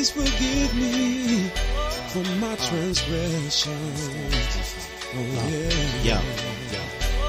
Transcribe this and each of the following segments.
please forgive me for my transgressions. Oh yeah.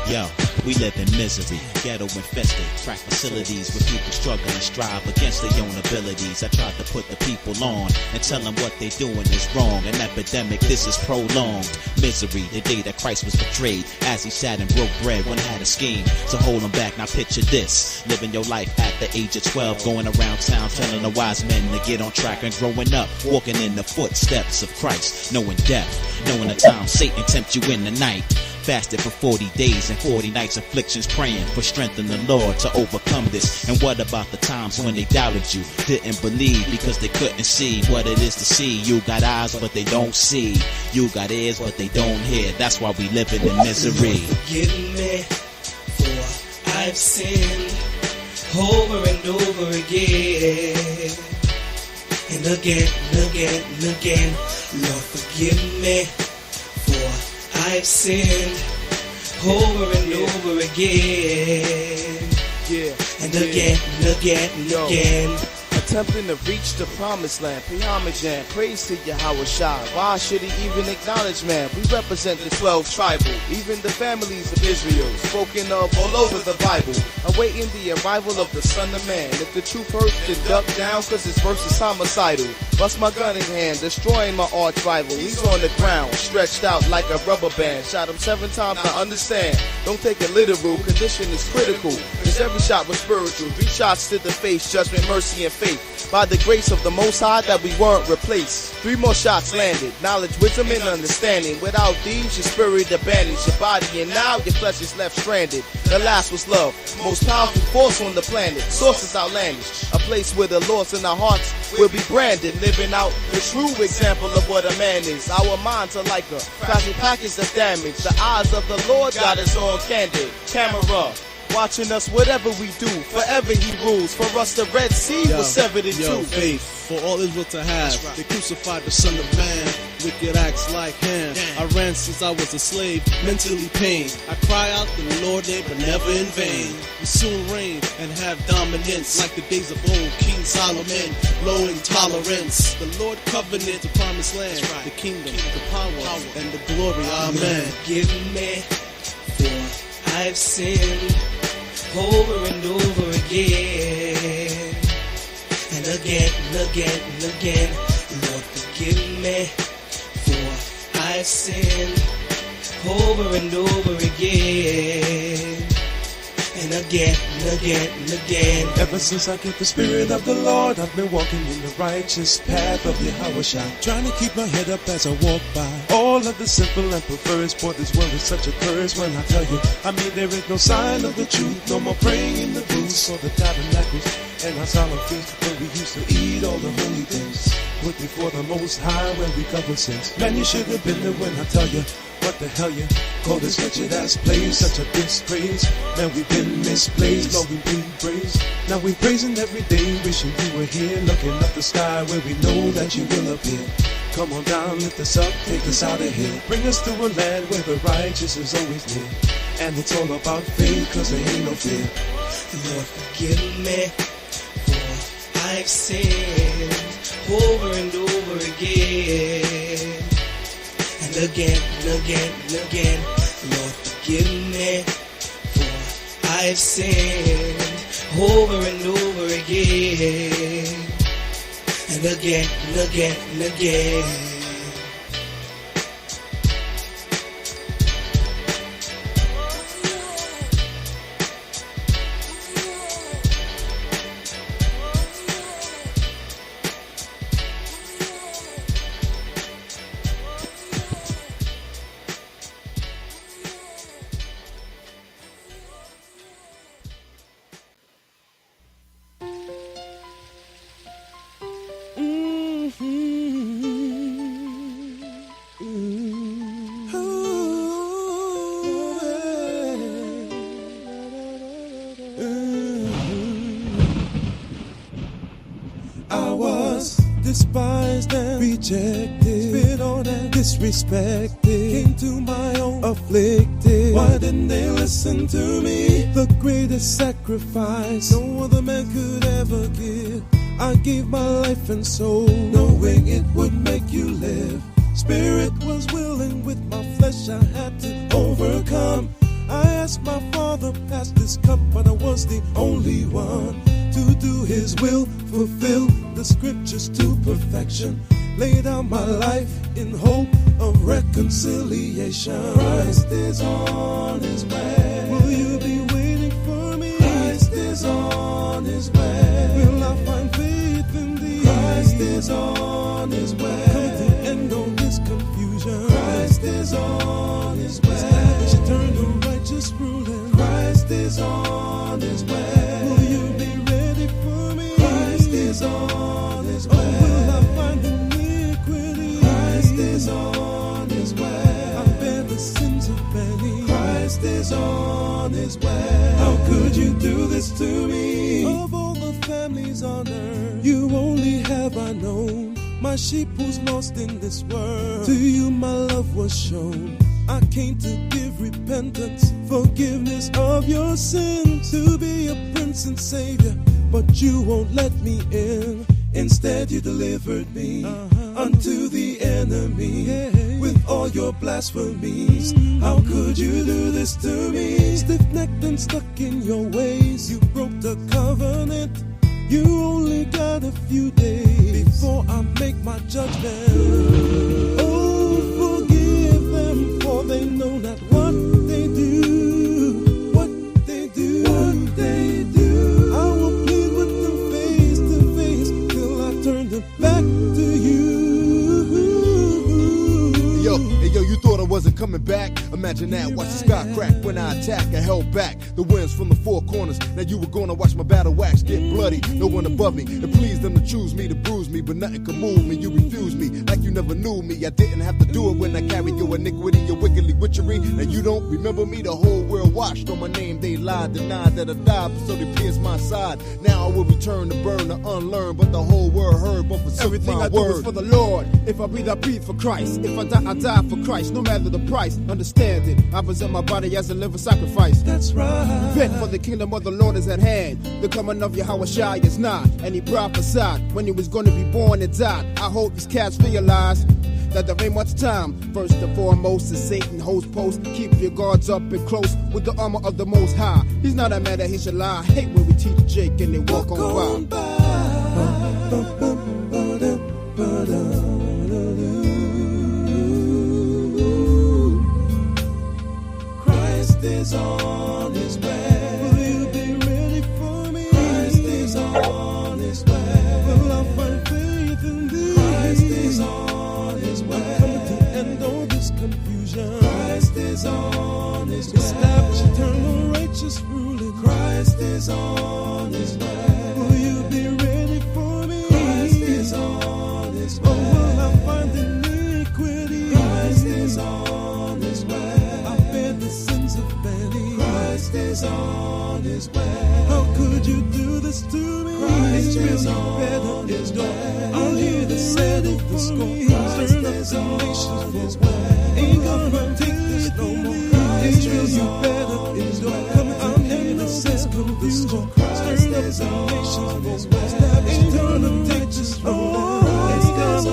Yo, we live in misery, ghetto infested, crack facilities where people struggle and strive against their own abilities. I tried to put the people on and tell them what they doing is wrong. An epidemic, this is prolonged. Misery, the day that Christ was betrayed, as he sat and broke bread. One had a scheme to hold him back. Now picture this, living your life at the age of 12, going around town telling the wise men to get on track and growing up, walking in the footsteps of Christ, knowing death, knowing the time Satan tempts you in the night. Fasted for 40 days and 40 nights, afflictions, praying for strength in the Lord to overcome this. And what about the times when they doubted you, didn't believe because they couldn't see what it is to see? You got eyes but they don't see, you got ears but they don't hear. That's why we living in misery. Forgive me for I've sinned over and over again, and again and again and again. Lord, forgive me for I've sinned over and over again, and again and again and again. Attempting to reach the promised land, pay homage and praise to Yahweh Shai. Why should he even acknowledge man? We represent the 12 tribal, even the families of Israel, spoken of all over the Bible, awaiting the arrival of the Son of Man. If the truth hurts, then duck down, cause his verse is homicidal. Bust my gun in hand, destroying my arch rival. He's on the ground, stretched out like a rubber band. Shot him 7 times, I understand. Don't take it literal, condition is critical, cause every shot was spiritual. 3 shots to the face, judgment, mercy, and faith. By the grace of the Most High that we weren't replaced. 3 more shots landed, knowledge, wisdom, and understanding. Without these, your spirit abandons your body, and now your flesh is left stranded. The last was love, most powerful force on the planet. Source is outlandish, a place where the lost in our hearts will be branded. Living out the true example of what a man is. Our minds are like a fragile package that's damaged. The eyes of the Lord got us on candid camera, watching us whatever we do. Forever he rules. For us the Red Sea was severed in two. Faith for all Israel to have. Right. They crucified the Son of Man. Wicked acts like him. I ran since I was a slave, mentally pained. I cry out to the Lord, but never in vain. We soon reign and have dominance like the days of old King Solomon. Low in tolerance. The Lord covenant, the promised land, right. The kingdom, the power, and the glory. Amen. Forgive me for I've sinned over and over again, and again and again and again. Lord, forgive me for I've sinned over and over again, and again and again and again. Ever since I get the Spirit of the Lord, I've been walking in the righteous path of Yahweh Shai, trying to keep my head up as I walk by all of the simple and perverse. Boy, this world is such a curse when I tell you, I mean there is no sign of the truth. No more praying in the booths or the tabernacles and our solemn feasts where we used to eat all the holy things put before the Most High when we cover sins. Man, you should have been there when I tell you, what the hell you call this wretched ass place? Such a disgrace. Man, we've been misplaced. Lord, we've been praised. Now we're praising every day, wishing you were here, looking up the sky where we know that you will appear. Come on down, lift us up, take us out of here. Bring us to a land where the righteous is always near. And it's all about faith, cause there ain't no fear. Lord, forgive me for I've sinned over and over again, and again and again and again. Lord, forgive me for I've sinned over and over again, and again and again and again. Despised and rejected, spit on and disrespected, came to my own afflicted. Why didn't they listen to me? The greatest sacrifice no other man could ever give. I gave my life and soul, knowing it would make you live. Spirit was willing, with my flesh I had to overcome. I asked my Father, pass this cup, but I was the only one to do His will, fulfill the scriptures to perfection. Lay down my life in hope of reconciliation. Christ is on His way. Will you be waiting for me? Christ is on His way. Will I find faith in Thee? Christ is on His way. Come to end all this confusion. Christ is on His way. Establish eternal righteous ruling. Christ is on His way. Will you be ready for me? Christ is on His way. Oh, will I find iniquity? Christ is on His way. I bear the sins of many. Christ is on His way. How could you do this to me? Of all the families on earth, you only have I known. My sheep who's lost in this world, to you my love was shown. I came to give repentance, forgiveness of your sins, to be a prince and savior, but you won't let me in. Instead you delivered me unto the enemy, with all your blasphemies. How could you do this to me? Stiff-necked and stuck in your ways, you broke the covenant. You only got a few days before I make my judgment. Oh, forgive them, for they know not what they do. What they do, what they do. I will plead with them face to face till I turn them back to you. Yo, you thought I wasn't coming back? Imagine that, watch the sky crack when I attack. I held back the winds from the four corners. Now you were gonna watch my battle wax get bloody. No one above me. It pleased them to choose me, to bruise me, but nothing could move me. You refused me like you never knew me. I didn't have to do it when I carried your iniquity, your wickedly witchery. Now you don't remember me. The whole world watched on my name. They lied, denied that I died, but so they pierced my side. Now I will return to burn, to unlearn, but the whole world heard, but forsook everything my I do word. is for the Lord. If I breathe for Christ. If I die for Christ, no matter the price. Understand it, I present my body as a living sacrifice. That's right. Repent, for the kingdom of the Lord is at hand. The coming of Yahweh Shai is nigh. And He prophesied when He was going to be born and died. I hope these cats realize that there ain't much time. First and foremost is Satan holds post. Keep your guards up and close with the armor of the Most High. He's not a man that he should lie. I hate when we teach Jake and they walk on by. Christ is on His way. Will you be ready for me? Christ is on His way. Will I find faith in Thee? Christ is on His way. I'm coming to end all this confusion. Christ is on His way. Establish eternal righteous ruling. Christ is on His way. Will you be ready for me? Christ is on His way. Or will I find iniquity? Christ is on His way. I bear the sins of many. Christ is on His way. How could you do this to me? Christ is on His way. I'm here to settle the score. Turn up the nations for war. Ain't gonna take this no more. Israel, you better endure. I'm here to settle the score. Turn up the nations for war. Ain't gonna take this no more. Ain't gonna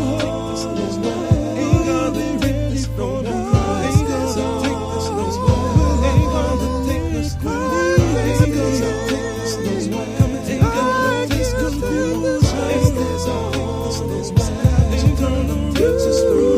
take this no more. Ain't gonna take this no more. Ain't gonna take this no more. Ain't gonna take this no more. Ain't gonna take this no more. Ain't gonna take this no more. Ain't gonna take this no more. Ain't gonna take this no more.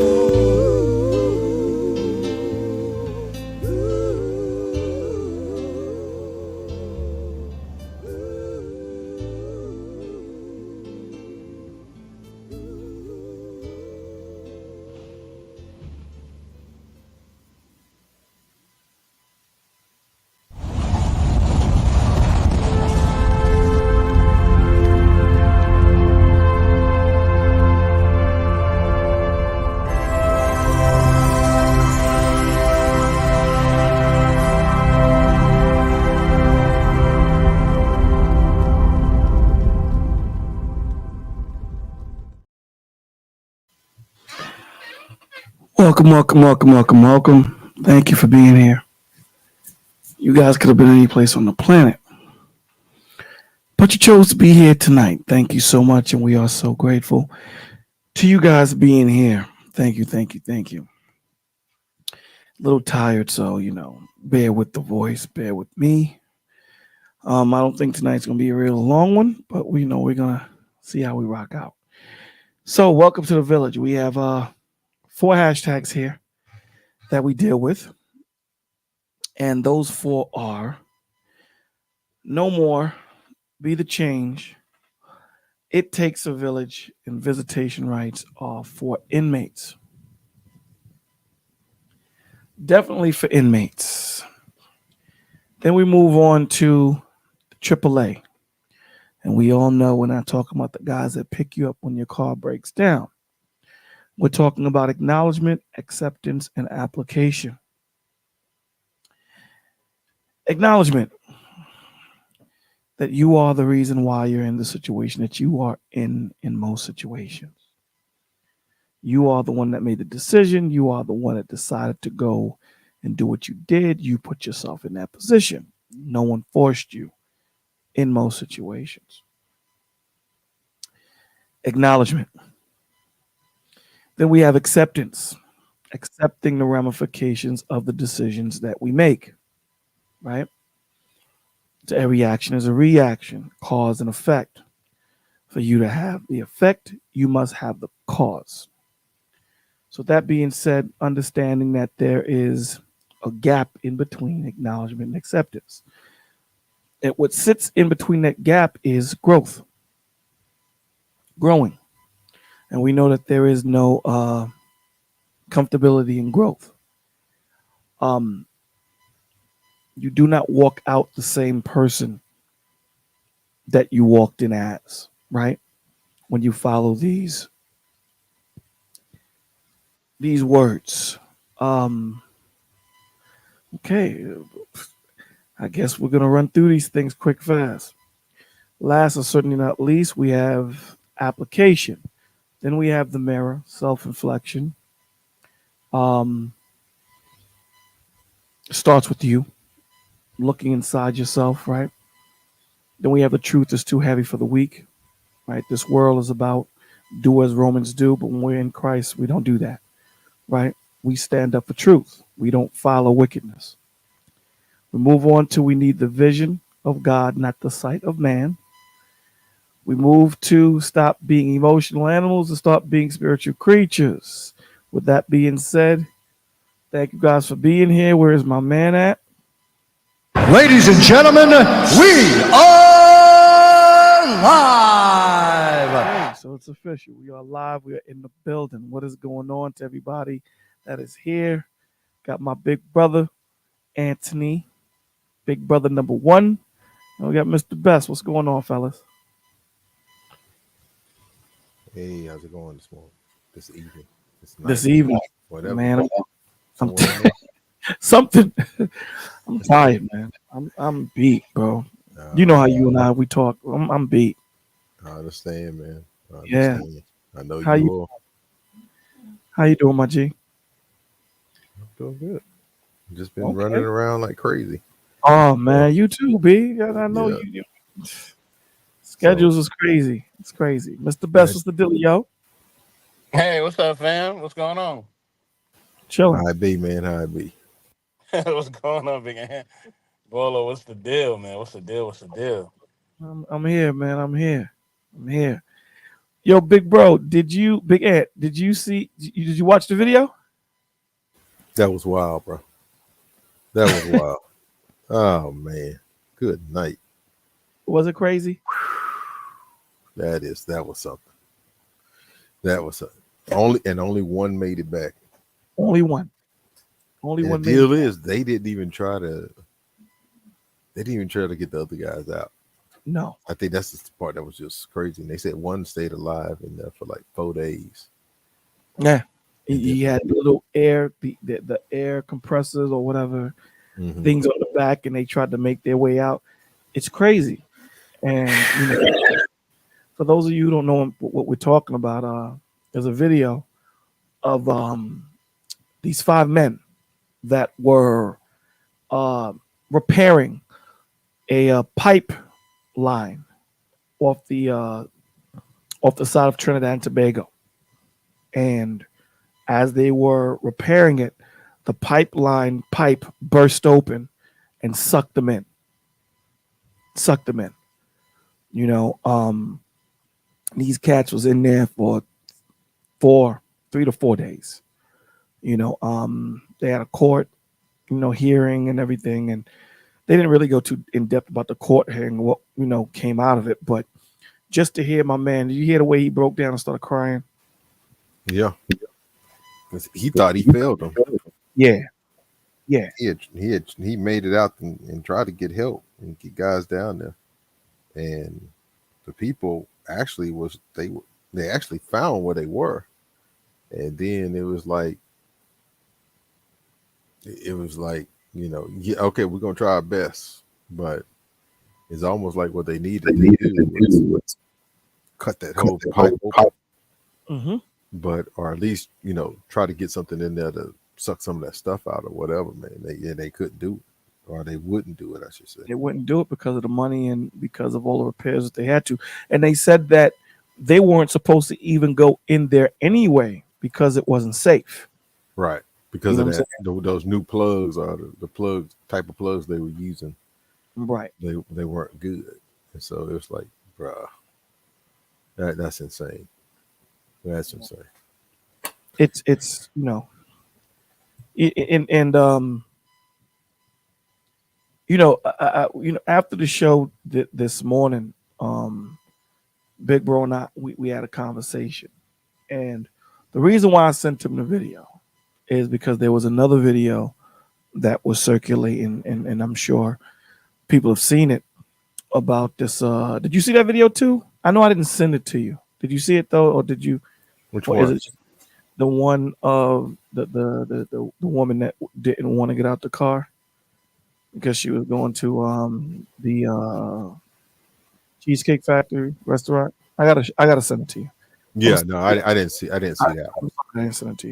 Welcome. Thank you for being here. You guys could have been any place on the planet. But you chose to be here tonight. Thank you so much. And we are so grateful to you guys being here. Thank you, thank you, thank you. A little tired, so, bear with the voice, bear with me. I don't think tonight's going to be a real long one, but we're going to see how we rock out. So, welcome to the village. We have 4 hashtags here that we deal with. And those 4 are no more, be the change, it takes a village, and visitation rights are for inmates. Definitely for inmates. Then we move on to AAA. And we all know we're not talking about the guys that pick you up when your car breaks down. We're talking about acknowledgement, acceptance, and application. Acknowledgement that you are the reason why you're in the situation that you are in most situations. You are the one that made the decision. You are the one that decided to go and do what you did. You put yourself in that position. No one forced you in most situations. Acknowledgement. Then we have acceptance, accepting the ramifications of the decisions that we make, right? To every action is a reaction, cause and effect. For you to have the effect, you must have the cause. So that being said, understanding that there is a gap in between acknowledgement and acceptance. And what sits in between that gap is growth, growing. And we know that there is no comfortability in growth. You do not walk out the same person that you walked in as, right? When you follow these words. Okay, I guess we're going to run through these things quick, fast. Last and certainly not least, we have application. Then we have the mirror, self-inflection. Starts with you, looking inside yourself, right? Then we have the truth is too heavy for the weak, right? This world is about do as Romans do, but when we're in Christ, we don't do that, right? We stand up for truth. We don't follow wickedness. We move on to we need the vision of God, not the sight of man. We move to stop being emotional animals and start being spiritual creatures. With that being said, thank you guys for being here. Where is my man at? Ladies and gentlemen, we are live. Okay, so it's official. We are live. We are in the building. What is going on to everybody that is here? Got my big brother, Anthony, big brother number 1. And we got Mr. Best. What's going on, fellas? Hey, how's it going this morning? This evening? This evening. Whatever. Man, I'm something. I'm tired, man. I'm beat, bro. You know how you and I we talk. I'm beat. I understand, man. I understand. Yeah. I know How you you will. How you doing, my G? I'm doing good. Just been running around like crazy. Oh man, you too, B. I know you. Schedules is crazy. It's crazy. Mr. Best, what's the deal, yo? Hey, what's up, fam? What's going on? Chilling. How it be, man? How it be? What's going on, big man? Bolo, what's the deal, man? What's the deal? I'm here, man. I'm here. Yo, big bro, Big Ant, did you watch the video? That was wild, bro. That was wild. Oh man. Good night. Was it crazy? That was something. That was something. Only one made it back. Only one. Only and one. The deal is they didn't even try to get the other guys out. No. I think that's the part that was just crazy. And they said one stayed alive in there for like 4 days. Yeah. He had little air, the air compressors or whatever things on the back, and they tried to make their way out. It's crazy. And for those of you who don't know what we're talking about, there's a video of these 5 men that were repairing a pipe line off the side of Trinidad and Tobago. And as they were repairing it, the pipeline pipe burst open and sucked them in. Sucked them in. You know, these cats was in there for 3 to 4 days. You know, they had a court, hearing and everything, and they didn't really go too in depth about the court hearing, what came out of it. But just to hear my man, did you hear the way he broke down and started crying? Yeah, he thought he failed them. Yeah. He made it out and tried to get help and get guys down there, and the people actually they actually found where they were, and then it was like yeah, okay, we're gonna try our best, but it's almost like what they needed to do was cut that whole pipe open, Mm-hmm. but or at least try to get something in there to suck some of that stuff out or whatever, man. They couldn't do it, or they wouldn't do it, I should say. They wouldn't do it because of the money and because of all the repairs that they had to. And they said that they weren't supposed to even go in there anyway because it wasn't safe. Right. Because of that, those new plugs or the plug type of plugs they were using. Right. They weren't good. And so it was like, bruh, that's insane. That's insane. It's after the show this morning, Big Bro and I we had a conversation, and the reason why I sent him the video is because there was another video that was circulating, and I'm sure people have seen it about this. Did you see that video too? I know I didn't send it to you. Did you see it though, or did you? Which one? Is it the one of the woman that didn't want to get out the car because she was going to the Cheesecake Factory restaurant? I gotta send it to you. Yeah, no, I didn't see that. I'm sorry, I didn't send it to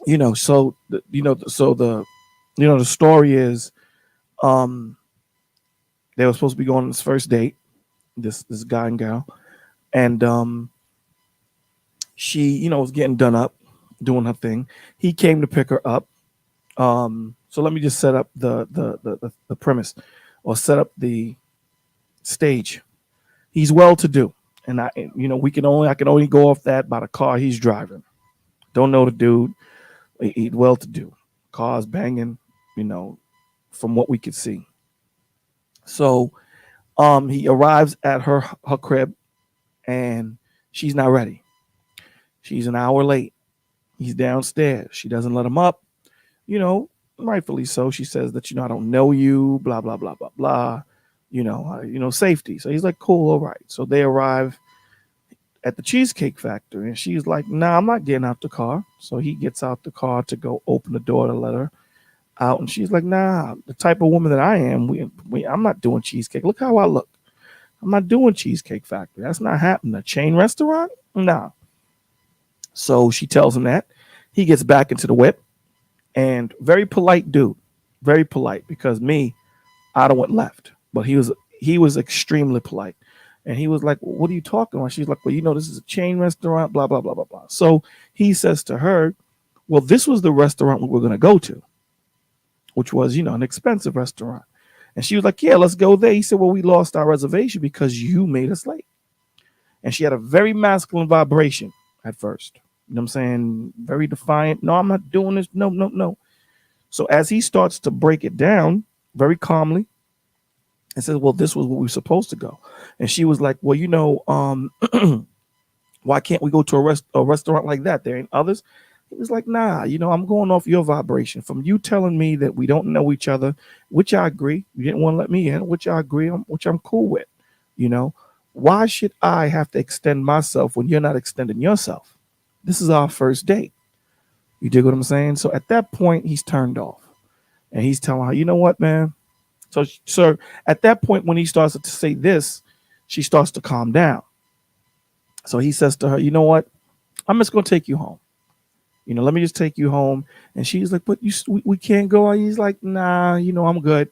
you. So the story is, they were supposed to be going on this first date, this guy and girl, and she was getting done up, doing her thing. He came to pick her up. So let me just set up the premise, or set up the stage. He's well to do, and I can only go off that by the car he's driving. Don't know the dude. He's well to do. Cars banging, from what we could see. So he arrives at her crib, and she's not ready. She's an hour late. He's downstairs. She doesn't let him up. Rightfully so. She says that, I don't know you, blah, blah, blah, blah, blah. Safety. So he's like, cool, all right. So they arrive at the Cheesecake Factory, and she's like, nah, I'm not getting out the car. So he gets out the car to go open the door to let her out, and she's like, nah, the type of woman that I am, I'm not doing cheesecake. Look how I look. I'm not doing Cheesecake Factory. That's not happening. A chain restaurant? Nah. So she tells him that. He gets back into the whip, and very polite dude, very polite, because I'd have went left, but he was extremely polite. And he was like, what are you talking about? She's like, well, this is a chain restaurant, blah, blah, blah, blah, blah. So he says to her, well, this was the restaurant we were going to go to, which was, an expensive restaurant. And she was like, yeah, let's go there. He said, well, we lost our reservation because you made us late. And she had a very masculine vibration at first. You know what I'm saying? Very defiant. No, I'm not doing this. No, no, no. So as he starts to break it down very calmly and says, well, this was where we were supposed to go. And she was like, well, why can't we go to a restaurant like that? There ain't others. He was like, nah, I'm going off your vibration from you telling me that we don't know each other, which I agree. You didn't want to let me in, which I agree, which I'm cool with. Why should I have to extend myself when you're not extending yourself? This is our first date. You dig what I'm saying? So at that point, he's turned off, and he's telling her, you know what, man? So at that point, when he starts to say this, she starts to calm down. So he says to her, you know what? I'm just going to take you home. Let me just take you home. And she's like, but we can't go. He's like, nah, I'm good.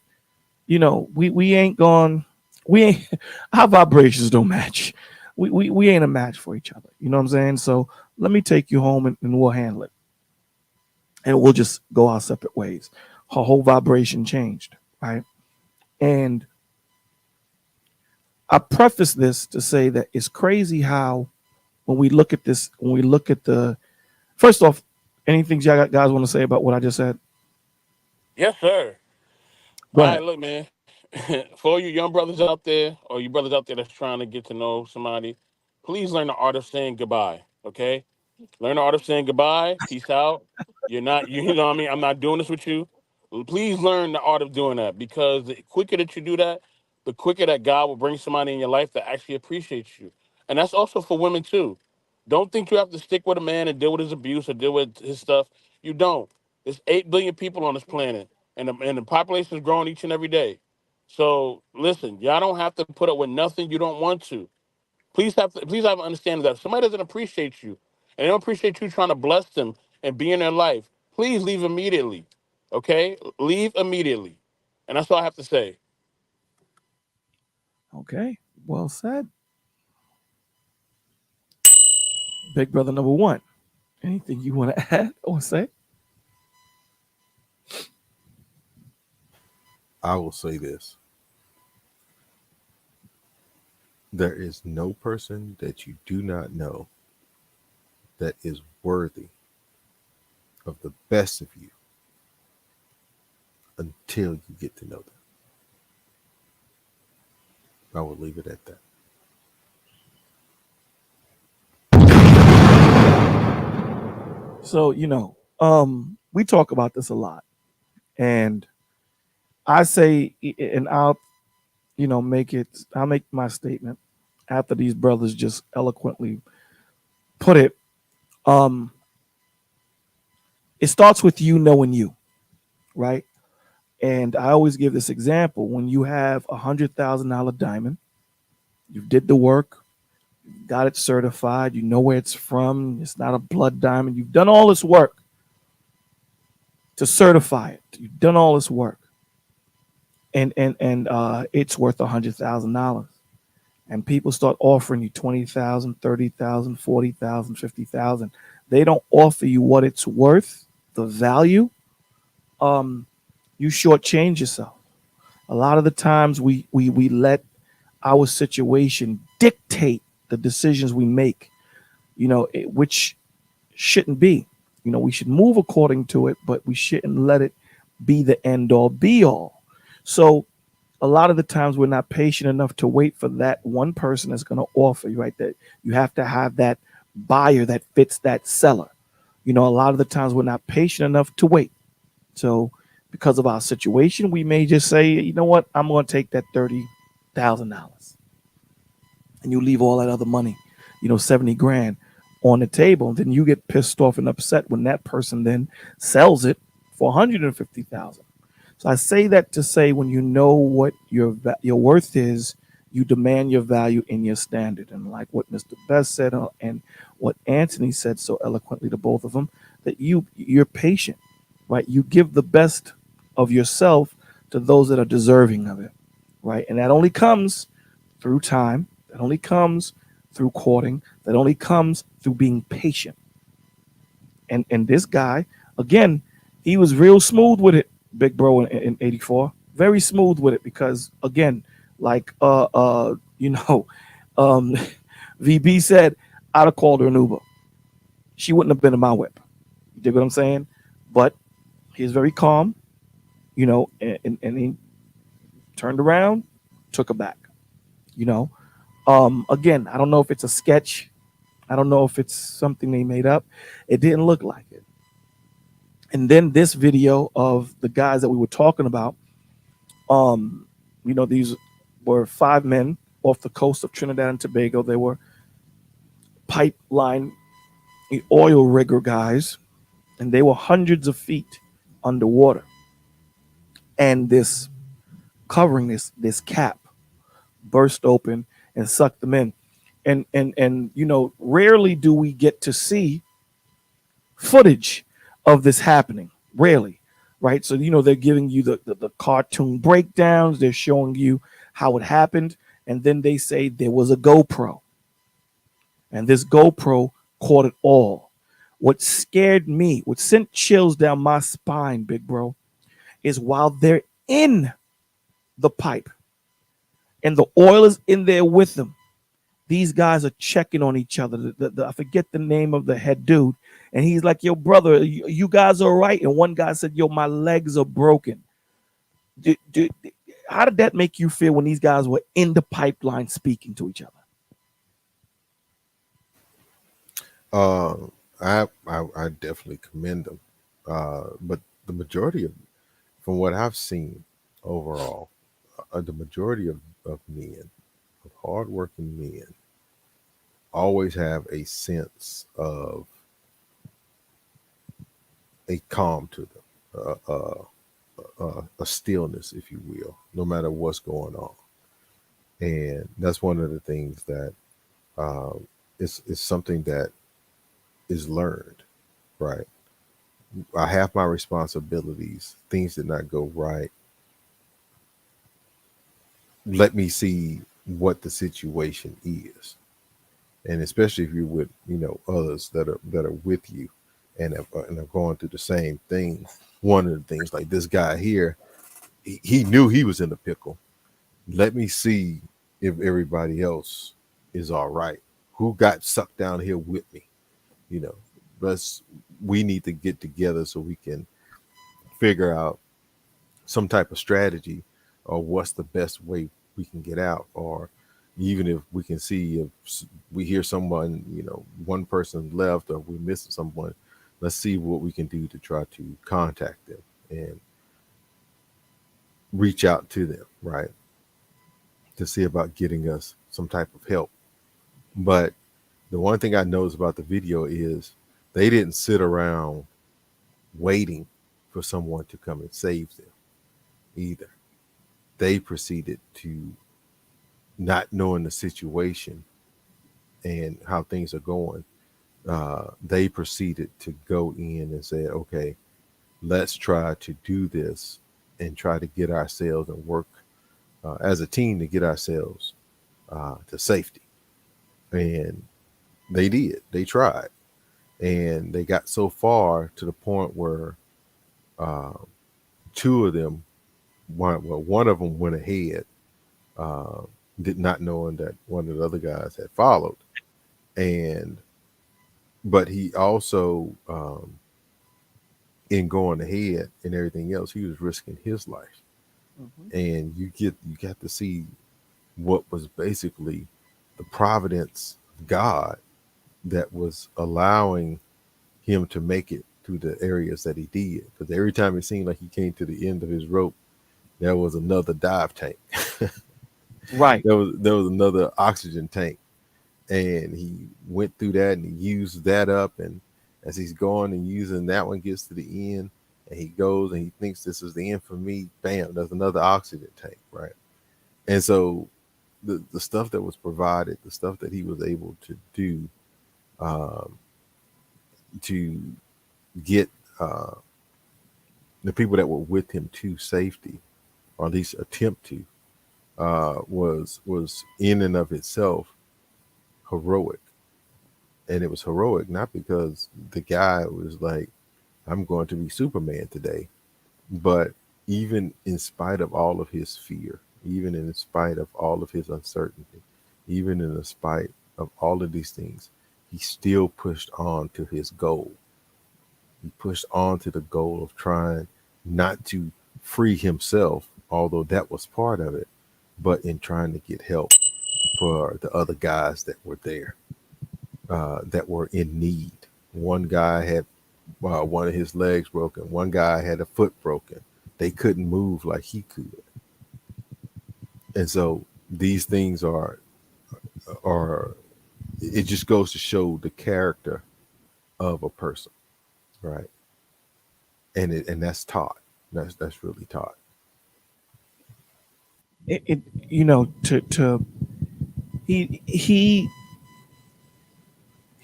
We ain't going We ain't our vibrations don't match. We ain't a match for each other. You know what I'm saying? So let me take you home and we'll handle it. And we'll just go our separate ways. Her whole vibration changed, right? And I preface this to say that it's crazy how when we look at this, when we look at the first off, anything y'all guys want to say about what I just said? Yes, sir. Go All ahead. right, look, man. For all you young brothers out there, or you brothers out there that's trying to get to know somebody, please learn the art of saying goodbye. Okay, learn the art of saying goodbye. Peace out. You're not, you know what I mean? I'm not doing this with you. Please learn the art of doing that, because the quicker that you do that, the quicker that God will bring somebody in your life that actually appreciates you. And that's also for women too. Don't think you have to stick with a man and deal with his abuse or deal with his stuff. You don't. There's 8 billion people on this planet, and the population is growing each and every day. So listen, y'all don't have to put up with nothing you don't want to. Please have an understanding that if somebody doesn't appreciate you and they don't appreciate you trying to bless them and be in their life, please leave immediately. Okay? Leave immediately. And that's all I have to say. Okay. Well said. Big brother number one. Anything you want to add or say? I will say this. There is no person that you do not know that is worthy of the best of you until you get to know them. I will leave it at that. So, we talk about this a lot. And I say, and I'll make my statement after these brothers just eloquently put it. Um, it starts with you knowing you, right? And I always give this example: when you have $100,000 diamond, you did the work, got it certified, you know where it's from, it's not a blood diamond, you've done all this work to certify it, you've done all this work, and it's worth $100,000. And people start offering you 20,000, 30,000, 40,000, 50,000. They don't offer you what it's worth, the value. You shortchange yourself. A lot of the times we let our situation dictate the decisions we make, which shouldn't be. We should move according to it, but we shouldn't let it be the end all be all. So a lot of the times we're not patient enough to wait for that one person that's going to offer you, right? That you have to have that buyer that fits that seller. A lot of the times we're not patient enough to wait. So because of our situation, we may just say, you know what, I'm going to take that $30,000, and you leave all that other money, 70 grand on the table. And then you get pissed off and upset when that person then sells it for 150,000. So I say that to say, when you know what your worth is, you demand your value in your standard. And like what Mr. Best said, and what Anthony said so eloquently to both of them, that you're patient, right? You give the best of yourself to those that are deserving of it, right? And that only comes through time. That only comes through courting. That only comes through being patient. And this guy, again, he was real smooth with it, Big Bro, in 84. Very smooth with it, because again, like VB said, I'd have called her an Uber. She wouldn't have been in my whip. You dig what I'm saying? But he's very calm, and he turned around, took her back. Again, I don't know if it's a sketch. I don't know if it's something they made up. It didn't look like it. And then this video of the guys that we were talking about, these were 5 men off the coast of Trinidad and Tobago. They were pipeline oil rigger guys, and they were hundreds of feet underwater. And this covering, this cap burst open and sucked them in. And rarely do we get to see footage of this happening. Rarely, right? So they're giving you the cartoon breakdowns. They're showing you how it happened, and then they say there was a GoPro, and this GoPro caught it all. What scared me, what sent chills down my spine, big bro, is while they're in the pipe and the oil is in there with them, these guys are checking on each other. I forget the name of the head dude, and he's like, "Yo, brother, you guys are right." And one guy said, "Yo, my legs are broken." How did that make you feel when these guys were in the pipeline speaking to each other? I definitely commend them, but the majority of, from what I've seen overall, the majority of men, of hardworking men, always have a sense of a calm to them, a stillness, if you will, no matter what's going on. And that's one of the things that is something that is learned, right? I have my responsibilities. Things did not go right. Let me see what the situation is, and especially if you're with others that are with you, and are going through the same thing. One of the things, like this guy here, he knew he was in the pickle. Let me see if everybody else is all right. Who got sucked down here with me? You know, but we need to get together so we can figure out some type of strategy, or what's the best way we can get out, or even if we can see if we hear someone, one person left, or we missed someone, let's see what we can do to try to contact them and reach out to them, right? To see about getting us some type of help. But the one thing I noticed about the video is they didn't sit around waiting for someone to come and save them either. They proceeded to, not knowing the situation and how things are going, they proceeded to go in and say, okay, let's try to do this and try to get ourselves and work as a team to get ourselves to safety. And they did. They tried. And they got so far to the point where two of them, one of them went ahead, did not knowing that one of the other guys had followed. But he also, in going ahead and everything else, he was risking his life. Mm-hmm. And you got to see what was basically the providence of God that was allowing him to make it through the areas that he did. Because every time it seemed like he came to the end of his rope, there was another dive tank. Right. There was another oxygen tank. And he went through that and he used that up. And as he's going and using that one, gets to the end, and he goes and he thinks this is the end for me. Bam, there's another oxygen tank, right? And so the stuff that was provided, the stuff that he was able to do to get the people that were with him to safety, or at least attempt to, was in and of itself heroic. And it was heroic not because the guy was like, I'm going to be Superman today, but even in spite of all of his fear, even in spite of all of his uncertainty, even in spite of all of these things, he still pushed on to his goal. He pushed on to the goal of trying not to free himself, although that was part of it, but in trying to get help for the other guys that were there, that were in need. One guy had one of his legs broken. One guy had a foot broken. They couldn't move like he could. And so these things are it just goes to show the character of a person, right? And that's taught. That's really taught. It he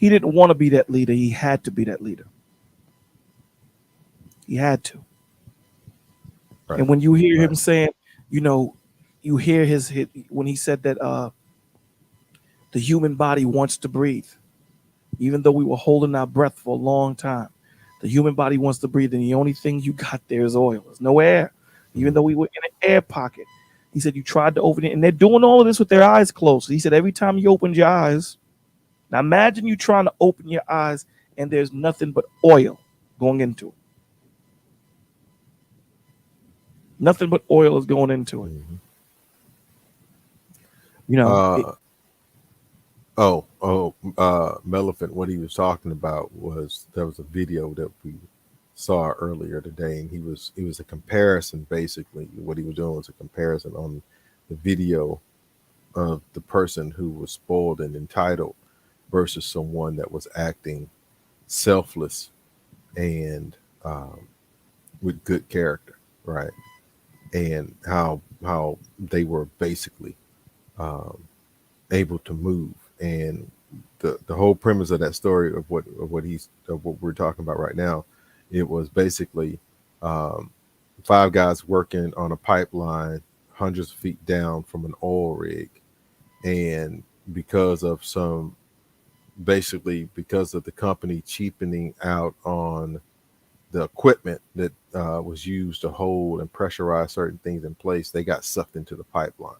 didn't want to be that leader. He had to be that leader. He had to. Right. And when you hear him saying, you hear his when he said that the human body wants to breathe, even though we were holding our breath for a long time. The human body wants to breathe, and the only thing you got there is oil. There's no air, even though we were in an air pocket. He said you tried to open it, and they're doing all of this with their eyes closed. He said every time you opened your eyes, now imagine you trying to open your eyes, and there's nothing but oil going into it. Nothing but oil is going into it. You know. Melephant, what he was talking about was there was a video that we saw earlier today, and it was a comparison. Basically what he was doing was a comparison on the video of the person who was spoiled and entitled versus someone that was acting selfless and with good character, right? And how they were basically able to move. And the whole premise of that story of what we're talking about right now, it was basically 5 guys working on a pipeline hundreds of feet down from an oil rig, and because of the company cheapening out on the equipment that was used to hold and pressurize certain things in place, they got sucked into the pipeline.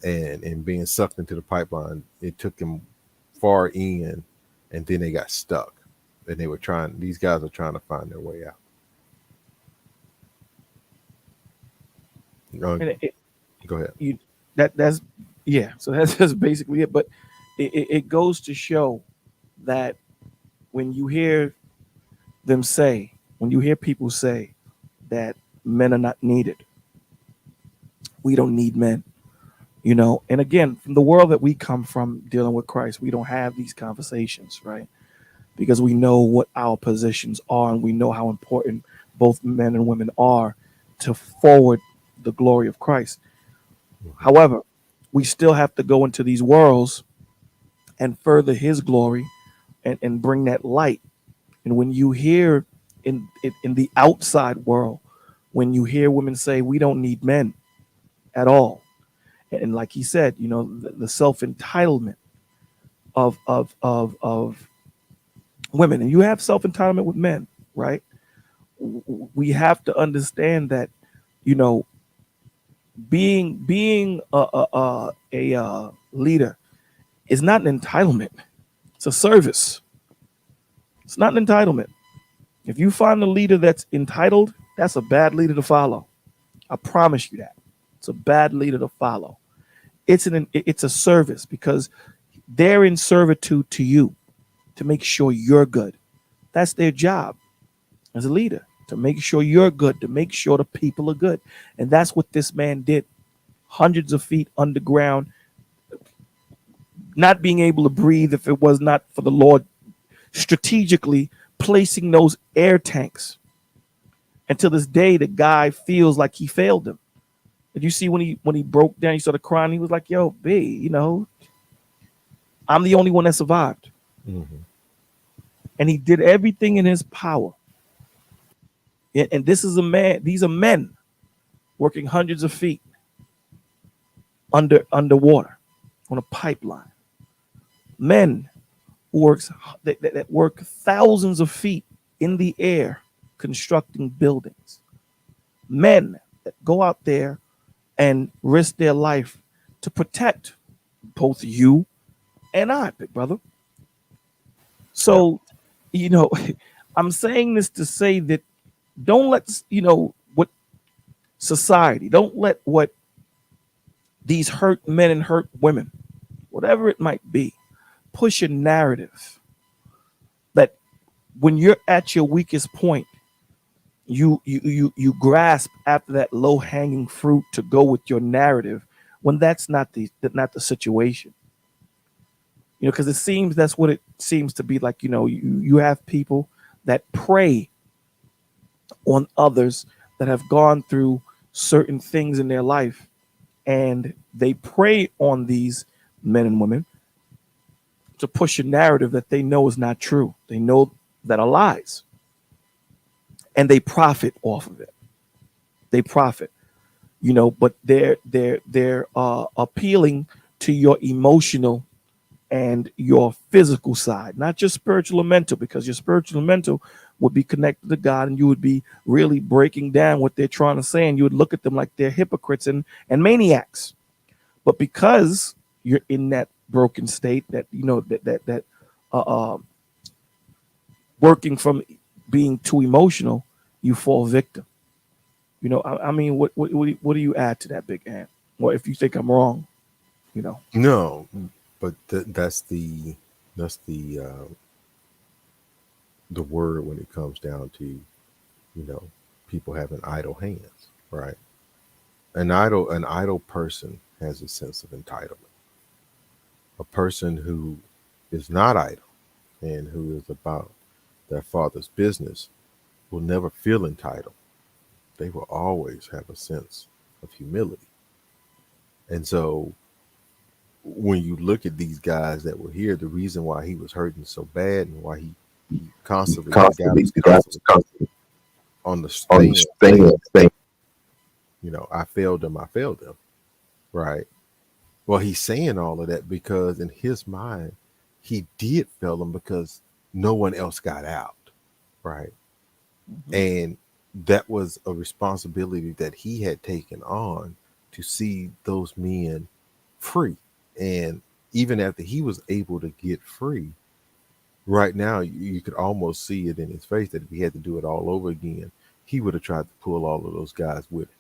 And being sucked into the pipeline, it took them far in, and then they got stuck. And these guys are trying to find their way out. Go ahead. So that's just basically it. But it goes to show that when you hear people say that men are not needed, we don't need men. You know, and again, from the world that we come from dealing with Christ, we don't have these conversations, right? Because we know what our positions are, and we know how important both men and women are to forward the glory of Christ. However, we still have to go into these worlds and further his glory and bring that light. And when you hear in the outside world, when you hear women say, we don't need men at all, and like he said, you know, the self-entitlement of women, and you have self-entitlement with men, right? We have to understand that, you know, being a leader is not an entitlement. It's a service. It's not an entitlement. If you find a leader that's entitled, that's a bad leader to follow. I promise you that. It's a bad leader to follow. It's a service, because they're in servitude to you to make sure you're good. That's their job as a leader, to make sure you're good, to make sure the people are good. And that's what this man did. Hundreds of feet underground, not being able to breathe if it was not for the Lord strategically placing those air tanks. And to this day, the guy feels like he failed him. Did you see when he broke down, he started crying? He was like, yo, B, you know, I'm the only one that survived. Mm-hmm. And he did everything in his power. And this is a man, these are men working hundreds of feet underwater on a pipeline. Men who that work thousands of feet in the air constructing buildings. Men that go out there and risk their life to protect both you and I, big brother. So, you know, I'm saying this to say that don't let, you know, what society, don't let what these hurt men and hurt women, whatever it might be, push a narrative that when you're at your weakest point, you grasp after that low-hanging fruit to go with your narrative when that's not the situation. You know, because it seems that's what it seems to be like. You know, you have people that prey on others that have gone through certain things in their life, and they prey on these men and women to push a narrative that they know is not true. They know that are lies. And they profit off of it. They profit. but they're appealing to your emotional and your physical side, not just spiritual and mental, because your spiritual and mental would be connected to God, and you would be really breaking down what they're trying to say, and you would look at them like they're hypocrites and maniacs. But because you're in that broken state, that that uh, uh, working from being too emotional, you fall victim. I mean, what do you add to that, Big Ant? Well, if you think I'm wrong, you know. No, but that's the word when it comes down to people having idle hands, right? An idle person has a sense of entitlement. A person who is not idle and who is about their father's business will never feel entitled. They will always have a sense of humility. And so when you look at these guys that were here, the reason why he was hurting so bad and why he constantly, the guy was constantly on the stand saying, I failed him, I failed him, right? Well, he's saying all of that because in his mind, he did fail him because no one else got out, right? Mhm. And that was a responsibility that he had taken on to see those men free. And even after he was able to get free, right now you could almost see it in his face that if he had to do it all over again, he would have tried to pull all of those guys with him,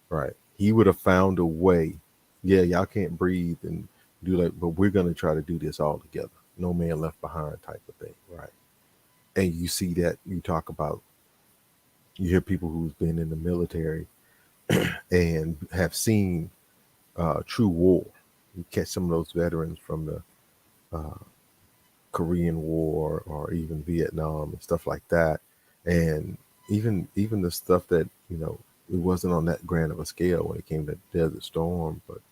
right? He would have found a way. Yeah, y'all can't breathe and do that, but we're going to try to do this all together. No man left behind type of thing, right? And you see that you hear people who's been in the military and have seen true war. You catch some of those veterans from the uh, Korean War or even Vietnam and stuff like that, and even the stuff that it wasn't on that grand of a scale when it came to Desert Storm, but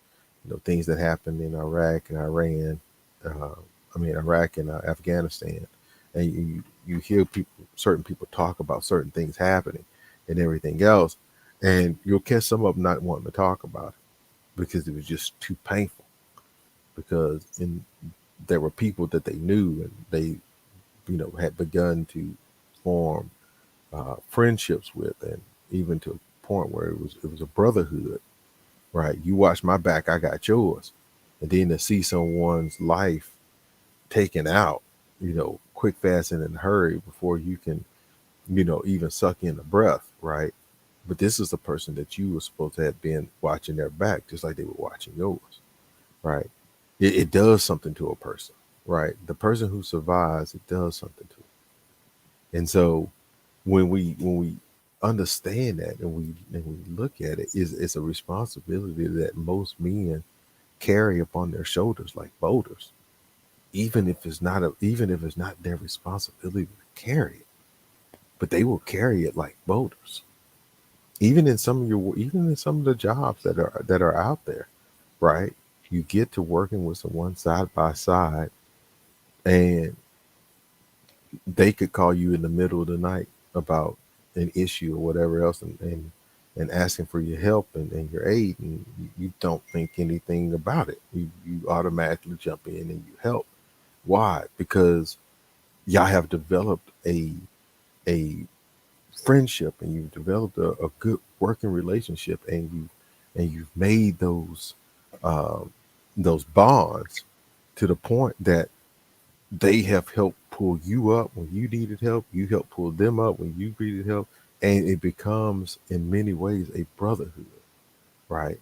things that happened in Iraq and Iran, uh, Iraq and Afghanistan, and you hear certain people talk about certain things happening and everything else, and you'll catch some of them not wanting to talk about it because it was just too painful. Because there were people that they knew and they had begun to form friendships with, and even to a point where it was a brotherhood, right? You watch my back, I got yours. And then to see someone's life taken out, quick, fast, and in a hurry before you can, even suck in a breath, right? But this is the person that you were supposed to have been watching their back, just like they were watching yours, right? It does something to a person, right? The person who survives, it does something to them. And so when we understand that and we look at it, it's a responsibility that most men carry upon their shoulders like boulders, even if it's not their responsibility to carry it, but they will carry it like boulders. Even in some of the jobs that are out there, right? You get to working with someone side by side, and they could call you in the middle of the night about an issue or whatever else, and asking for your help and your aid, and you don't think anything about it. You automatically jump in and you help. Why? Because y'all have developed a friendship, and you've developed a good working relationship, and you've made um, those bonds to the point that they have helped pull you up when you needed help. You help pull them up when you needed help, and it becomes in many ways a brotherhood, right?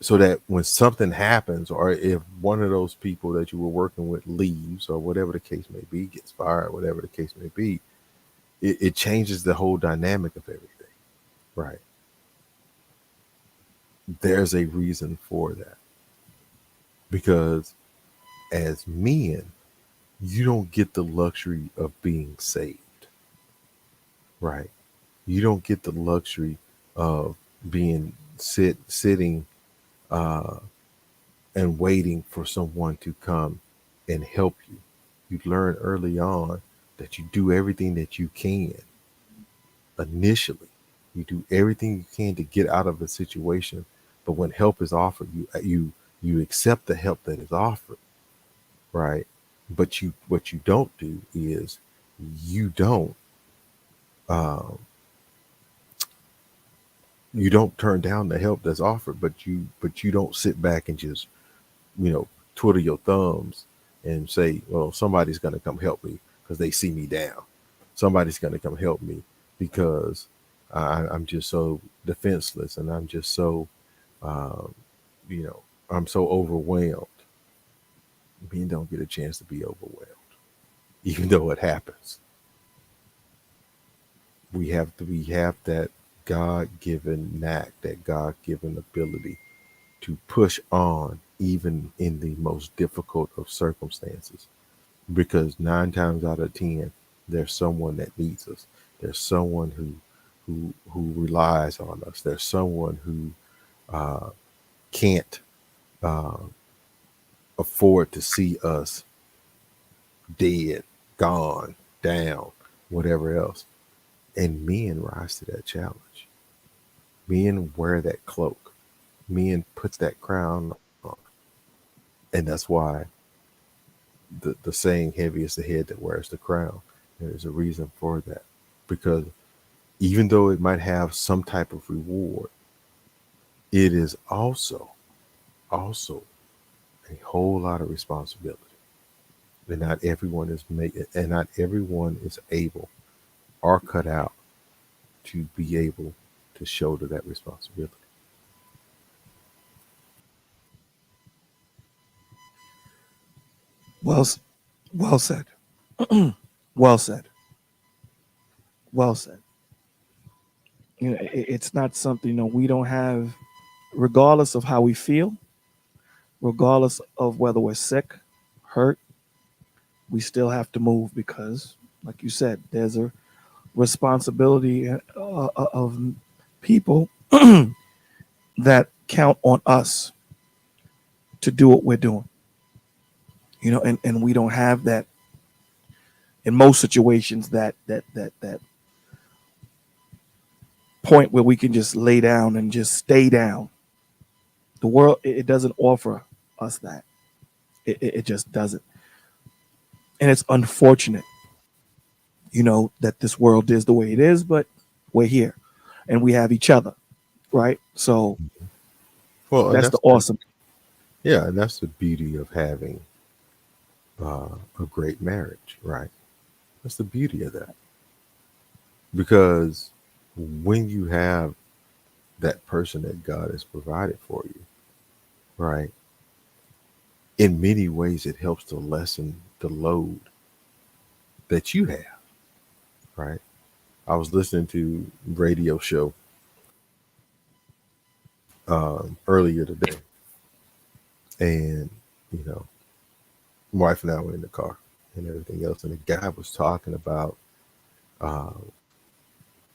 So that when something happens, or if one of those people that you were working with leaves, or whatever the case may be, gets fired, whatever the case may be, it changes the whole dynamic of everything, right? There's a reason for that, because as men, you don't get the luxury of being saved, right? You don't get the luxury of being sitting uh, and waiting for someone to come and help you. You learn early on that you do everything that you can initially, You do everything you can to get out of a situation, but when help is offered, you accept the help that is offered, right? But what you don't do is you don't um, you don't turn down the help that's offered, but you don't sit back and just twiddle your thumbs and say, well, somebody's going to come help me because they see me down. Somebody's going to come help me because I'm just so defenseless and I'm just so, um, I'm so overwhelmed. Men don't get a chance to be overwhelmed, even though it happens. We have that God-given knack, that God-given ability to push on even in the most difficult of circumstances, because 9 times out of 10 there's someone that needs us. There's someone who relies on us. There's someone who uh, can't uh, afford to see us dead, gone, down, whatever else. And men rise to that challenge. Men wear that cloak. Men put that crown on. And that's why the saying, heavy is the head that wears the crown. There's a reason for that. Because even though it might have some type of reward, it is also a whole lot of responsibility. And not everyone is able or cut out to be able to shoulder that responsibility. Well, well said. Well said. Well said. It's not something we don't have, regardless of how we feel, regardless of whether we're sick, hurt. We still have to move because, like you said, there's a responsibility of people that count on us to do what we're doing. And we don't have that in most situations. That point where we can just lay down and just stay down. The world, it doesn't offer us that. It just doesn't. And it's unfortunate, that this world is the way it is, but we're here and we have each other, right? So Well, and that's the awesome. yeah, and that's the beauty of having a great marriage, right? That's the beauty of that. Because when you have that person that God has provided for you, right, in many ways it helps to lessen the load that you have, right? I was listening to radio show earlier today, and you know, my wife and I were in the car and everything else, and the guy was talking about uh,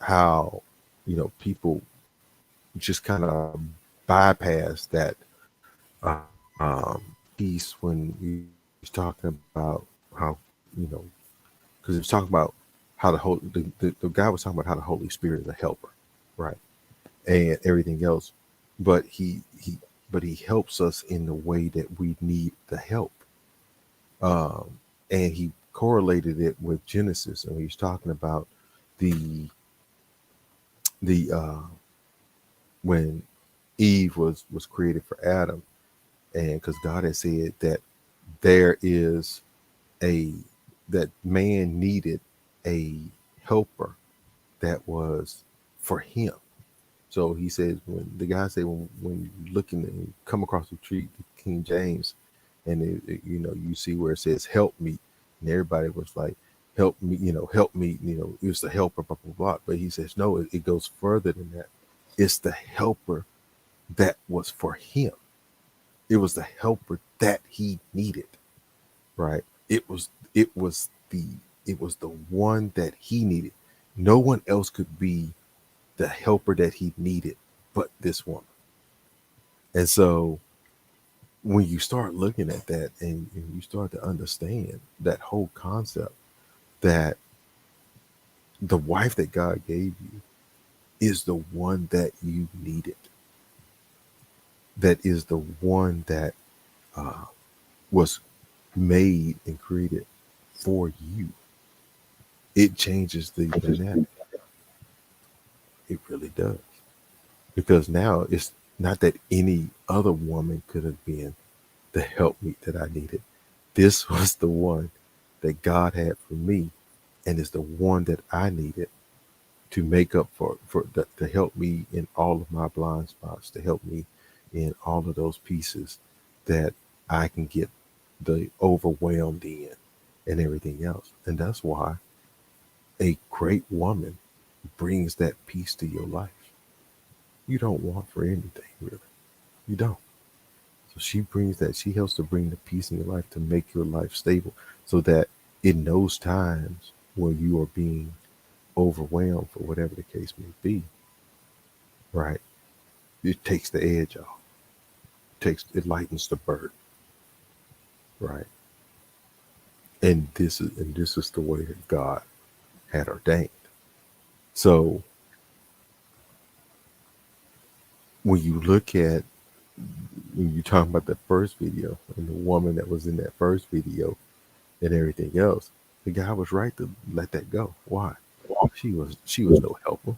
how people just kind of bypass that piece when he's talking about how because he was talking about how the guy was talking about how the Holy Spirit is a helper, right, and everything else, but he helps us in the way that we need the help, and he correlated it with Genesis, and he's talking about the when Eve was created for Adam, and because God had said that there is a that man needed a helper that was for him. So he says, when the guy said, when you look and you come across the tree, the King James, and you see where it says help me, and everybody was like, help me, help me, it was the helper, blah blah blah. But he says no, it goes further than that. It's the helper that was for him. It was the helper that he needed, right? It was the one that he needed. No one else could be the helper that he needed but this woman. And so when you start looking at that and you start to understand that whole concept, that the wife that God gave you is the one that you needed. That is the one that was made and created for you. It changes the dynamic. It really does. Because now it's not that any other woman could have been the helpmeet that I needed. This was the one that God had for me, and is the one that I needed to make up to help me in all of my blind spots, to help me in all of those pieces that I can get the overwhelmed in and everything else. And that's why a great woman brings that peace to your life. You don't want for anything, really. You don't. So she brings that, she helps to bring the peace in your life to make your life stable, so that in those times where you are being overwhelmed for whatever the case may be, right? It takes the edge off. It lightens the burden. Right. And this is the way that God had ordained. So when you look at, when you're talking about that first video and the woman that was in that first video and everything else, the guy was right to let that go. Why? She was no helper.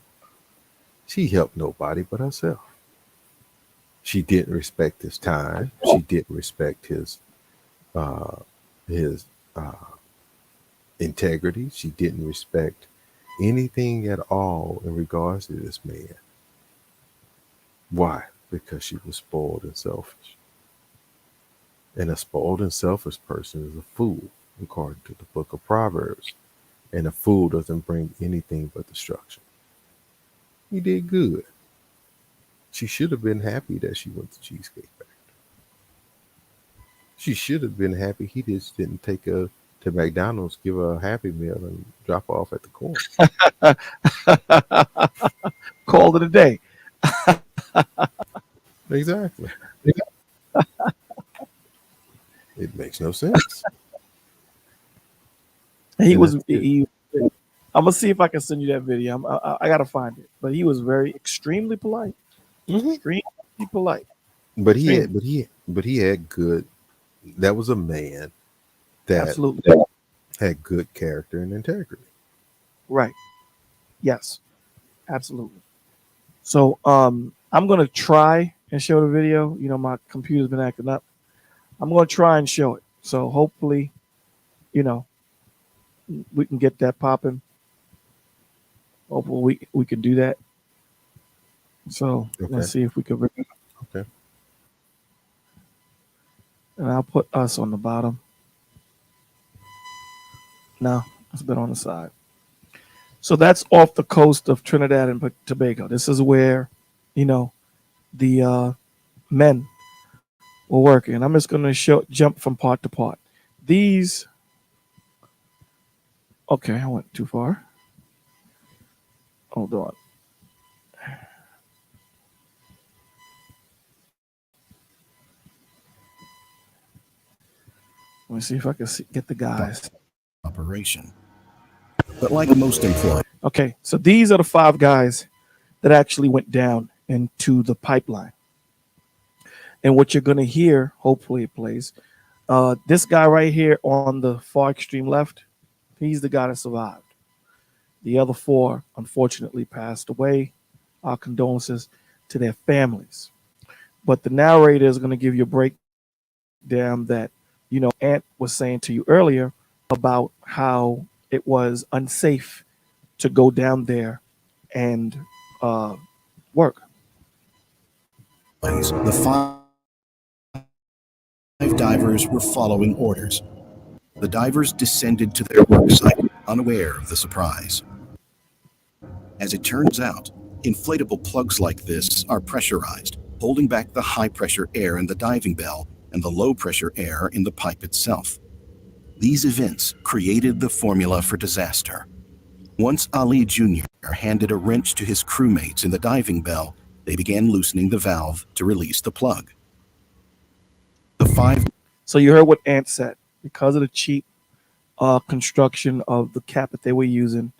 She helped nobody but herself. She didn't respect his time. She didn't respect his integrity. She didn't respect anything at all in regards to this man. Why? Because she was spoiled and selfish. And a spoiled and selfish person is a fool, according to the book of Proverbs. And a fool doesn't bring anything but destruction. He did good. She should have been happy that she went to Cheesecake Factory. She should have been happy he just didn't take her to McDonald's, give her a Happy Meal, and drop her off at the corner. Called it a day. Exactly. It makes no sense. I'm gonna see if I can send you that video. I gotta find it. But he was extremely polite. Mm-hmm. Extremely polite. But he had good. That was a man that Absolutely had good character and integrity. Right. Yes. Absolutely. So I'm gonna try and show the video. You know, my computer's been acting up. I'm gonna try and show it. So hopefully, you know, we can get that popping. Hopefully we can do that. So Let's see if we can. Okay. And I'll put us on the bottom. No, it's been on the side. So that's off the coast of Trinidad and Tobago. This is where, you know, the men were working. I'm just going to jump from part to part. These. Okay, I went too far. Hold on. Let me see if I can get the guys. Operation. But like most employees. Okay, so these are the 5 guys that actually went down into the pipeline. And what you're going to hear, hopefully it plays, this guy right here on the far extreme left, he's the guy that survived. The other 4, unfortunately, passed away. Our condolences to their families. But the narrator is going to give you a breakdown that, you know, Ant was saying to you earlier about how it was unsafe to go down there and work. The 5 divers were following orders. The divers descended to their work site, unaware of the surprise. As it turns out, inflatable plugs like this are pressurized, holding back the high-pressure air in the diving bell and the low-pressure air in the pipe itself. These events created the formula for disaster. Once Ali Jr. handed a wrench to his crewmates in the diving bell, they began loosening the valve to release the plug. So you heard what Ant said. Because of the cheap construction of the cap that they were using,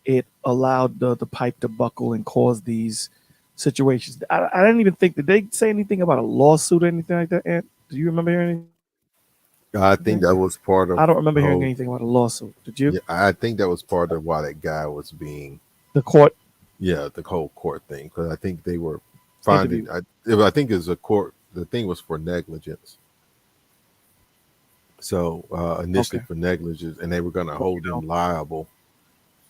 it allowed the pipe to buckle and cause these situations. I didn't even think, did they say anything about a lawsuit or anything like that, Ant? Do you remember hearing anything? I think that was part of I don't remember the hearing whole. anything about a lawsuit. Did you? Yeah, I think that was part of why that guy was being. The court Yeah, the whole court thing, because I think they were interview. finding. I think it was a court. The thing was for negligence. So initially Okay. for negligence, and they were going to hold him liable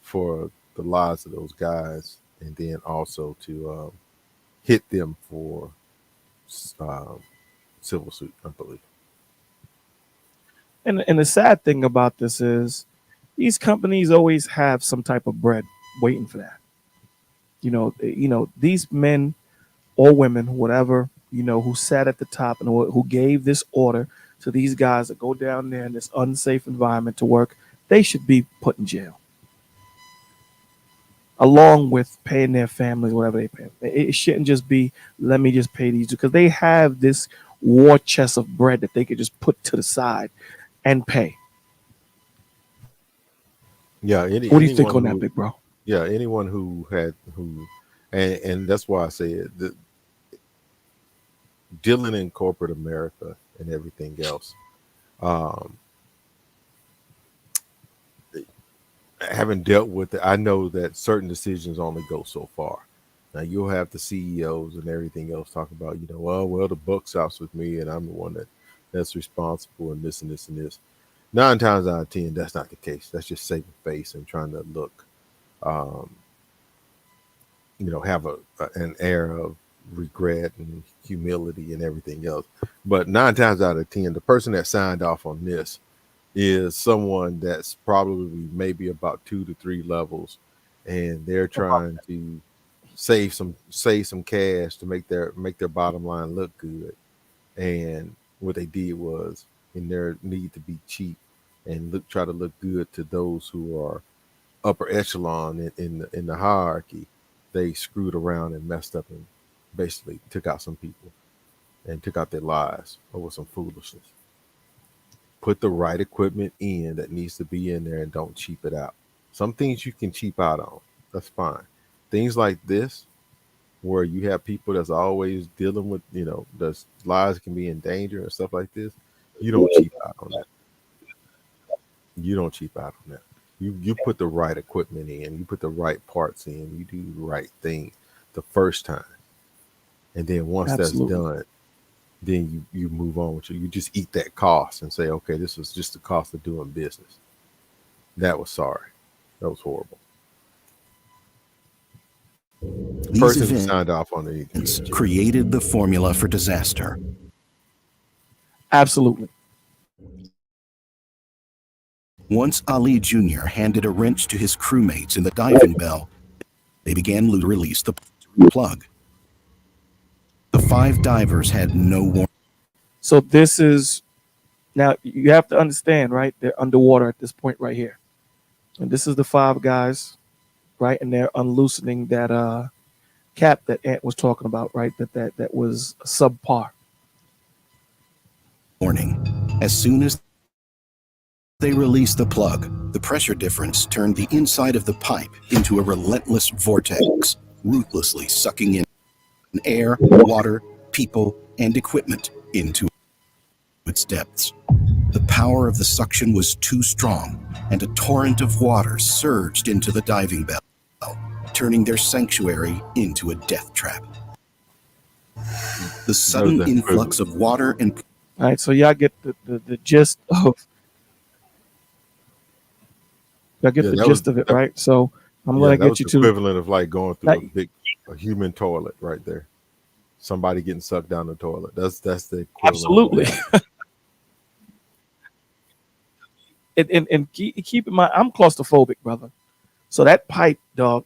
for the lives of those guys, and then also to hit them for civil suit, I believe. And the sad thing about this is these companies always have some type of bread waiting for that. These men or women, whatever, who sat at the top and who gave this order to these guys to go down there in this unsafe environment to work, they should be put in jail, along with paying their families whatever they pay. It shouldn't just be, let me just pay these, because they have this war chest of bread that they could just put to the side and pay. Yeah. What do you think on that, big bro? Yeah, anyone who, and that's why I say it. Dealing in corporate America and everything else, having dealt with it, I know that certain decisions only go so far. Now you'll have the CEOs and everything else talk about, well, the buck stops with me, and I'm the one that's responsible, and this and this and this. 9 times out of 10, that's not the case. That's just saving face and trying to look, have an air of regret and humility and everything else. But 9 times out of 10, the person that signed off on this is someone that's probably maybe about 2 to 3 levels, and they're trying to save some cash to make their bottom line look good. And what they did was, in their need to be cheap and try to look good to those who are upper echelon in the hierarchy, they screwed around and messed up and basically took out some people and took out their lives over some foolishness. Put the right equipment in that needs to be in there, and don't cheap it out. Some things you can cheap out on, that's fine. Things like this, where you have people that's always dealing with, the lives can be in danger and stuff like this, you don't cheap out on that. You don't cheap out on that. You put the right equipment in, you put the right parts in, you do the right thing the first time. And then once Absolutely. that's done, then you move on with you. You just eat that cost and say, okay, this was just the cost of doing business. That was sorry. That was horrible. These Person who events signed off on it created the formula for disaster. Absolutely. Once Ali Jr. handed a wrench to his crewmates in the diving bell, they began to release the plug. The 5 divers had no warning. So this is, now you have to understand, right? They're underwater at this point right here. And this is the 5 guys, right? And they're unloosening that cap that Ant was talking about, right? That was subpar. Warning. As soon as they released the plug, the pressure difference turned the inside of the pipe into a relentless vortex, ruthlessly sucking in air, water, people, and equipment into its depths. The power of the suction was too strong, and a torrent of water surged into the diving bell, turning their sanctuary into a death trap. The sudden influx of water and... All right, so y'all get the gist of... Y'all get the gist of it, right? So I'm going to get you to... equivalent of like going through a human toilet right there. Somebody getting sucked down the toilet. That's the equivalent. Absolutely. and keep in mind, I'm claustrophobic, brother. So that pipe, dog.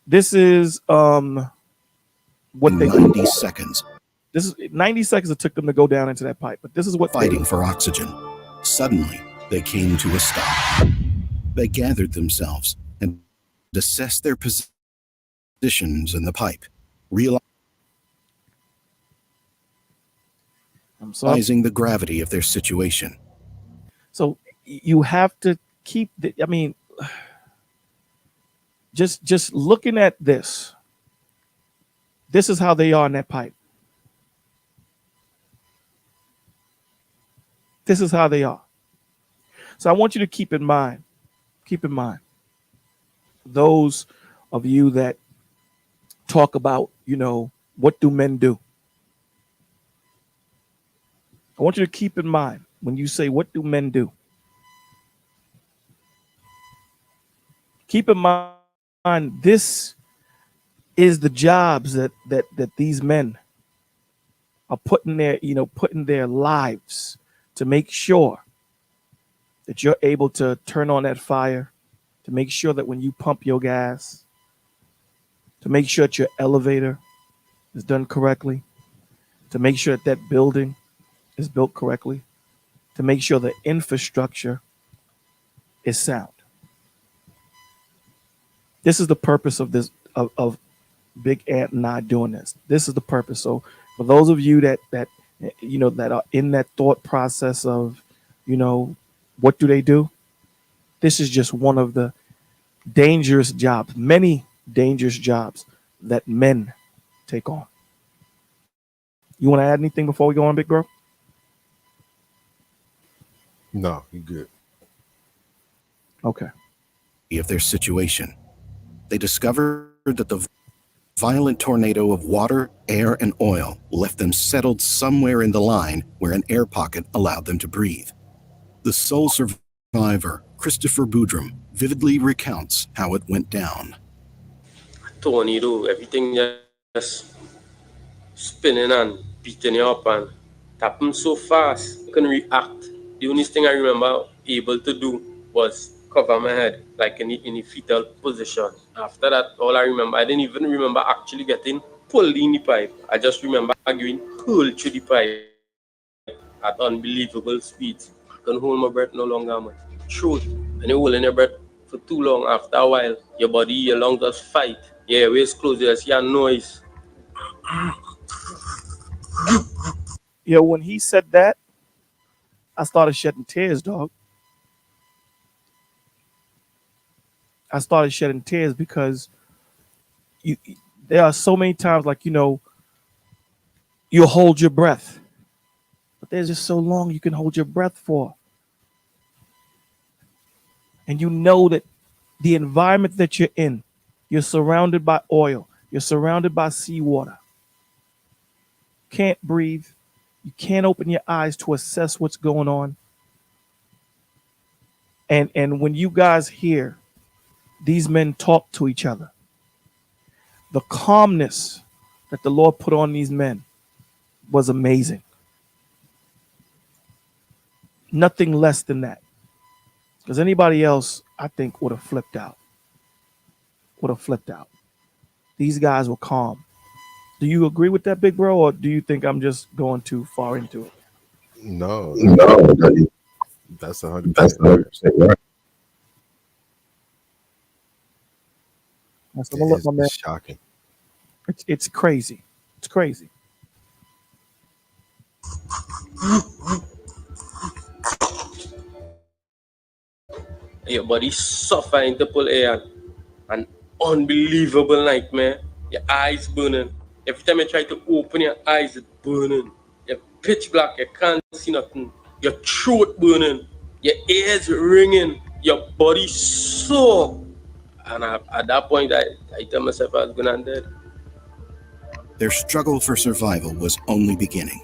This is what they 90 seconds. This is 90 seconds it took them to go down into that pipe. But this is what fighting for oxygen. Suddenly, they came to a stop. They gathered themselves and assessed their positions in the pipe, realizing the gravity of their situation. So you have to keep Just looking at this, this is how they are in that pipe. This is how they are. So I want you to keep in mind, those of you that talk about, what do men do? I want you to keep in mind when you say, what do men do? Keep in mind, this is the jobs that these men are putting their lives to make sure that you're able to turn on that fire, to make sure that when you pump your gas, to make sure that your elevator is done correctly, to make sure that that building is built correctly, to make sure the infrastructure is sound. This is the purpose of this of Big Ant and I doing this. This is the purpose. So for those of you that that are in that thought process of, what do they do? This is just one of the dangerous jobs, many dangerous jobs that men take on. You want to add anything before we go on, big bro? No, you good. Okay. Of their situation, they discovered that the violent tornado of water, air, and oil left them settled somewhere in the line where an air pocket allowed them to breathe. The sole survivor, Christopher Boudrum, vividly recounts how it went down. Tornado, everything just spinning and beating you up, and it happened so fast, I couldn't react. The only thing I remember able to do was cover my head, like in the fetal position. After that, all I remember, I didn't even remember actually getting pulled in the pipe. I just remember going hurled through the pipe at unbelievable speeds. I couldn't hold my breath no longer, man. Throat, and you're holding your breath for too long, after a while, your body, your lungs just fight. Yeah, waist closed, you see a noise. When he said that, I started shedding tears, dog. I started shedding tears because there are so many times, like, you'll hold your breath, but there's just so long you can hold your breath for. And you know that the environment that you're in, you're surrounded by oil, you're surrounded by seawater. Can't breathe. You can't open your eyes to assess what's going on. And when you guys hear these men talk to each other, the calmness that the Lord put on these men was amazing. Nothing less than that. Because anybody else, I think, would have flipped out. These guys were calm. Do you agree with that, big bro, or do you think I'm just going too far into it? No, that's 100%. That's 100% right. That's It's shocking. It's crazy. It's crazy. Your body suffering to pull air. An unbelievable nightmare. Your eyes burning. Every time you try to open your eyes, it's burning. You're pitch black, you can't see nothing. Your throat burning. Your ears ringing. Your body sore. And at that point, I tell myself I was going to dead. Their struggle for survival was only beginning.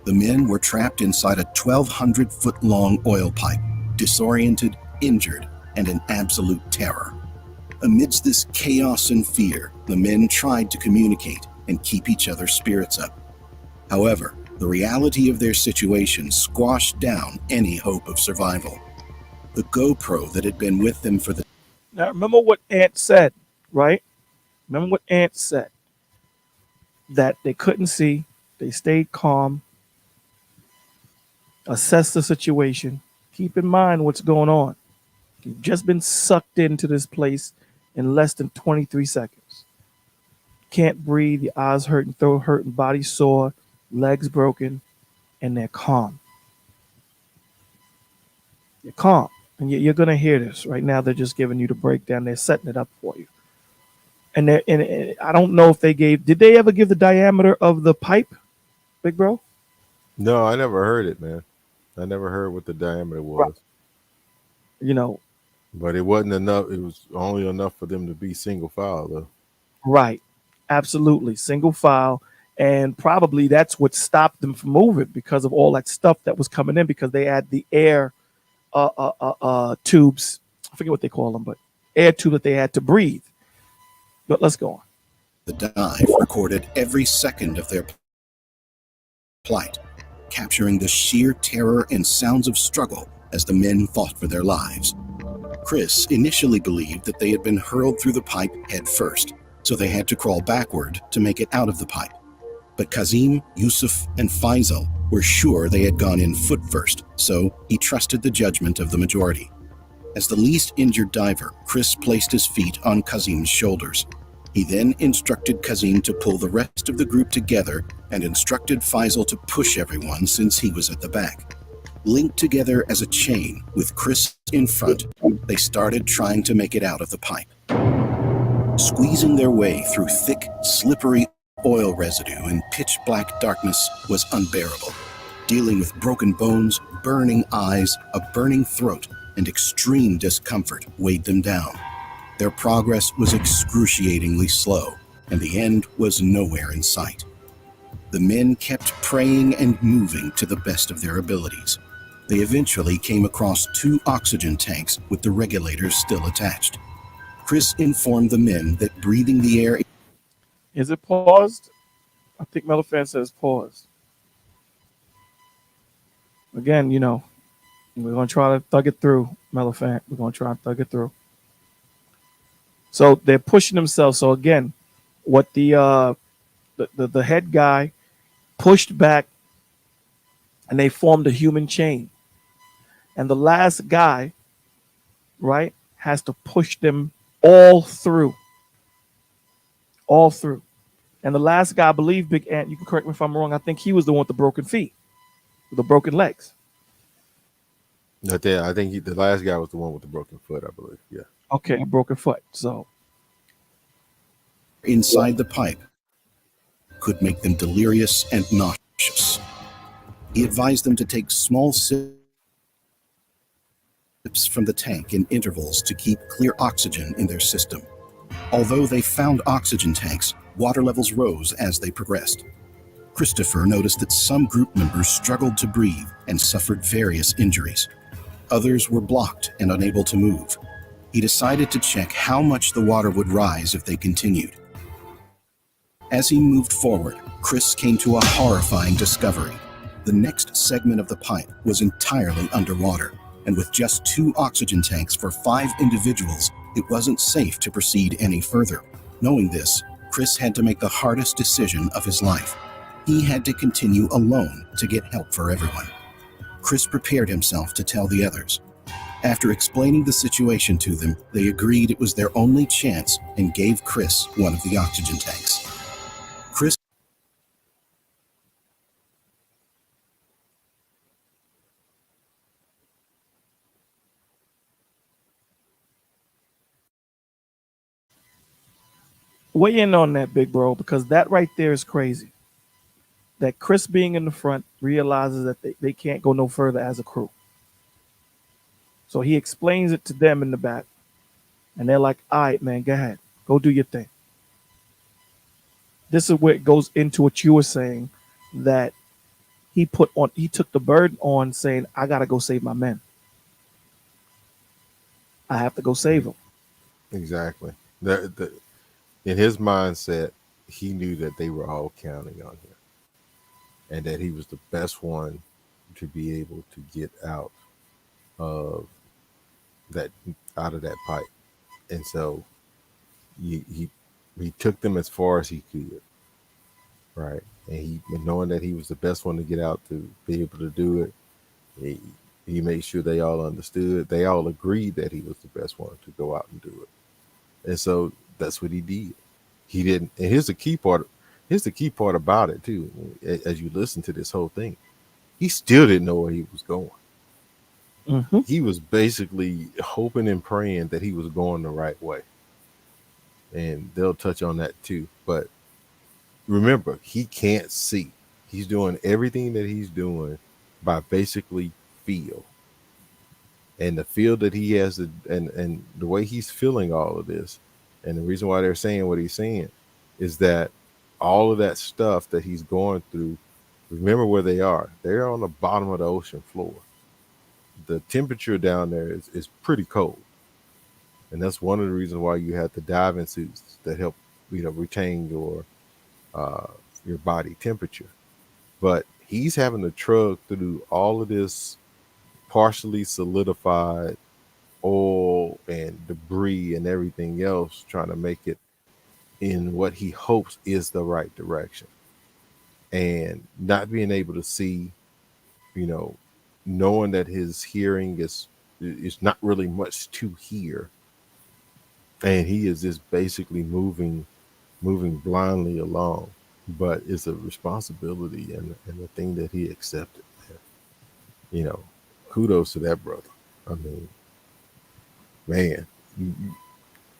The men were trapped inside a 1,200-foot-long oil pipe, disoriented, injured, and in absolute terror. Amidst this chaos and fear, the men tried to communicate and keep each other's spirits up. However, the reality of their situation squashed down any hope of survival. The GoPro that had been with them for the... Now, remember what Ant said, right? Remember what Ant said. That they couldn't see, they stayed calm, assessed the situation, keep in mind what's going on. You've just been sucked into this place in less than 23 seconds. Can't breathe, your eyes hurting, throat hurting, body sore, legs broken, and they're calm. You're calm. And you're going to hear this right now. They're just giving you the breakdown. They're setting it up for you. and I don't know if they gave. Did they ever give the diameter of the pipe, big bro? No, I never heard it, man. I never heard what the diameter Right. was. You know, But it wasn't enough. It was only enough for them to be single file, though. right? Absolutely, single file, and probably that's what stopped them from moving because of all that stuff that was coming in because they had the air tubes. I forget what they call them, but air tube that they had to breathe. But let's go on. The dive recorded every second of their plight, capturing the sheer terror and sounds of struggle as the men fought for their lives. Chris initially believed that they had been hurled through the pipe head first, so they had to crawl backward to make it out of the pipe. But Kazim, Yusuf, and Faisal were sure they had gone in foot first, so he trusted the judgment of the majority. As the least injured diver, Chris placed his feet on Kazim's shoulders. He then instructed Kazim to pull the rest of the group together and instructed Faisal to push everyone since he was at the back. Linked together as a chain with Chris in front, they started trying to make it out of the pipe. Squeezing their way through thick, slippery oil residue and pitch-black darkness was unbearable. Dealing with broken bones, burning eyes, a burning throat, and extreme discomfort weighed them down. Their progress was excruciatingly slow, and the end was nowhere in sight. The men kept praying and moving to the best of their abilities. They eventually came across 2 oxygen tanks with the regulators still attached. Chris informed the men that breathing the air... Is it paused? I think Melafan says paused. Again, you know, we're going to try to thug it through, Melafan. We're going to try to thug it through. So they're pushing themselves. So again, what the head guy pushed back and they formed a human chain. And the last guy, right, has to push them all through. All through. And the last guy, I believe, Big Ant, you can correct me if I'm wrong, I think he was the one with the broken feet, with the broken legs. I think the last guy was the one with the broken foot, I believe. Yeah. Okay, a broken foot. So inside the pipe could make them delirious and nauseous. He advised them to take small sips from the tank in intervals to keep clear oxygen in their system. Although they found oxygen tanks, water levels rose as they progressed. Christopher noticed that some group members struggled to breathe and suffered various injuries. Others were blocked and unable to move. He decided to check how much the water would rise if they continued. As he moved forward, Chris came to a horrifying discovery. The next segment of the pipe was entirely underwater, and with just 2 oxygen tanks for 5 individuals, it wasn't safe to proceed any further. Knowing this, Chris had to make the hardest decision of his life. He had to continue alone to get help for everyone. Chris prepared himself to tell the others. After explaining the situation to them, they agreed it was their only chance and gave Chris one of the oxygen tanks. Chris weigh in on that, big bro, because that right there is crazy. That Chris being in the front realizes that they can't go no further as a crew. So he explains it to them in the back. And they're like, all right, man, go ahead. Go do your thing. This is where it goes into what you were saying, that he took the burden on saying, I got to go save my men. I have to go save them. Exactly. In his mindset, he knew that they were all counting on him and that he was the best one to be able to get out of that pipe. And so he took them as far as he could, right? And knowing that he was the best one to get out to be able to do it, he made sure they all understood. They all agreed that he was the best one to go out and do it. And so that's what he did. He didn't. And here's the key part about it too. As you listen to this whole thing, he still didn't know where he was going. Mm-hmm. He was basically hoping and praying that he was going the right way. and they'll touch on that too. But remember, he can't see. He's doing everything that he's doing by basically feel. And the feel that he has, and the way he's feeling all of this, and the reason why they're saying what he's saying is that all of that stuff that he's going through, remember where they are. They're on the bottom of the ocean floor. The temperature down there is pretty cold. And that's one of the reasons why you have the diving suits that help, retain your body temperature. But he's having to trudge through all of this partially solidified oil and debris and everything else, trying to make it in what he hopes is the right direction, and not being able to see, knowing that his hearing is not really much to hear, and he is just basically moving blindly along. But it's a responsibility and the thing that he accepted. Kudos to that brother. I mean, man,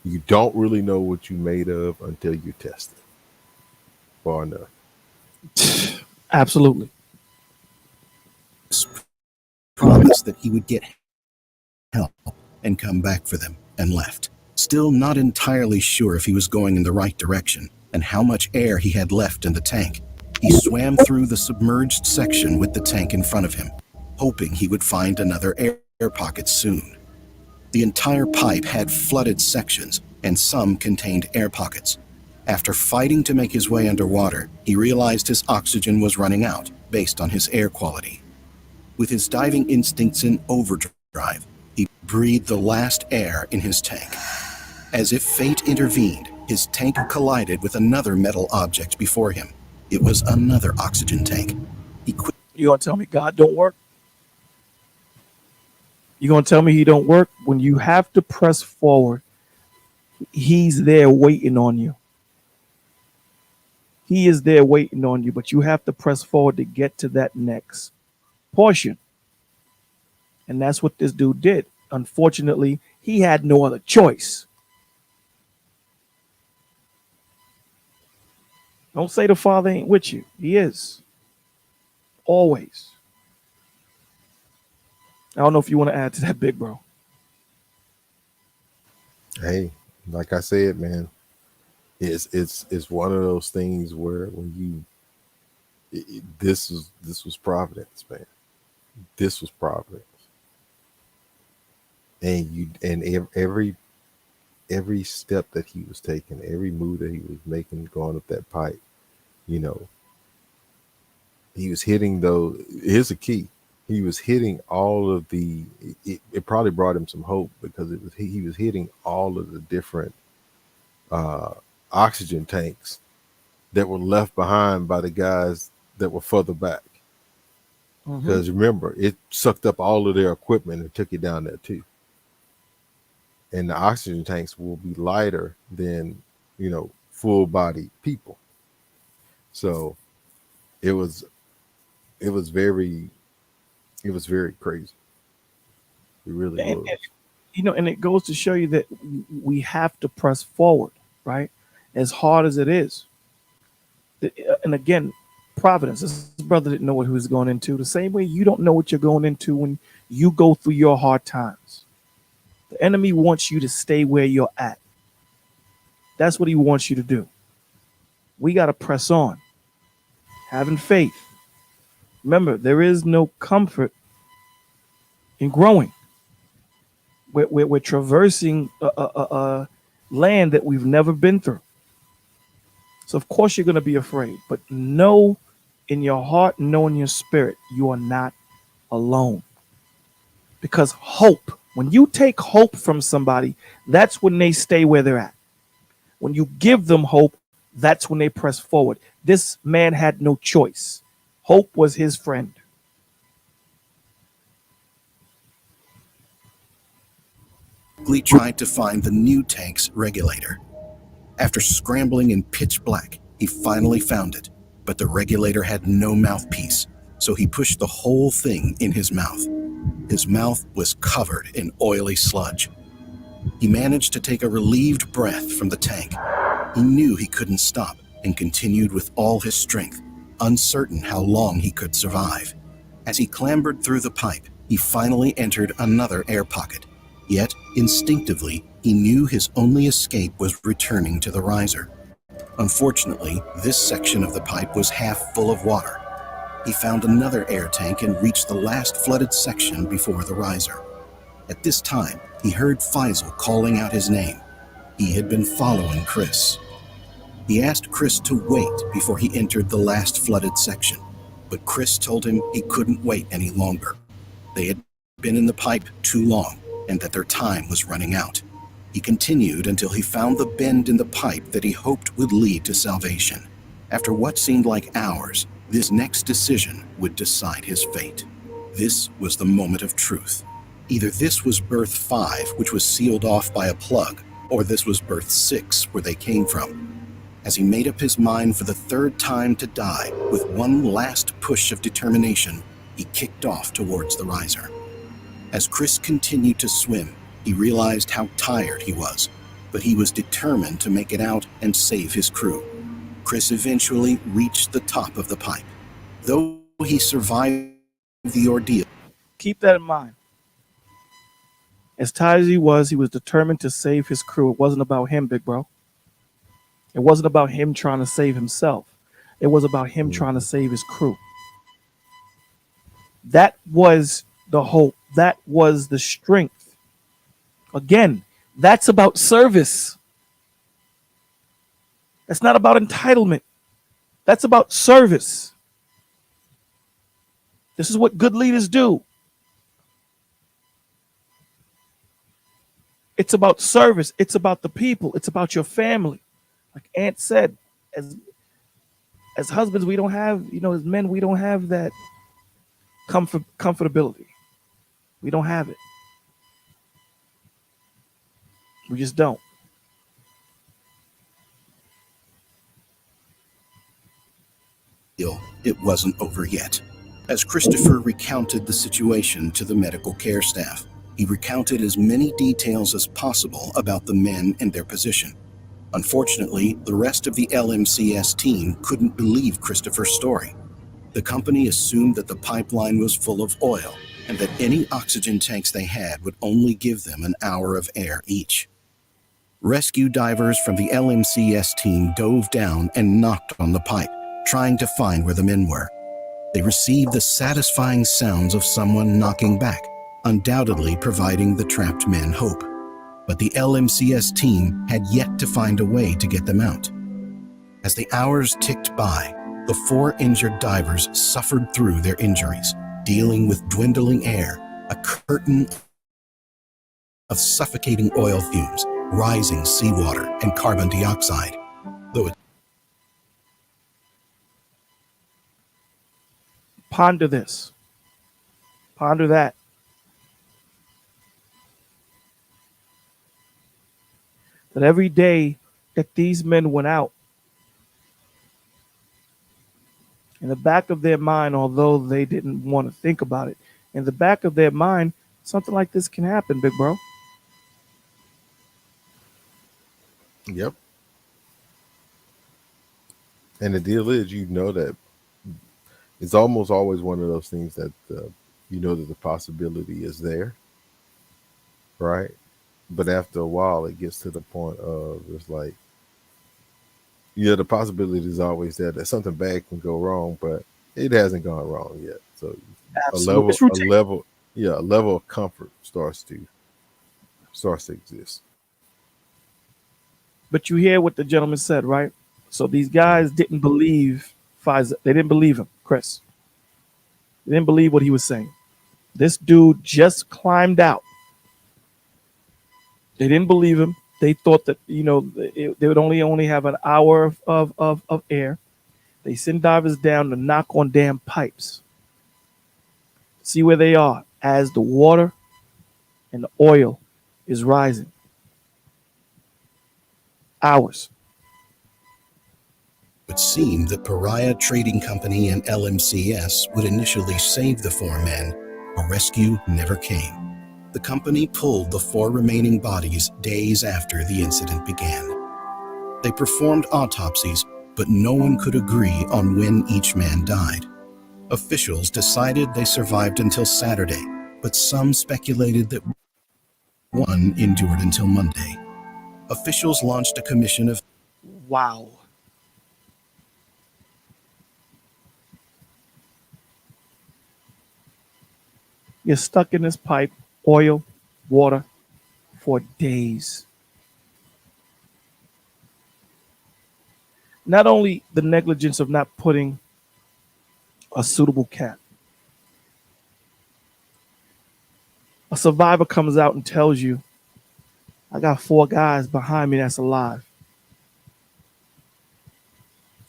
you don't really know what you're made of until you test it. Far enough. Absolutely. Promised that he would get help and come back for them, and left. Still not entirely sure if he was going in the right direction and how much air he had left in the tank. He swam through the submerged section with the tank in front of him, hoping he would find another air pocket soon. The entire pipe had flooded sections, and some contained air pockets. After fighting to make his way underwater, he realized his oxygen was running out based on his air quality. With his diving instincts in overdrive, he breathed the last air in his tank. As if fate intervened, his tank collided with another metal object before him. It was another oxygen tank. You gonna tell me God don't work? You gonna tell me he don't work? When you have to press forward, he's there waiting on you. He is there waiting on you, but you have to press forward to get to that next portion. And that's what this dude did. Unfortunately, he had no other choice. Don't say the Father ain't with you. He is. Always. I don't know if you want to add to that, big bro. Hey, like I said, man, it's one of those things where when this was providence, man. This was providence. And every step that he was taking, every move that he was making going up that pipe, he was hitting those. Here's the key. He was hitting all of the. It probably brought him some hope because he was hitting all of the different oxygen tanks that were left behind by the guys that were further back. Because remember, it sucked up all of their equipment and took it down there too. And the oxygen tanks will be lighter than, full body people. So it was very crazy. It really was. And it goes to show you that we have to press forward, right? As hard as it is. And again, providence. This brother didn't know what he was going into. The same way you don't know what you're going into when you go through your hard times. The enemy wants you to stay where you're at. That's what he wants you to do. We got to press on. Having faith. Remember, there is no comfort in growing. We're traversing a land that we've never been through. So, of course, you're going to be afraid. But know in your heart, know in your spirit, you are not alone. Because hope, when you take hope from somebody, that's when they stay where they're at. When you give them hope, that's when they press forward. This man had no choice. Hope was his friend. Lee tried to find the new tank's regulator. After scrambling in pitch black, he finally found it, but the regulator had no mouthpiece, so he pushed the whole thing in his mouth. His mouth was covered in oily sludge. He managed to take a relieved breath from the tank. He knew he couldn't stop and continued with all his strength, uncertain how long he could survive. As he clambered through the pipe, he finally entered another air pocket. Yet, instinctively, he knew his only escape was returning to the riser. Unfortunately, this section of the pipe was half full of water. He found another air tank and reached the last flooded section before the riser. At this time, he heard Faisal calling out his name. He had been following Chris. He asked Chris to wait before he entered the last flooded section, but Chris told him he couldn't wait any longer. They had been in the pipe too long, and that their time was running out. He continued until he found the bend in the pipe that he hoped would lead to salvation. After what seemed like hours, this next decision would decide his fate. This was the moment of truth. Either this was berth 5, which was sealed off by a plug, or this was berth 6, where they came from. As he made up his mind for the third time to die, with one last push of determination, he kicked off towards the riser. As Chris continued to swim, he realized how tired he was, but he was determined to make it out and save his crew. Chris eventually reached the top of the pipe. Though he survived the ordeal. Keep that in mind. As tired as he was determined to save his crew. It wasn't about him, big bro. It wasn't about him trying to save himself. It was about him trying to save his crew. That was the hope. That was the strength. Again, that's about service. That's not about entitlement. That's about service. This is what good leaders do. It's about service. It's about the people. It's about your family. Like Ant said, as husbands, we don't have, as men, we don't have that comfortability. We don't have it. We just don't. It wasn't over yet. As Christopher recounted the situation to the medical care staff, he recounted as many details as possible about the men and their position. Unfortunately, the rest of the LMCS team couldn't believe Christopher's story. The company assumed that the pipeline was full of oil and that any oxygen tanks they had would only give them an hour of air each. Rescue divers from the LMCS team dove down and knocked on the pipe, trying to find where the men were. They received the satisfying sounds of someone knocking back, undoubtedly providing the trapped men hope. But the LMCS team had yet to find a way to get them out. As the hours ticked by, the 4 injured divers suffered through their injuries, dealing with dwindling air, a curtain of suffocating oil fumes, rising seawater, and carbon dioxide. Ponder this. Ponder that. That every day that these men went out, in the back of their mind, although they didn't want to think about it, in the back of their mind, something like this can happen, big bro. Yep. And the deal is, that it's almost always one of those things that that the possibility is there, right? But after a while, it gets to the point of it's like, the possibility is always there that something bad can go wrong, but it hasn't gone wrong yet. So Absolutely. a level of comfort starts to exist. But you hear what the gentleman said, right? So these guys didn't believe Faisal. They didn't believe him, Chris. They didn't believe what he was saying. This dude just climbed out. They didn't believe him. They thought that, they would only have an hour of air. They send divers down to knock on damn pipes. See where they are as the water and the oil is rising. Hours. It seemed that Pariah Trading Company and LMCS would initially save the 4 men, but rescue never came. The company pulled the 4 remaining bodies days after the incident began. They performed autopsies, but no one could agree on when each man died. Officials decided they survived until Saturday, but some speculated that one endured until Monday. Officials launched a commission of... Wow. You're stuck in this pipe, oil, water, for days. Not only the negligence of not putting a suitable cap. A survivor comes out and tells you, I got 4 guys behind me that's alive.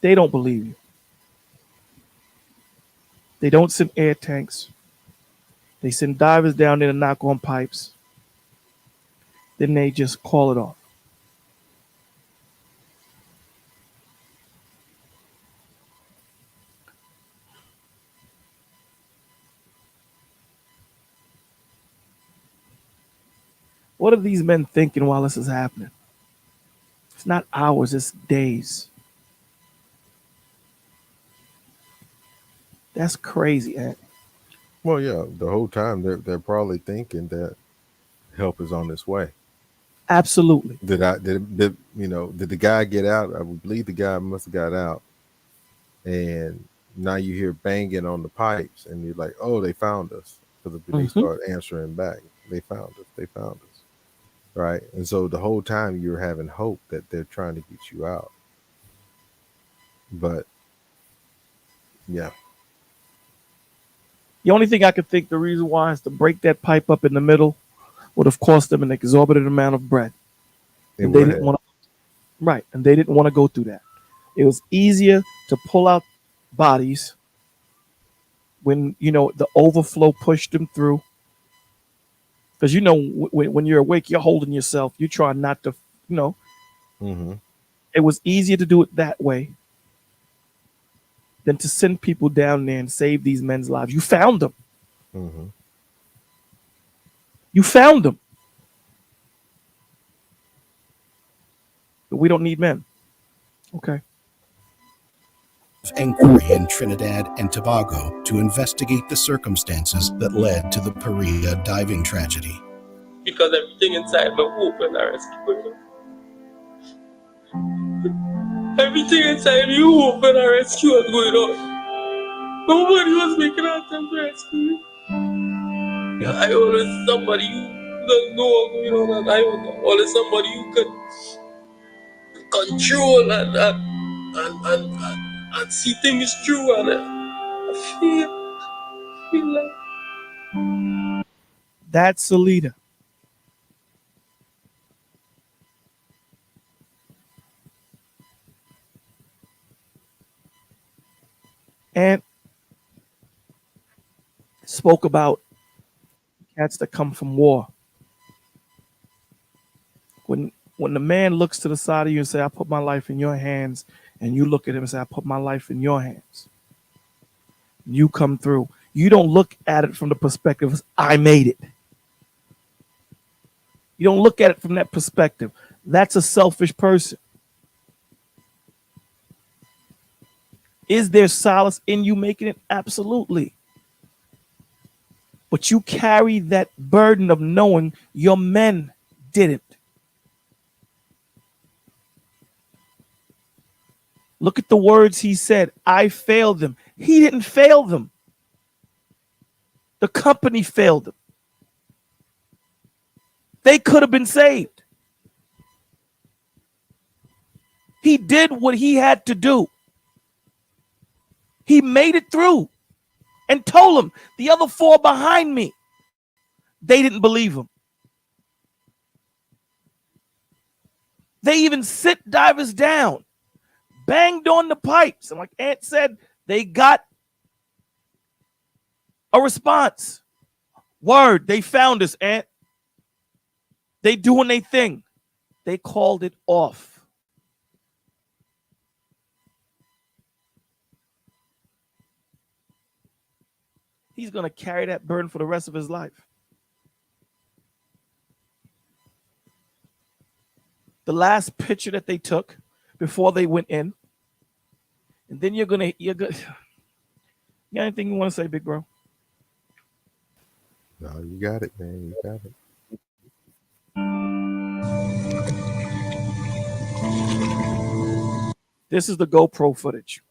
They don't believe you. They don't send air tanks. They send divers down there to knock on pipes. Then they just call it off. What are these men thinking while this is happening? It's not hours, it's days. That's crazy, Ant. Well, yeah, the whole time they're probably thinking that help is on its way. Absolutely. Did the guy get out? I would believe the guy must have got out. And now you hear banging on the pipes, and you're like, "Oh, they found us!" Because they start answering back. They found us. They found us. Right. And so the whole time you're having hope that they're trying to get you out. But yeah. The only thing I could think the reason why is to break that pipe up in the middle would have cost them an exorbitant amount of bread. And they didn't want to, right. And they didn't want to go through that. It was easier to pull out bodies when, the overflow pushed them through. Because, when you're awake, you're holding yourself. You try not to, It was easier to do it that way than to send people down there and save these men's lives. You found them. You found them. But we don't need men. Okay. Inquiry in Trinidad and Tobago to investigate the circumstances that led to the Paria diving tragedy. Because everything inside me open and rescue. Everything inside me open and rescue was going on. Nobody was making an attempt to rescue me. I always somebody who doesn't know what's going on, and I don't know. Always somebody who can control and see things through, and I feel like that's the leader. And spoke about cats that come from war. When the man looks to the side of you and say, I put my life in your hands, and you look at him and say, I put my life in your hands, you come through. You don't look at it from the perspective of, I made it. You don't look at it from that perspective. That's a selfish person. Is there solace in you making it? Absolutely. But you carry that burden of knowing your men didn't. Look at the words he said. I failed them. He didn't fail them. The company failed them. They could have been saved. He did what he had to do. He made it through and told him, the other 4 behind me, they didn't believe him. They even sit divers down, banged on the pipes. And like Ant said, they got a response. Word, they found us, Ant. They doing their thing. They called it off. He's going to carry that burden for the rest of his life. the last picture that they took before they went in, and then you're gonna. You got anything you want to say, big bro? No, you got it, man. You got it. This is the GoPro footage.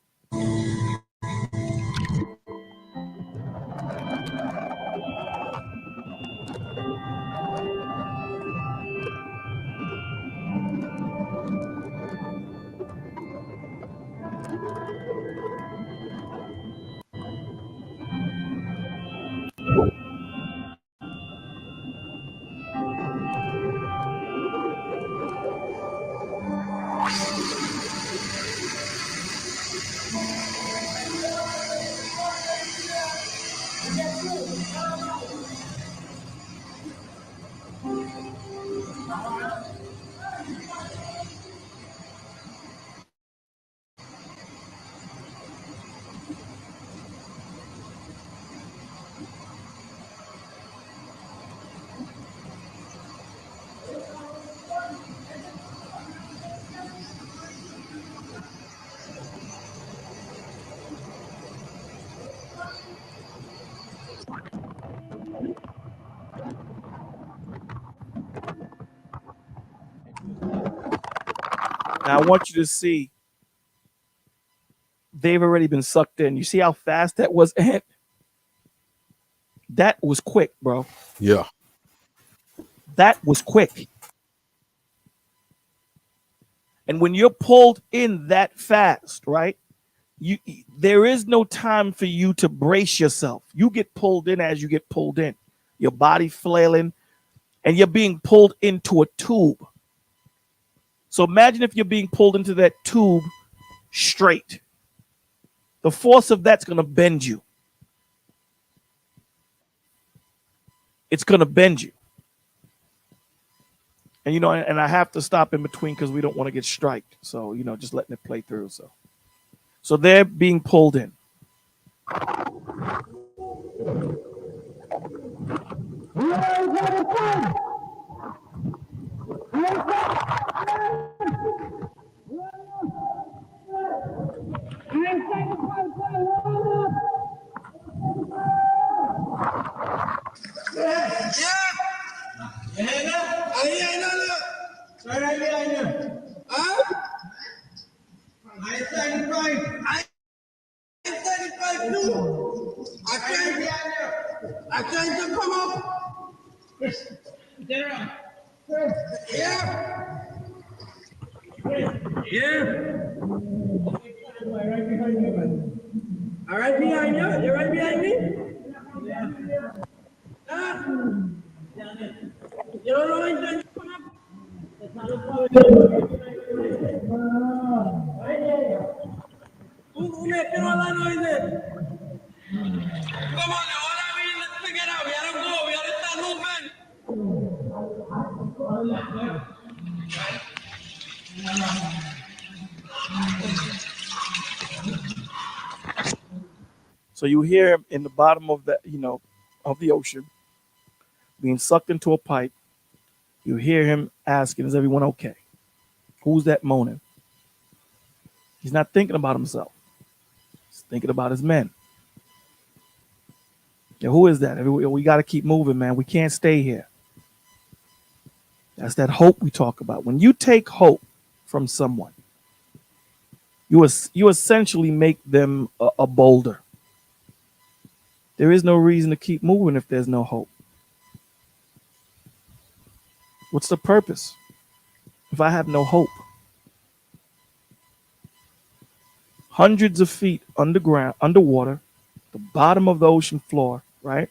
Now I want you to see they've already been sucked in. You see how fast that was? That was quick, bro. Yeah. That was quick. And when you're pulled in that fast, right? There is no time for you to brace yourself. You get pulled in as you get pulled in. Your body flailing, and you're being pulled into a tube. So imagine if you're being pulled into that tube straight. The force of that's going to bend you. It's going to bend you. And, and I have to stop in between because we don't want to get striked. So, just letting it play through. So they're being pulled in. I'm trying to come up. Yeah. Yeah. All right behind you. You're right behind me. You don't know when to come up. Who making all that noise? Come on, all that we let's figure it out. We gotta go. We gotta start moving. So you hear him in the bottom of of the ocean, being sucked into a pipe. You hear him asking, "Is everyone okay?" Who's that moaning? He's not thinking about himself. He's thinking about his men. Yeah, who is that? We got to keep moving, man. We can't stay here. That's that hope we talk about. When you take hope from someone, you essentially make them a boulder. There is no reason to keep moving if there's no hope. What's the purpose if I have no hope? Hundreds of feet underground, underwater, the bottom of the ocean floor, right?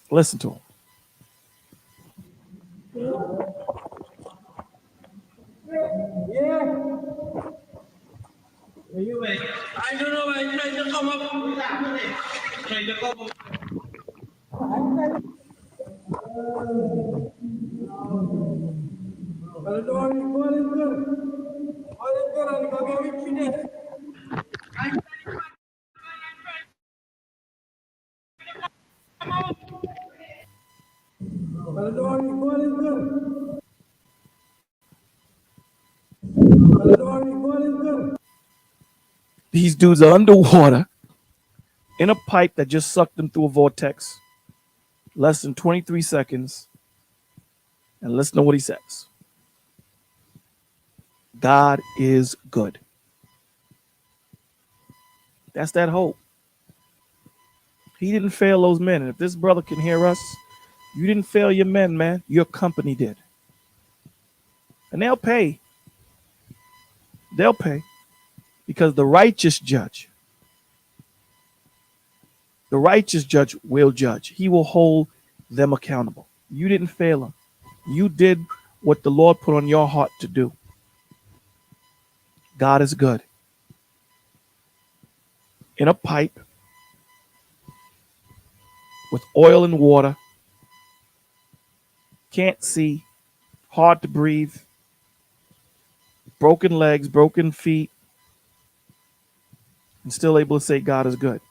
Listen to him. Yeah. Where you at? I don't know. I'm trying to come up. Trying to come up. All is good. All is good. I'm going to get you there. These dudes are underwater in a pipe that just sucked them through a vortex. Less than 23 seconds. And listen to what he says. God is good. That's that hope. He didn't fail those men. And if this brother can hear us, you didn't fail your men, man. Your company did. And they'll pay. They'll pay. Because the righteous judge will judge. He will hold them accountable. You didn't fail them. You did what the Lord put on your heart to do. God is good. In a pipe with oil and water, can't see, hard to breathe, broken legs, broken feet, and still able to say God is good.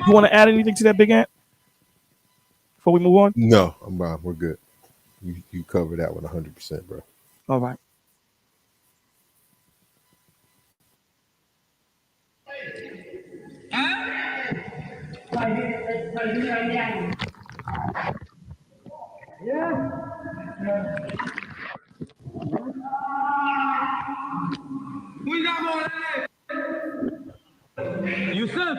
You want to add anything to that, Big Ant, before we move on? No, I'm fine. We're good. You covered that one 100%, bro. All right. Yusuf!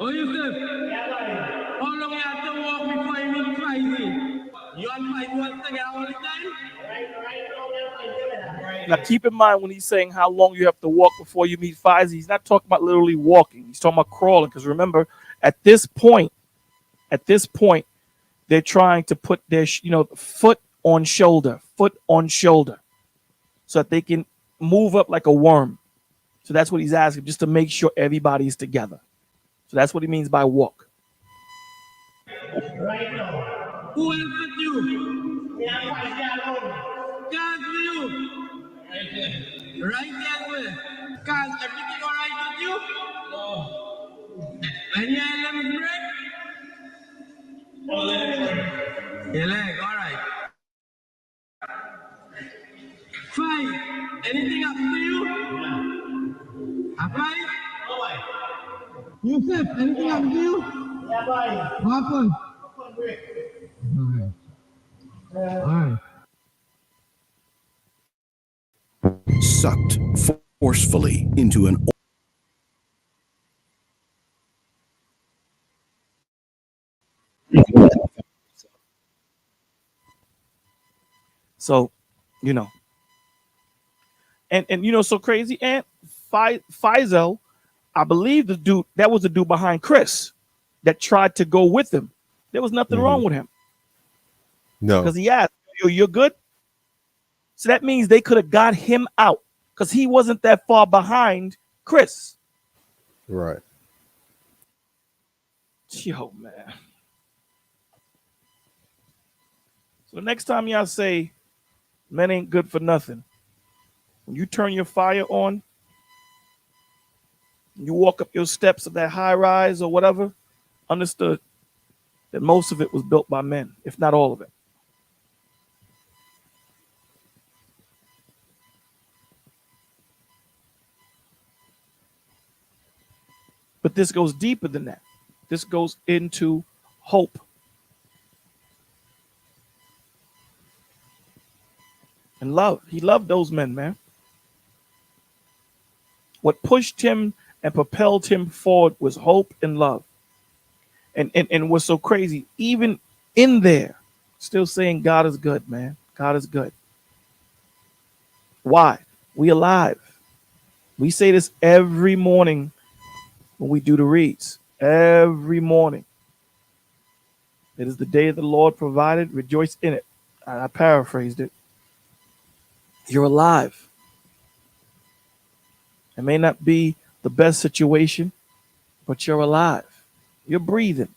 Oh, Yusuf! How long you have to walk before you meet Friday? You want fight once again all the time? Now, keep in mind when he's saying how long you have to walk before you meet Pfizer, he's not talking about literally walking. He's talking about crawling. Because remember, at this point, they're trying to put their, foot on shoulder, so that they can move up like a worm. So that's what he's asking, just to make sure everybody's together. So that's what he means by walk. Right now. Who else with you? Can't with you. Right there, where? Can't everything all right with you? No. And your leg break? Your leg, all right. Fine. Anything happen to you? Yeah. Fine? No, why? Yusuf, anything happen to you? Yeah, fine. What happened? All right. Sucked forcefully into an So, and so crazy. And Faisal, I believe that was the dude behind Chris that tried to go with him. There was nothing wrong with him. No. Because he asked, you're good? So that means they could have got him out because he wasn't that far behind Chris. Right. Yo, man. So the next time y'all say men ain't good for nothing, when you turn your fire on, you walk up your steps of that high rise or whatever, understood that most of it was built by men, if not all of it. But this goes deeper than that. This goes into hope. And love. He loved those men, man. What pushed him and propelled him forward was hope and love. And what's so crazy, even in there, still saying God is good, man. God is good. Why? We alive. We say this every morning when we do the reads. Every morning. It is the day the Lord provided. Rejoice in it. I paraphrased it. You're alive. It may not be the best situation, but you're alive. You're breathing.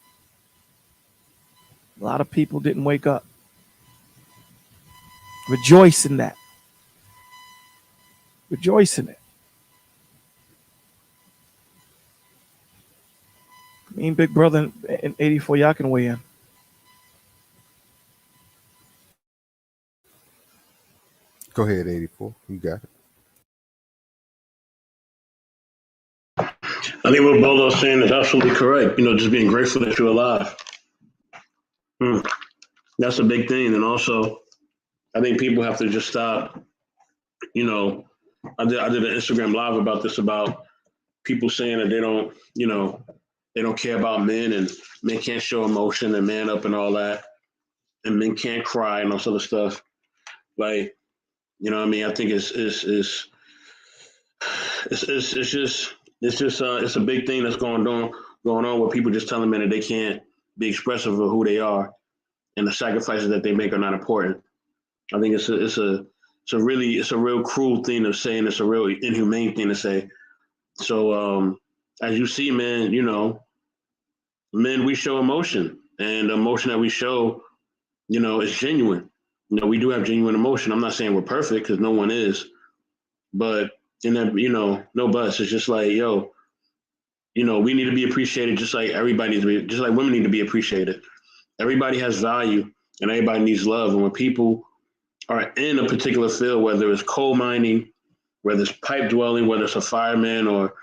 A lot of people didn't wake up. Rejoice in that. Rejoice in it. Me and Big Brother in 84, y'all can weigh in. Go ahead, 84. You got it. I think what Bolo's saying is absolutely correct. Just being grateful that you're alive. That's a big thing. And also, I think people have to just stop. I did an Instagram live about this, about people saying that they don't care about men, and men can't show emotion and man up and all that, and men can't cry and all sort of stuff. Like, what I mean? I think it's a big thing that's going on where people just telling men that they can't be expressive of who they are, and the sacrifices that they make are not important. I think it's a real cruel thing to say, and it's a real inhumane thing to say. So as you see, man, men, we show emotion, and the emotion that we show, is genuine. We do have genuine emotion. I'm not saying we're perfect, because no one is, but in that, no buts. It's just like, we need to be appreciated, just like just like women need to be appreciated. Everybody has value, and everybody needs love. And when people are in a particular field, whether it's coal mining, whether it's pipe dwelling, whether it's a fireman or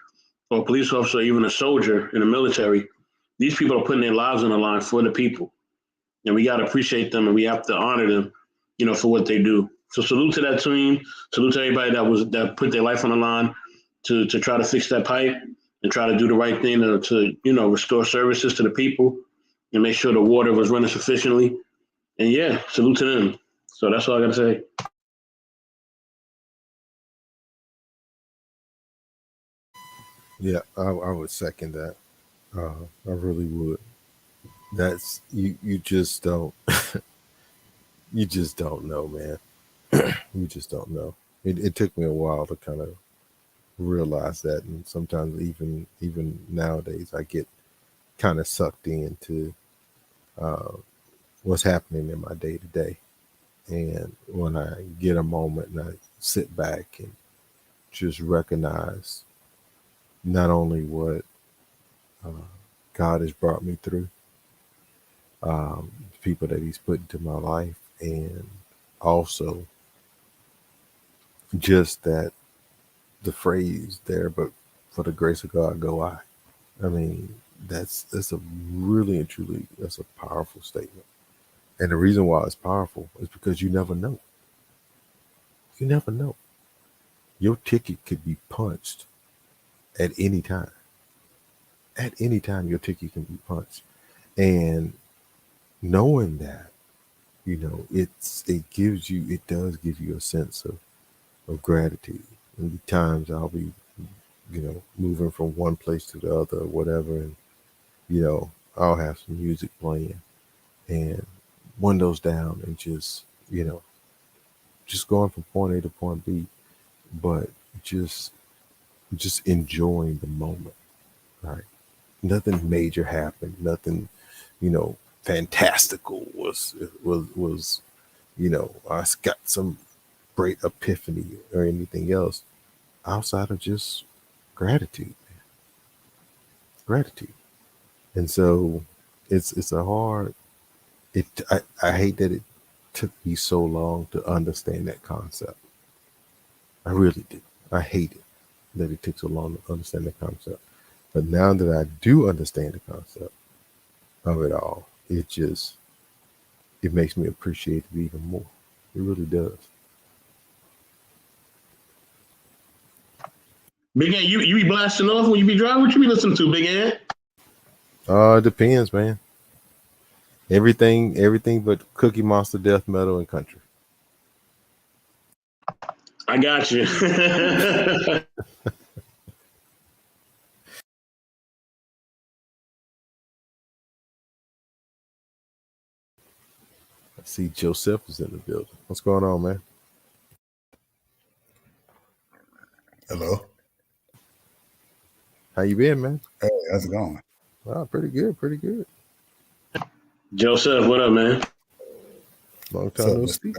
a police officer, or even a soldier in the military, these people are putting their lives on the line for the people. And we got to appreciate them, and we have to honor them, for what they do. So salute to that team. Salute to everybody that put their life on the line to try to fix that pipe and try to do the right thing to restore services to the people and make sure the water was running sufficiently. And yeah, salute to them. So that's all I got to say. Yeah, I would second that. I really would. That's you just don't you just don't know, man. You just don't know. It took me a while to kind of realize that, and sometimes even nowadays I get kind of sucked into what's happening in my day to day. And when I get a moment and I sit back and just recognize not only what God has brought me through, people that He's put into my life, and also just that the phrase there, but for the grace of God go I. I mean, that's a really and truly, that's a powerful statement. And the reason why it's powerful is because you never know. You never know. Your ticket could be punched at any time. At any time, your ticket can be punched. And knowing that, it does give you a sense of gratitude. And times I'll be, moving from one place to the other or whatever, and, I'll have some music playing and windows down and just going from point A to point B, but just enjoying the moment, right? Nothing major happened. Nothing, fantastical was, I got some great epiphany or anything else outside of just gratitude. Gratitude. And so it's a hard, I hate that it took me so long to understand that concept. I really do. I hate it that it took so long to understand the concept. But now that I do understand the concept of it all, it makes me appreciate it even more. It really does. Big Ant, you be blasting off when you be driving? What you be listening to, Big Ant? It depends, man. Everything but Cookie Monster, death metal, and country. I got you. I see Joseph is in the building. What's going on, man? Hello. How you been, man? Hey, how's it going? Wow, pretty good, pretty good. Joseph, what up, man? Long time no speak.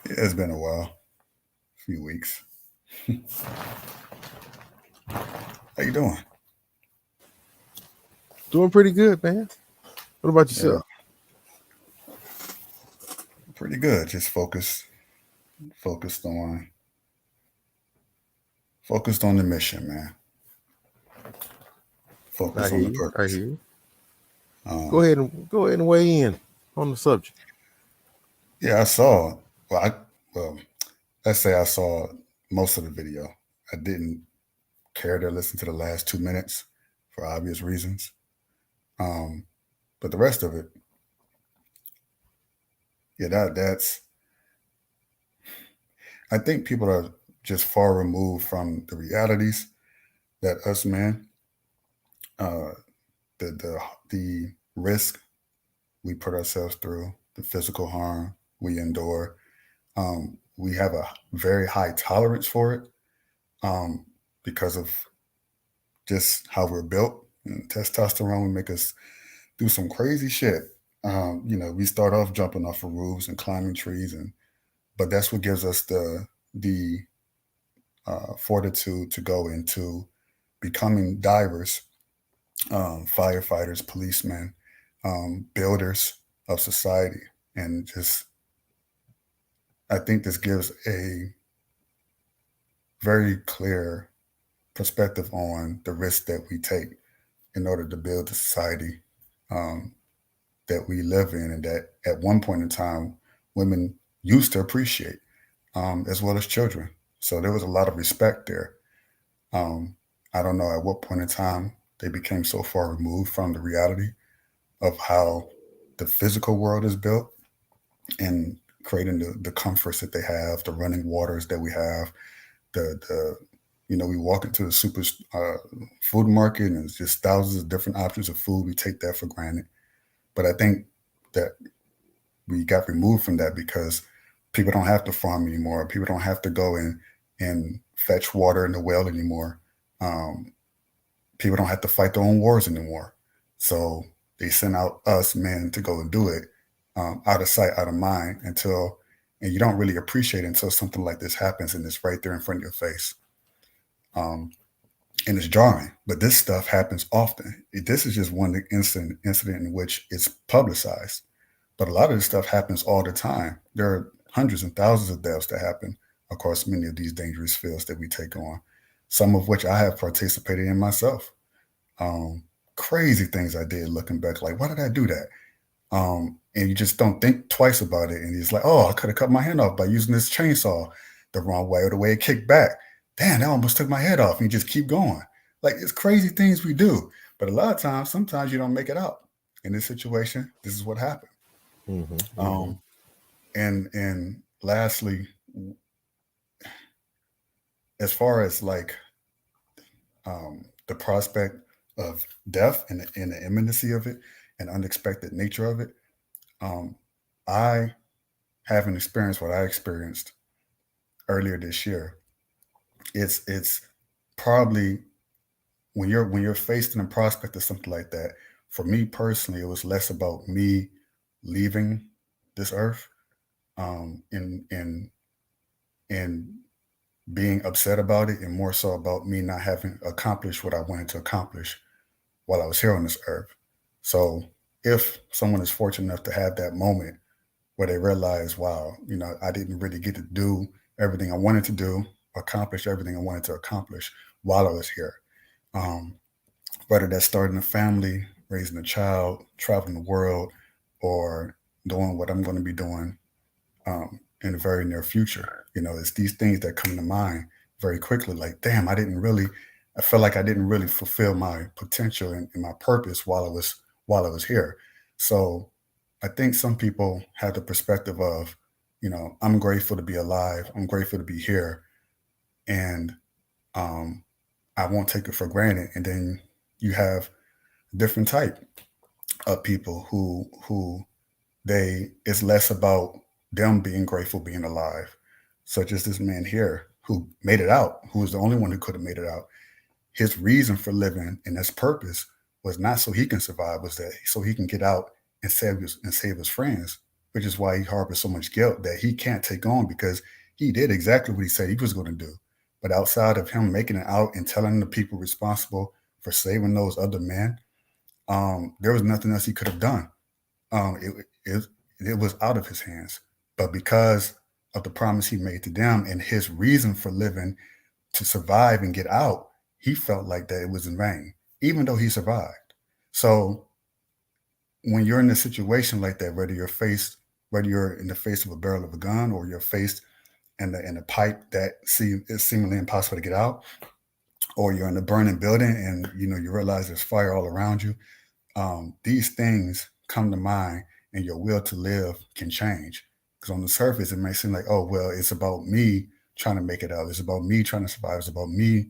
Yeah, it's been a while. A few weeks. How you doing? Doing pretty good, man. What about yourself? Pretty good. Just focused on the mission, man. I Focus hear on the you. I purpose. hear you. Go ahead and weigh in on the subject. Yeah, I saw. Well, let's say I saw most of the video. I didn't care to listen to the last 2 minutes for obvious reasons. But the rest of it, yeah, that's. I think people are just far removed from the realities that us men, the risk we put ourselves through, the physical harm we endure. We have a very high tolerance for it because of just how we're built. And testosterone will make us do some crazy shit. We start off jumping off of roofs and climbing trees, but that's what gives us the fortitude to go into becoming divers, firefighters, policemen, builders of society, and just I think this gives a very clear perspective on the risk that we take in order to build the society that we live in, and that at one point in time, women used to appreciate, as well as children. So there was a lot of respect there. I don't know at what point in time they became so far removed from the reality of how the physical world is built and creating the comforts that they have, the running waters that we have, we walk into the super food market and it's just thousands of different options of food. We take that for granted. But I think that we got removed from that because people don't have to farm anymore. People don't have to go and fetch water in the well anymore. People don't have to fight their own wars anymore. So they send out us men to go and do it out of sight, out of mind and you don't really appreciate it until something like this happens and it's right there in front of your face. And it's jarring, but this stuff happens often. This is just one incident in which it's publicized, but a lot of this stuff happens all the time. There are hundreds and thousands of deaths that happen across many of these dangerous fields that we take on, some of which I have participated in myself. Crazy things I did looking back, like, why did I do that? And you just don't think twice about it. And it's like, oh, I could have cut my hand off by using this chainsaw the wrong way or the way it kicked back. Damn, that almost took my head off. And you just keep going. Like, it's crazy things we do. But a lot of times, sometimes you don't make it out. In this situation, this is what happened. And lastly, as far as like the prospect of death and the imminency of it and unexpected nature of it, I haven't experienced what I experienced earlier this year. It's probably when you're faced in the prospect of something like that. For me personally, it was less about me leaving this earth, and being upset about it, and more so about me not having accomplished what I wanted to accomplish while I was here on this earth. So if someone is fortunate enough to have that moment where they realize, wow, I didn't really get to do everything I wanted to do, accomplish everything I wanted to accomplish while I was here. Whether that's starting a family, raising a child, traveling the world, or doing what I'm going to be doing in the very near future. It's these things that come to mind very quickly. Like, damn, I felt like I didn't really fulfill my potential and my purpose while I was here. So I think some people have the perspective of, I'm grateful to be alive. I'm grateful to be here. And I won't take it for granted. And then you have a different type of people who it's less about them being grateful, being alive, such as this man here who made it out, who was the only one who could have made it out. His reason for living and his purpose was not so he can survive, was that so he can get out and save his friends, which is why he harbors so much guilt that he can't take on, because he did exactly what he said he was going to do. But outside of him making it out and telling the people responsible for saving those other men, there was nothing else he could have done. It was out of his hands. But because of the promise he made to them and his reason for living to survive and get out, he felt like that it was in vain, even though he survived. So when you're in a situation like that, whether you're in the face of a barrel of a gun or you're faced in a pipe that is seemingly impossible to get out, or you're in a burning building and you realize there's fire all around you, these things come to mind, and your will to live can change. Because on the surface, it may seem like, oh, well, it's about me trying to make it out. It's about me trying to survive. It's about me,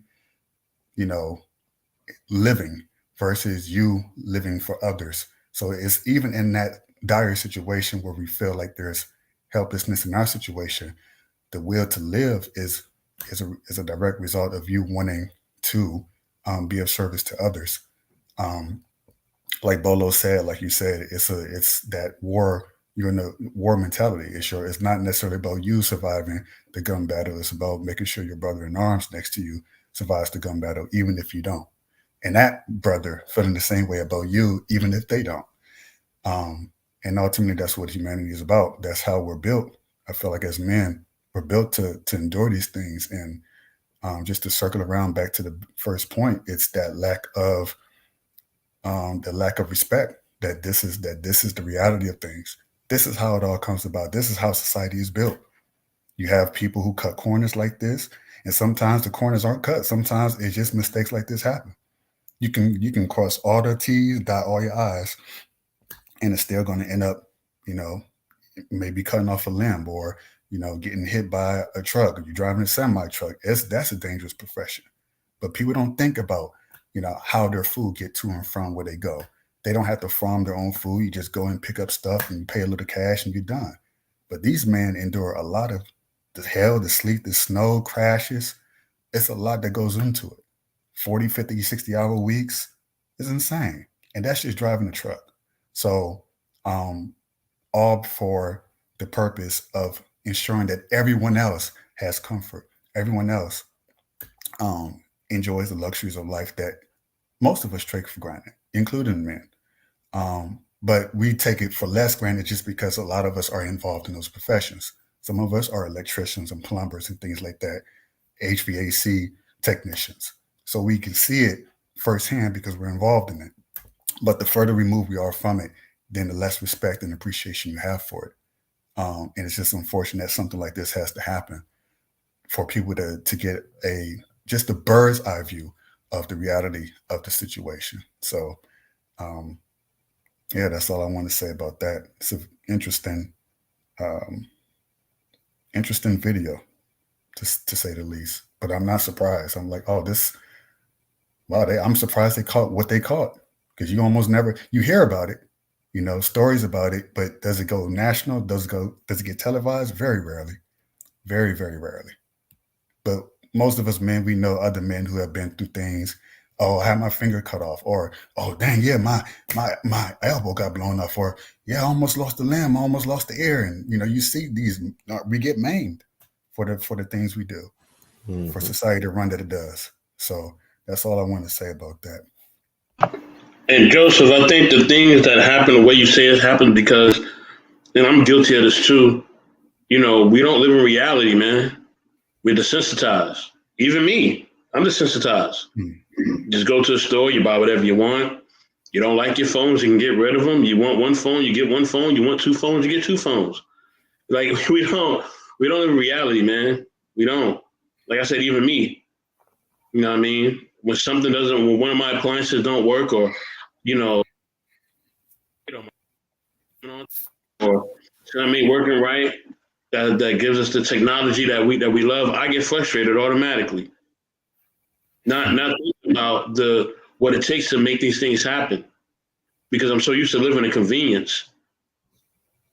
living versus you living for others. So it's even in that dire situation where we feel like there's helplessness in our situation, the will to live is a direct result of you wanting to be of service to others. Like Bolo said, like you said, it's that war. You're in a war mentality. It's not necessarily about you surviving the gun battle. It's about making sure your brother in arms next to you survives the gun battle, even if you don't. And that brother feeling the same way about you, even if they don't. And ultimately, that's what humanity is about. That's how we're built. I feel like as men, we're built to endure these things. And just to circle around back to the first point, it's that lack of respect. That this is the reality of things. This is how it all comes about. This is how society is built. You have people who cut corners like this, and sometimes the corners aren't cut. Sometimes it's just mistakes like this happen. You can cross all the T's, dot all your I's, and it's still going to end up, maybe cutting off a limb or, getting hit by a truck, or you're driving a semi truck. That's a dangerous profession. But people don't think about, how their food get to and from where they go. They don't have to farm their own food. You just go and pick up stuff and you pay a little cash and you're done. But these men endure a lot of the hell, the sleet, the snow, crashes. It's a lot that goes into it. 40, 50, 60-hour weeks is insane. And that's just driving a truck. So all for the purpose of ensuring that everyone else has comfort. Everyone else enjoys the luxuries of life that most of us take for granted, including men. But we take it for less granted just because a lot of us are involved in those professions. Some of us are electricians and plumbers and things like that, HVAC technicians. So we can see it firsthand because we're involved in it. But the further removed we are from it, then the less respect and appreciation you have for it. And it's just unfortunate that something like this has to happen for people to get just a bird's eye view of the reality of the situation. So, that's all I want to say about that. It's an interesting video, to say the least. But I'm not surprised. I'm like, I'm surprised they caught what they caught, because you almost never, you hear about it, stories about it, but does it go national? Does it get televised? Very rarely, very, very rarely. But most of us men, we know other men who have been through things. Oh, I had my finger cut off, or, oh, dang, yeah, my elbow got blown off, or, yeah, I almost lost the limb, I almost lost the ear. And, you see these, we get maimed for the things we do, for society to run that it does. So that's all I want to say about that. And Joseph, I think the things that happen, the way you say it, happen because, and I'm guilty of this too, we don't live in reality, man. We're desensitized. Even me, I'm desensitized. Just go to the store, you buy whatever you want. You don't like your phones, you can get rid of them. You want one phone, you get one phone. You want two phones, you get two phones. Like, we don't live in reality, man. We don't. Like I said, even me. You know what I mean? When one of my appliances don't work, or, working right, that gives us the technology that we love, I get frustrated automatically. Not thinking about what it takes to make these things happen, because I'm so used to living in convenience.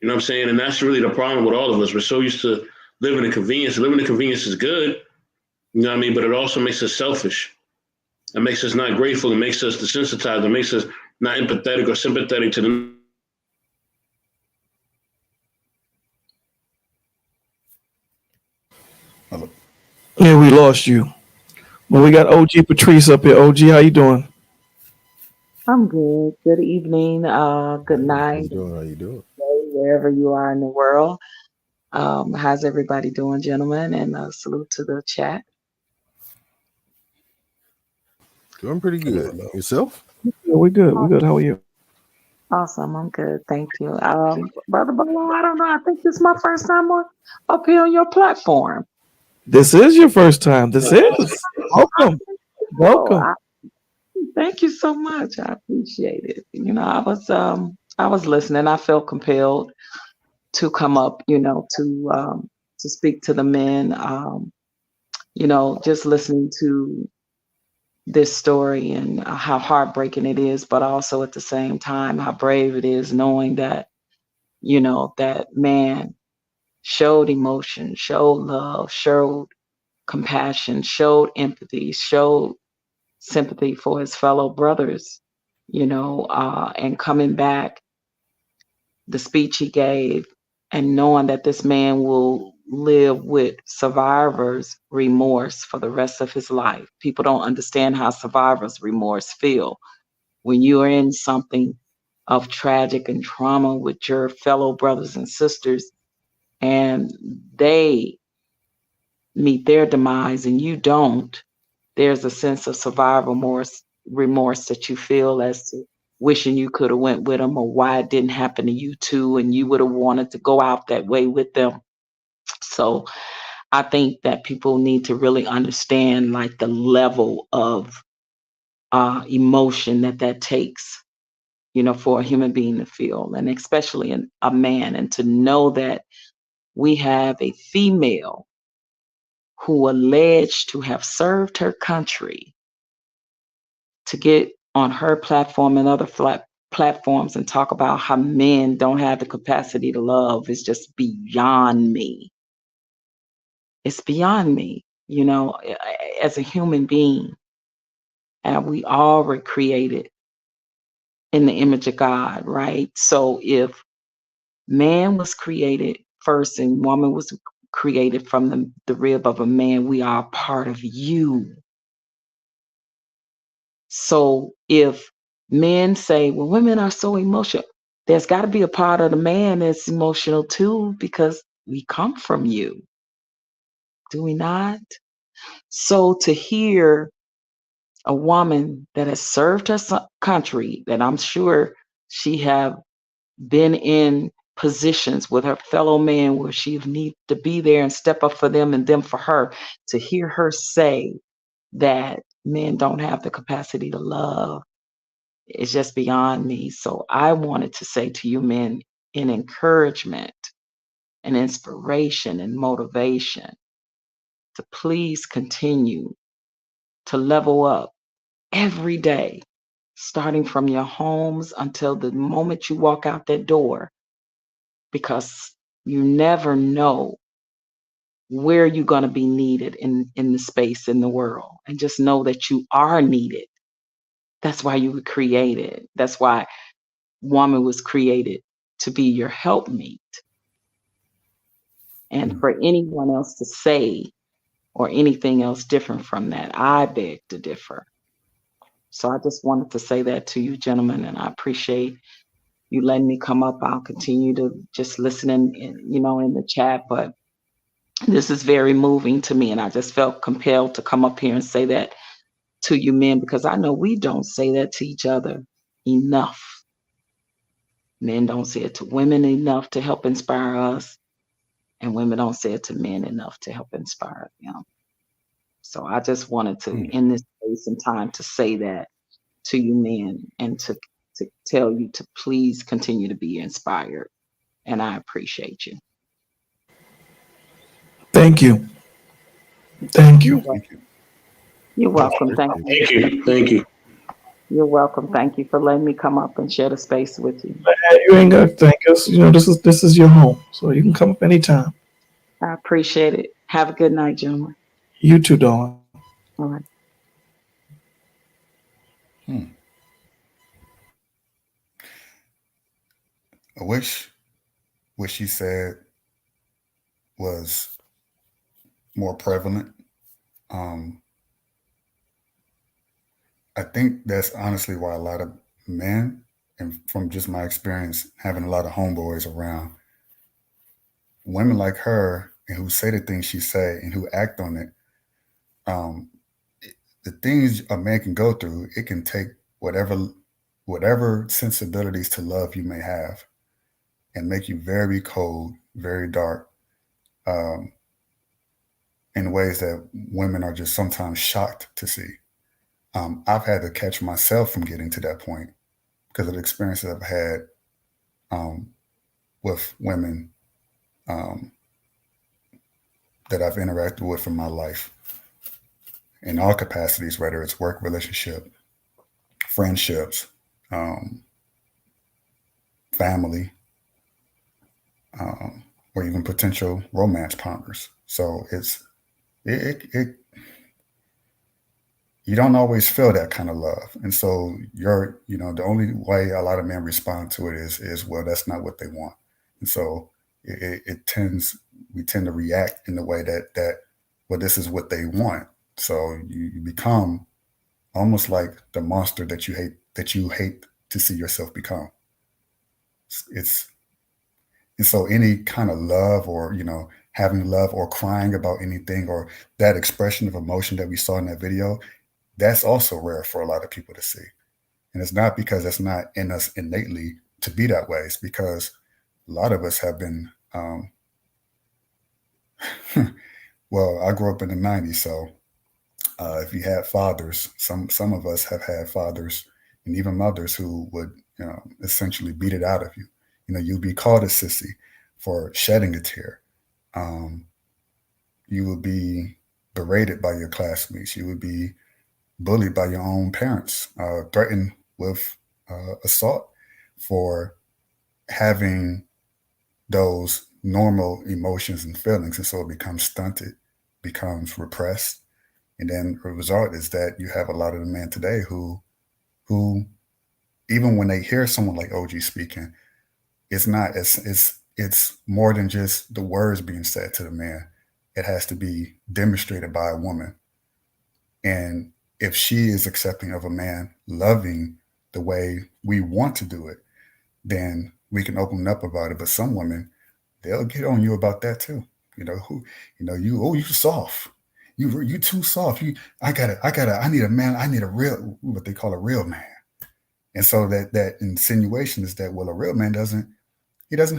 You know what I'm saying? And that's really the problem with all of us. We're so used to living in convenience. Living in convenience is good, you know what I mean? But it also makes us selfish. It makes us not grateful. It makes us desensitized. It makes us not empathetic or sympathetic to the. Yeah, we lost you. Well, we got OG Patrice up here. OG, how you doing? I'm good. Good evening, good How night, you doing? How you doing? wherever you are in the world. How's everybody doing, gentlemen? And salute to the chat. Doing pretty Hello, good. hello. Yourself? Yeah, we're good. We're good. How are you? Awesome. I'm good. Thank you. Brother Bolo, I don't know. I think this is my first time up here on your platform. This is your first time. This is. Welcome. Oh, Welcome. thank you so much. I appreciate it. I was listening. I felt compelled to come up, to speak to the men. Just listening to this story and how heartbreaking it is, but also at the same time how brave it is knowing that, that man showed emotion, showed love, showed compassion, showed empathy, showed sympathy for his fellow brothers, and coming back, the speech he gave, and knowing that this man will live with survivor's remorse for the rest of his life. People don't understand how survivor's remorse feel when you are in something of tragic and trauma with your fellow brothers and sisters and they meet their demise and you don't. There's a sense of survival remorse that you feel as to wishing you could have went with them or why it didn't happen to you too and you would have wanted to go out that way with them. So I think that people need to really understand like the level of emotion that takes, for a human being to feel, and especially a man, and to know that we have a female who alleged to have served her country to get on her platform and other platforms and talk about how men don't have the capacity to love is just beyond me. It's beyond me, as a human being. And we all were created in the image of God, right? So if man was created first and woman was created from the rib of a man, we are part of you. So if men say, well, women are so emotional, there's got to be a part of the man that's emotional too, because we come from you. Do we not? So to hear a woman that has served her country, that I'm sure she have been in positions with her fellow man where she need to be there and step up for them and them for her, to hear her say that men don't have the capacity to love is just beyond me. So I wanted to say to you men, in encouragement and inspiration and motivation, to please continue to level up every day, starting from your homes until the moment you walk out that door, because you never know where you're going to be needed in the space in the world. And just know that you are needed. That's why you were created. That's why woman was created, to be your helpmeet. And for anyone else to say or anything else different from that, I beg to differ. So I just wanted to say that to you, gentlemen, and I appreciate you letting me come up. I'll continue to just listen in the chat, but this is very moving to me, and I just felt compelled to come up here and say that to you men, because I know we don't say that to each other enough. Men don't say it to women enough to help inspire us, and women don't say it to men enough to help inspire them. So I just wanted to, in this space and time, to say that to you men and to tell you to please continue to be inspired. And I appreciate you. Thank you. Thank you. You're welcome. Thank you. Thank you. Thank you. You're welcome. Thank you for letting me come up and share the space with you. You ain't got to thank us. This is your home, so you can come up anytime. I appreciate it. Have a good night, gentlemen. You too, darling. All right. I wish what she said was more prevalent. I think that's honestly why a lot of men, and from just my experience having a lot of homeboys around, women like her and who say the things she say and who act on it, the things a man can go through, it can take whatever sensibilities to love you may have and make you very cold, very dark, in ways that women are just sometimes shocked to see. I've had to catch myself from getting to that point because of the experiences I've had with women that I've interacted with in my life in all capacities, whether it's work, relationship, friendships, family, or even potential romance partners. So you don't always feel that kind of love. And so the only way a lot of men respond to it is, well, that's not what they want. And so we tend to react in the way that, well, this is what they want. So you become almost like the monster that you hate to see yourself become. And so any kind of love or, having love or crying about anything or that expression of emotion that we saw in that video, that's also rare for a lot of people to see. And it's not because it's not in us innately to be that way. It's because a lot of us have been, well, I grew up in the 90s. So if you had fathers, some of us have had fathers and even mothers who would essentially beat it out of you. You'd be called a sissy for shedding a tear. You would be berated by your classmates. You would be bullied by your own parents, threatened with assault for having those normal emotions and feelings. And so it becomes stunted, becomes repressed. And then the result is that you have a lot of the men today who even when they hear someone like OG speaking, it's more than just the words being said to the man. It has to be demonstrated by a woman. And if she is accepting of a man loving the way we want to do it, then we can open up about it. But some women, they'll get on you about that too. You soft. You too soft. I need a man. I need a real, what they call a real man. And so that insinuation is that, well, a real man doesn't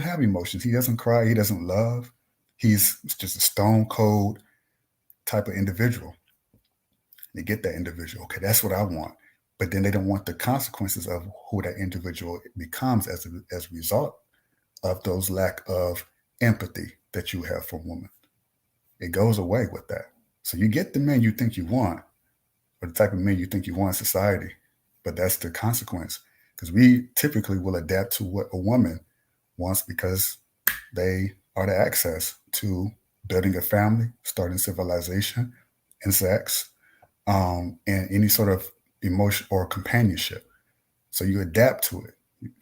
have emotions. He doesn't cry. He doesn't love. He's just a stone cold type of individual. They get that individual. Okay, that's what I want. But then they don't want the consequences of who that individual becomes as a result of those lack of empathy that you have for women. It goes away with that. So you get the men you think you want, or the type of men you think you want in society, but that's the consequence. Because we typically will adapt to what a woman wants because they are the access to building a family, starting civilization, and sex, and any sort of emotion or companionship. So you adapt to it. It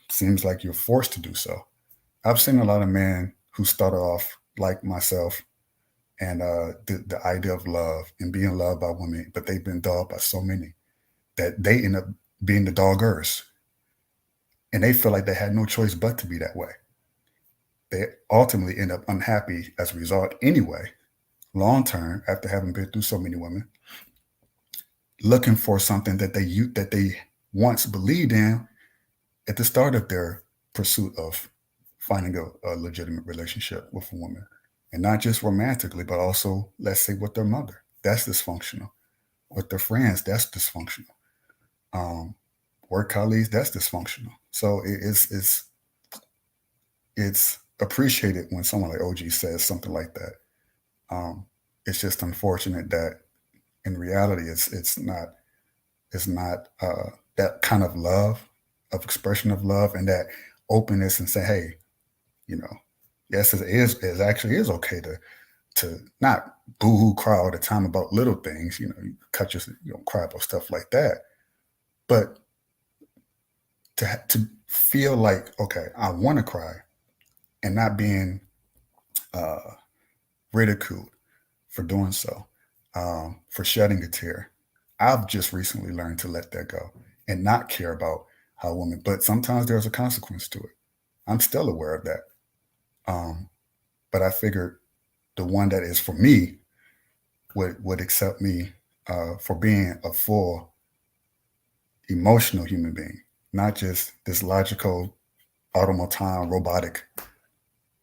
seems like you're forced to do so. I've seen a lot of men who started off like myself and the idea of love and being loved by women, but they've been dogged by so many that they end up being the doggers. And they feel like they had no choice but to be that way. They ultimately end up unhappy as a result anyway, long term, after having been through so many women, looking for something that they once believed in at the start of their pursuit of finding a legitimate relationship with a woman. And not just romantically, but also, let's say, with their mother. That's dysfunctional. With their friends, that's dysfunctional. Work colleagues, that's dysfunctional. So it's appreciated when someone like OG says something like that. It's just unfortunate that in reality, it's not that kind of love, of expression of love, and that openness, and say, hey, yes, it actually is okay to not boo-hoo cry all the time about little things. You don't cry about stuff like that, but to feel like, okay, I want to cry, and not being ridiculed for doing so, for shedding a tear. I've just recently learned to let that go and not care about how a woman, but sometimes there's a consequence to it. I'm still aware of that. But I figured the one that is for me would accept me for being a full emotional human being, not just this logical, automaton, robotic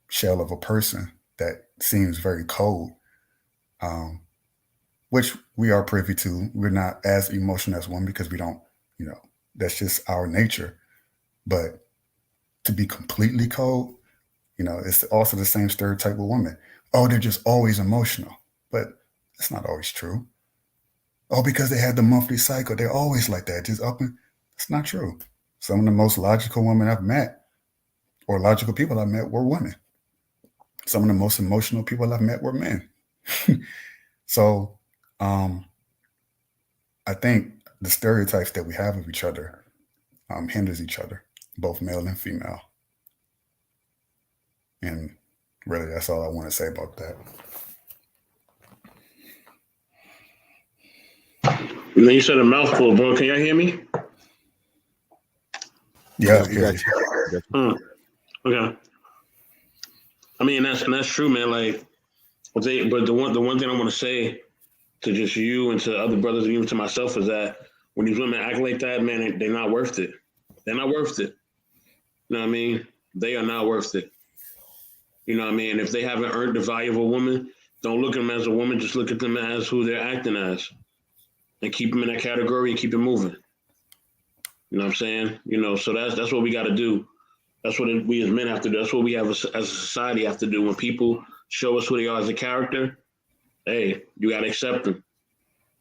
shell of a person that seems very cold, which we are privy to. We're not as emotional as one because we don't, that's just our nature. But to be completely cold, it's also the same stereotype with women. Oh, they're just always emotional. But that's not always true. Oh, because they had the monthly cycle, they're always like that, just up and it's not true. Some of the most logical women I've met, or logical people I've met, were women. Some of the most emotional people I've met were men. So I think the stereotypes that we have of each other hinders each other, both male and female. And really, that's all I want to say about that. And then you said a mouthful, bro. Can y'all hear me? Yeah. Okay. I mean, that's true, man. Like, but the one thing I want to say to just you and to other brothers, and even to myself, is that when these women act like that, man, they're not worth it. They're not worth it. You know what I mean? They are not worth it. You know what I mean? If they haven't earned the value of a woman, don't look at them as a woman. Just look at them as who they're acting as, and keep them in that category and keep it moving. You know what I'm saying? So that's what we got to do. That's what we as men have to do. That's what we have as a society have to do. When people show us who they are as a character, hey, you got to accept them.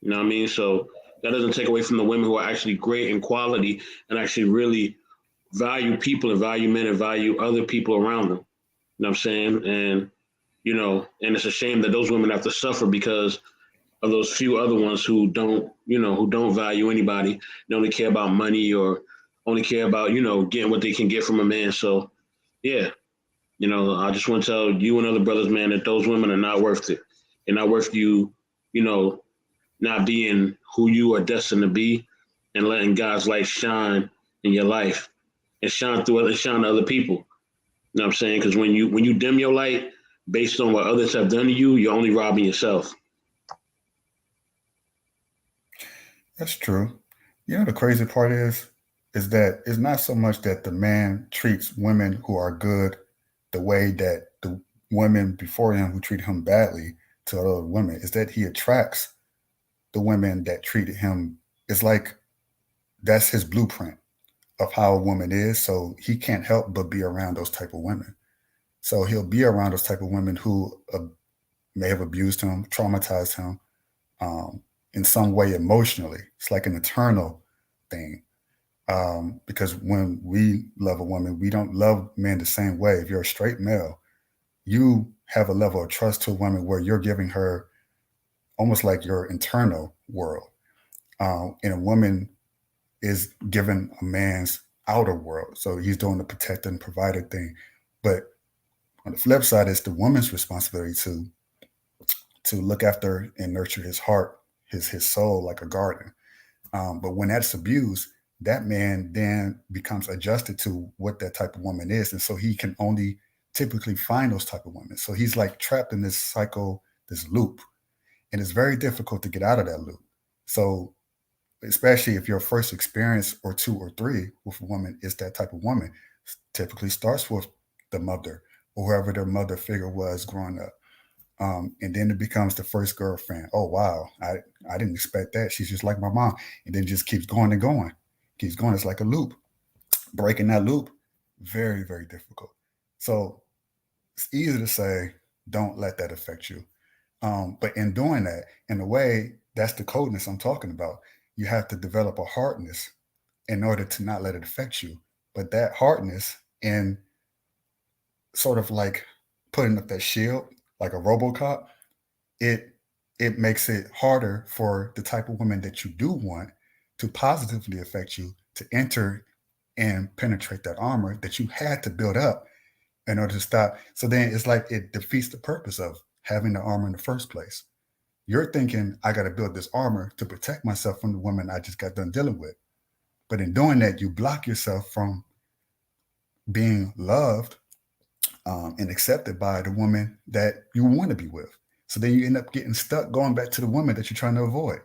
You know what I mean? So that doesn't take away from the women who are actually great in quality and actually really value people and value men and value other people around them. You know what I'm saying? And, and it's a shame that those women have to suffer because of those few other ones who don't value anybody. They only care about money or only care about, getting what they can get from a man. So, yeah, I just want to tell you and other brothers, man, that those women are not worth it. They're not worth you, not being who you are destined to be and letting God's light shine in your life and shine to other people. You know what I'm saying? Because when you dim your light based on what others have done to you, you're only robbing yourself. That's true. The crazy part is that it's not so much that the man treats women who are good the way that the women before him who treat him badly to other women. Is that he attracts the women that treated him. It's like that's his blueprint of how a woman is. So he can't help but be around those type of women. So he'll be around those type of women who may have abused him, traumatized him in some way emotionally. It's like an eternal thing. Because when we love a woman, we don't love men the same way. If you're a straight male, you have a level of trust to a woman where you're giving her almost like your internal world. And a woman is given a man's outer world. So he's doing the protector and provider thing. But on the flip side, it's the woman's responsibility to look after and nurture his heart, his soul like a garden. But when that's abused, that man then becomes adjusted to what that type of woman is. And so he can only typically find those type of women. So he's like trapped in this cycle, this loop. And it's very difficult to get out of that loop. So especially if your first experience or two or three with a woman is that type of woman, typically starts with the mother or whoever their mother figure was growing up. And then it becomes the first girlfriend. Oh, wow. I didn't expect that. She's just like my mom. And then just keeps going and going. Keeps going. It's like a loop. Breaking that loop, very, very difficult. So it's easy to say, don't let that affect you. But in doing that, in a way, that's the coldness I'm talking about. You have to develop a hardness in order to not let it affect you. But that hardness and sort of like putting up that shield, like a RoboCop, it makes it harder for the type of woman that you do want to positively affect you, to enter and penetrate that armor that you had to build up in order to stop. So then it's like it defeats the purpose of having the armor in the first place. You're thinking, I got to build this armor to protect myself from the woman I just got done dealing with. But in doing that, you block yourself from being loved and accepted by the woman that you want to be with. So then you end up getting stuck going back to the woman that you're trying to avoid.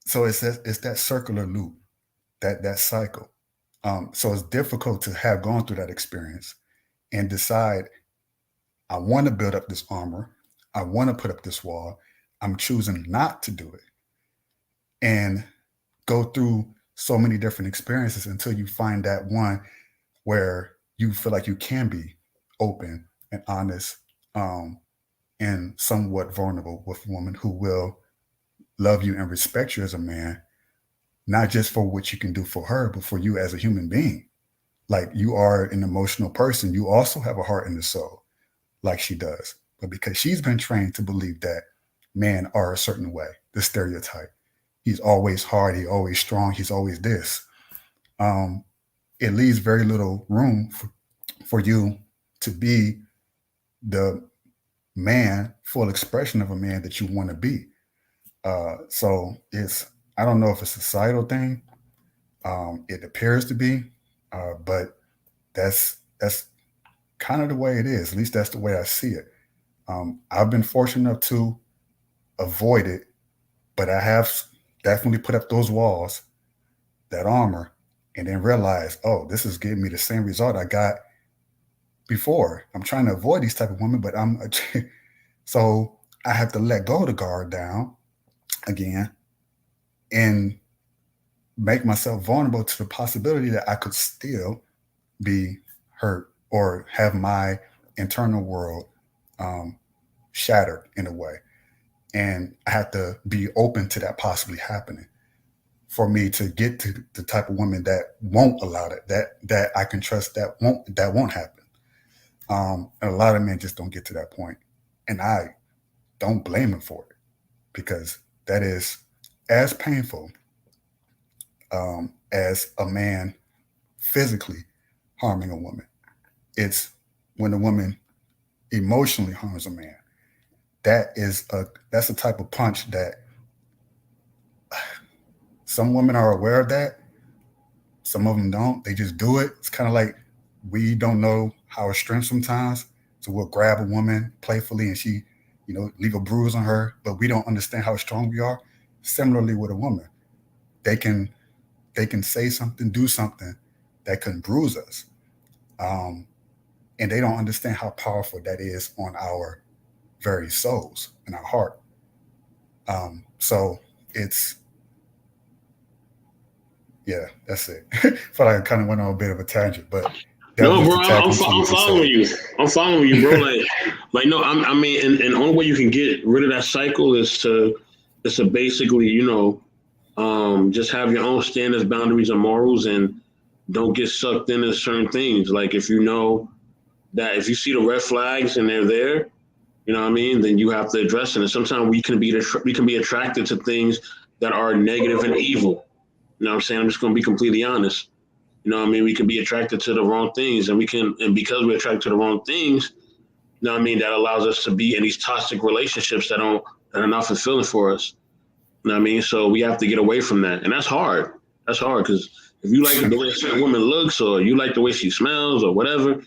So it's that circular loop, that cycle. So it's difficult to have gone through that experience and decide, I want to build up this armor. I want to put up this wall. I'm choosing not to do it. And go through so many different experiences until you find that one where you feel like you can be open and honest and somewhat vulnerable with a woman who will love you and respect you as a man, not just for what you can do for her, but for you as a human being. Like, you are an emotional person. You also have a heart and a soul, like she does. But because she's been trained to believe that men are a certain way, the stereotype, he's always hard, he's always strong, he's always this. It leaves very little room for you to be the man, full expression of a man that you want to be. So I don't know if it's a societal thing. It appears to be, but that's kind of the way it is. At least that's the way I see it. I've been fortunate enough to avoid it, but I have definitely put up those walls, that armor, and then realize, oh, this is giving me the same result I got before. I'm trying to avoid these type of women, but so I have to let go of the guard down again and make myself vulnerable to the possibility that I could still be hurt or have my internal world shattered in a way. And I have to be open to that possibly happening for me to get to the type of woman that won't allow that I can trust that won't happen. And a lot of men just don't get to that point. And I don't blame them for it, because that is as painful as a man physically harming a woman. It's when a woman emotionally harms a man. That's a type of punch that some women are aware of that. Some of them don't. They just do it. It's kind of like we don't know our strength sometimes. So we'll grab a woman playfully and she, leave a bruise on her, but we don't understand how strong we are. Similarly with a woman, they can say something, do something that can bruise us. And they don't understand how powerful that is on our very souls and our heart. So that's it. Felt like I kind of went on a bit of a tangent, but no, bro, I'm following you. I'm following you, bro. like no, I mean, and the only way you can get rid of that cycle is to basically, just have your own standards, boundaries, and morals, and don't get sucked into certain things. Like, if you know that if you see the red flags and they're there, you know what I mean, then you have to address it. And sometimes we can be attracted to things that are negative and evil. You know what I'm saying? I'm just going to be completely honest. You know what I mean? We can be attracted to the wrong things, and because we're attracted to the wrong things, you know what I mean, that allows us to be in these toxic relationships that are not fulfilling for us. You know what I mean? So we have to get away from that. And that's hard. That's hard, because if you like the way a certain woman looks, or you like the way she smells, or whatever,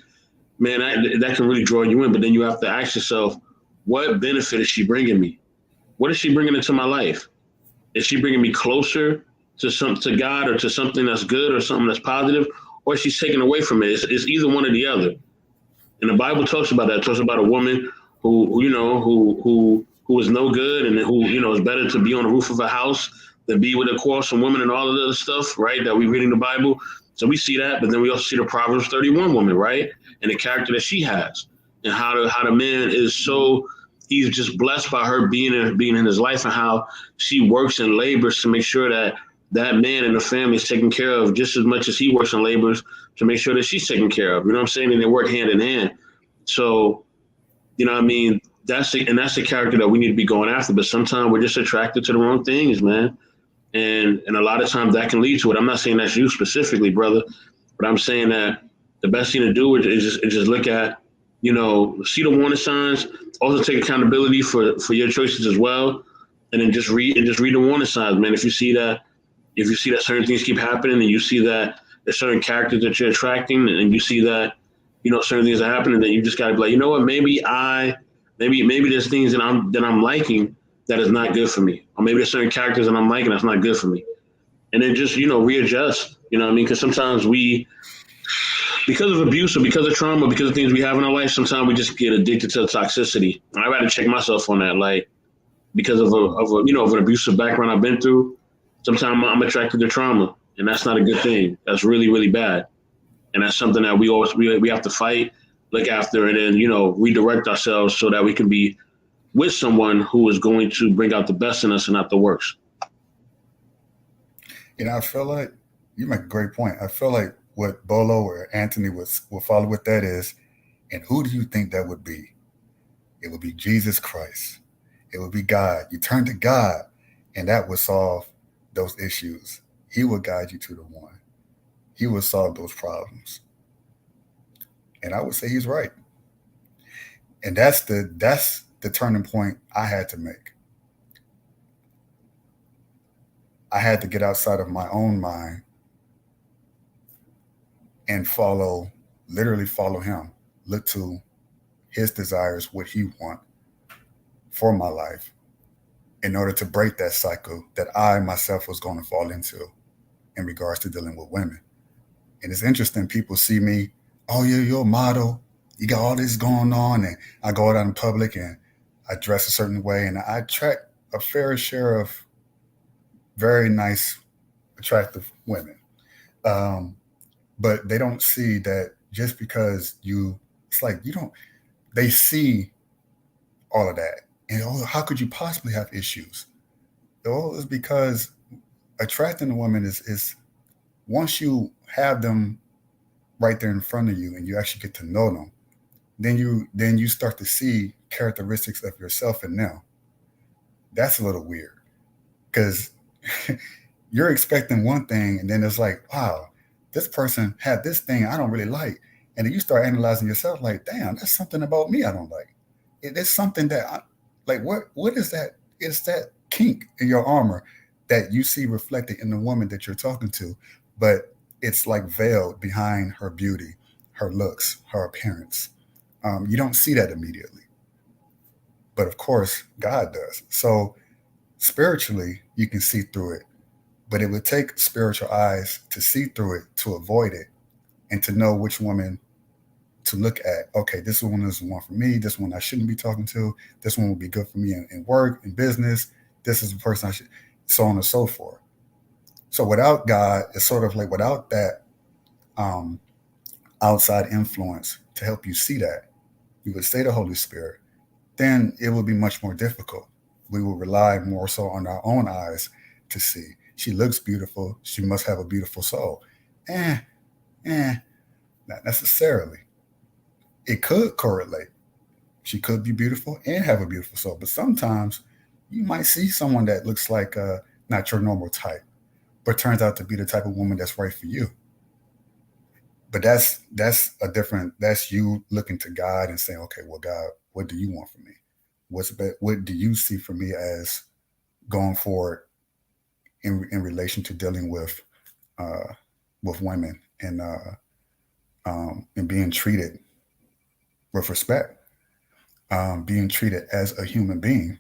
man, that can really draw you in. But then you have to ask yourself, what benefit is she bringing me? What is she bringing into my life? Is she bringing me closer to God, or to something that's good, or something that's positive, or is she taking away from it? It's either one or the other. And the Bible talks about that. It talks about a woman who is no good, and who, is better to be on the roof of a house than be with a quarrelsome woman, and all of the other stuff, right, that we read in the Bible. So we see that, but then we also see the Proverbs 31 woman, right, and the character that she has, and how the man is so, he's just blessed by her being in his life, and how she works and labors to make sure that man and the family is taken care of just as much as he works and labors to make sure that she's taken care of. You know what I'm saying? And they work hand in hand. So, you know what I mean? That's the character that we need to be going after. But sometimes we're just attracted to the wrong things, man. And a lot of times that can lead to it. I'm not saying that's you specifically, brother, but I'm saying that the best thing to do is just look at, see the warning signs, also take accountability for your choices as well. And then just read the warning signs, man. If you see that, if you see that certain things keep happening, and you see that there's certain characters that you're attracting, and you see that, you know, certain things are happening, then you just gotta be like, you know what, maybe there's things that I'm liking that is not good for me, or maybe there's certain characters that I'm liking that's not good for me, and then just, you know, readjust. You know what I mean? Because sometimes because of abuse or because of trauma, because of things we have in our life, sometimes we just get addicted to the toxicity. I got to check myself on that, like, because of an abusive background I've been through. Sometimes I'm attracted to trauma, and that's not a good thing. That's really, really bad, and that's something that we have to fight, look after, and then, you know, redirect ourselves so that we can be with someone who is going to bring out the best in us and not the worst. You know, I feel like you make a great point. I feel like what Bolo or Anthony will follow with that is, and who do you think that would be? It would be Jesus Christ. It would be God. You turn to God, and that would solve those issues. He will guide you to the one. He will solve those problems. And I would say he's right. And that's the turning point I had to make. I had to get outside of my own mind and literally follow him, look to his desires, what he wants for my life, in order to break that cycle that I myself was going to fall into in regards to dealing with women. And it's interesting, people see me, oh, you're a model, you got all this going on, and I go out in public and I dress a certain way, and I attract a fair share of very nice, attractive women. But they don't see that just because they see all of that. And how could you possibly have issues? It's because attracting a woman is once you have them right there in front of you and you actually get to know them, then you start to see characteristics of yourself in them. That's a little weird because you're expecting one thing, and then it's like, wow, this person had this thing I don't really like. And then you start analyzing yourself like, damn, that's something about me I don't like. It's something that what is that? It's that kink in your armor that you see reflected in the woman that you're talking to, but it's like veiled behind her beauty, her looks, her appearance. You don't see that immediately. But of course, God does. So spiritually, you can see through it. But it would take spiritual eyes to see through it, to avoid it, and to know which woman to look at. Okay, this one is the one for me. This one I shouldn't be talking to. This one will be good for me in work, in business. This is the person I should, so on and so forth. So without God, it's sort of like without that outside influence to help you see that, you would say the Holy Spirit, then it would be much more difficult. We will rely more so on our own eyes to see. She looks beautiful. She must have a beautiful soul. Not necessarily. It could correlate. She could be beautiful and have a beautiful soul. But sometimes you might see someone that looks like not your normal type, but turns out to be the type of woman that's right for you. But that's you looking to God and saying, okay, well, God, what do you want from me? What do you see for me as going forward in relation to dealing with women and being treated with respect, being treated as a human being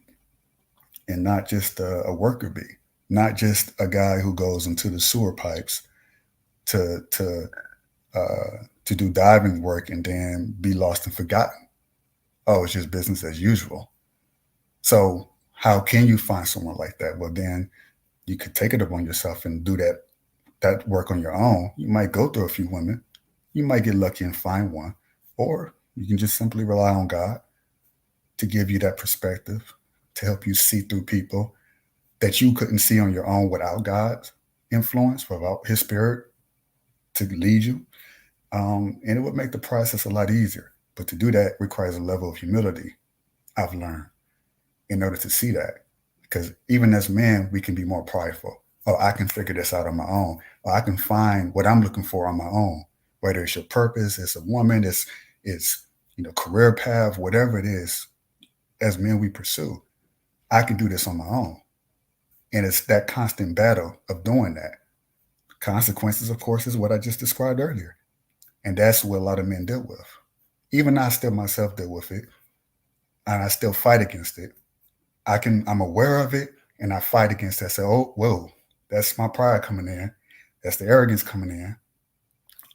and not just a worker bee, not just a guy who goes into the sewer pipes to do diving work and then be lost and forgotten. Oh, it's just business as usual. So how can you find someone like that? Well, then you could take it upon yourself and do that work on your own. You might go through a few women. You might get lucky and find one. Or you can just simply rely on God to give you that perspective, to help you see through people that you couldn't see on your own without God's influence, without his spirit to lead you. And it would make the process a lot easier. But to do that requires a level of humility, I've learned, in order to see that. Because even as men, we can be more prideful. Oh, I can figure this out on my own. Or I can find what I'm looking for on my own. Whether it's your purpose, it's a woman, it's career path, whatever it is, as men we pursue. I can do this on my own. And it's that constant battle of doing that. Consequences, of course, is what I just described earlier. And that's what a lot of men deal with. Even I still myself deal with it. And I still fight against it. I'm aware of it and I fight against that. I say, oh, whoa, that's my pride coming in. That's the arrogance coming in.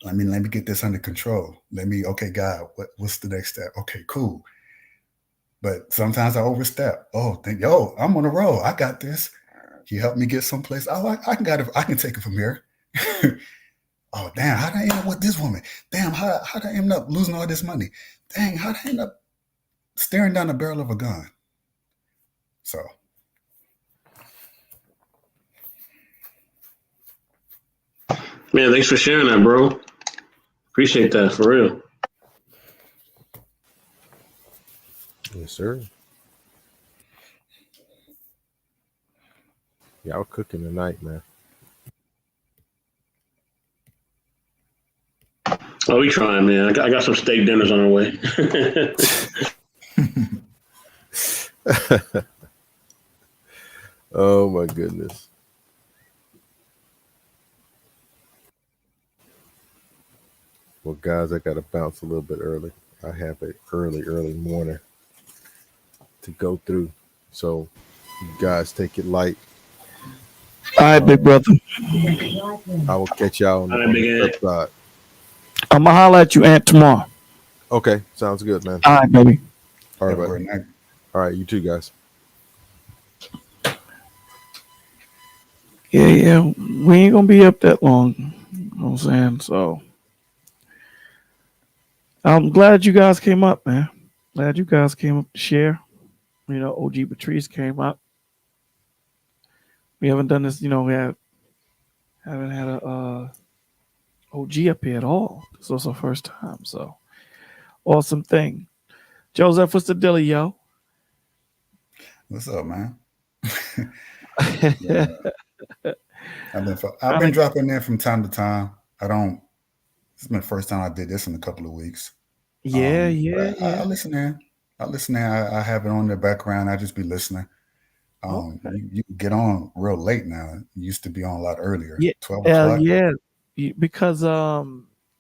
Let me get this under control. Okay, God, what's the next step? Okay, cool. But sometimes I overstep. Oh, I'm on a roll. I got this. He helped me get someplace. Oh, I can take it from here. Oh, damn, how did I end up with this woman? Damn, how did I end up losing all this money? Dang, how did I end up staring down the barrel of a gun? So. Man, thanks for sharing that, bro. Appreciate that, for real. Yes, sir. Y'all cooking tonight, man. Oh, we trying, man. I got some steak dinners on our way. Oh my goodness. Well, guys, I got to bounce a little bit early. I have an early morning to go through. So, you guys take it light. All right, big brother. I will catch y'all on the flip side. I'm going to holler at you, Aunt, tomorrow. Okay, sounds good, man. All right, baby. All right, buddy. All right, you too, guys. Yeah. We ain't going to be up that long. You know what I'm saying? So, I'm glad you guys came up, man. Glad you guys came up to share. You know, OG Patrice came up. We haven't done this, we haven't had a OG up here at all. This was our first time, so awesome thing. Joseph, what's the deal, yo? What's up, man? Yeah. I've been dropping in from time to time. It's been the first time I did this in a couple of weeks. Yeah. I listen in. I have it on the background. I just be listening. You get on real late now. You used to be on a lot earlier. Yeah, 12 o'clock. yeah. Because by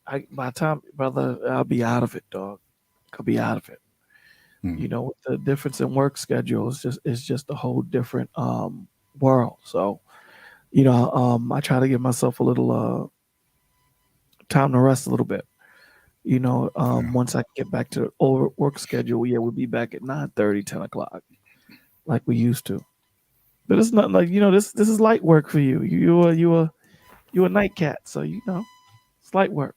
the time, brother, I'll be out of it, dog. I'll be out of it. With the difference in work schedule, it's just a whole different world. So, I try to give myself a little time to rest a little bit. Once I get back to the work schedule, we'll be back at 9:30, 10 o'clock, like we used to. But it's not like this is light work for you. You a night cat, so it's light work.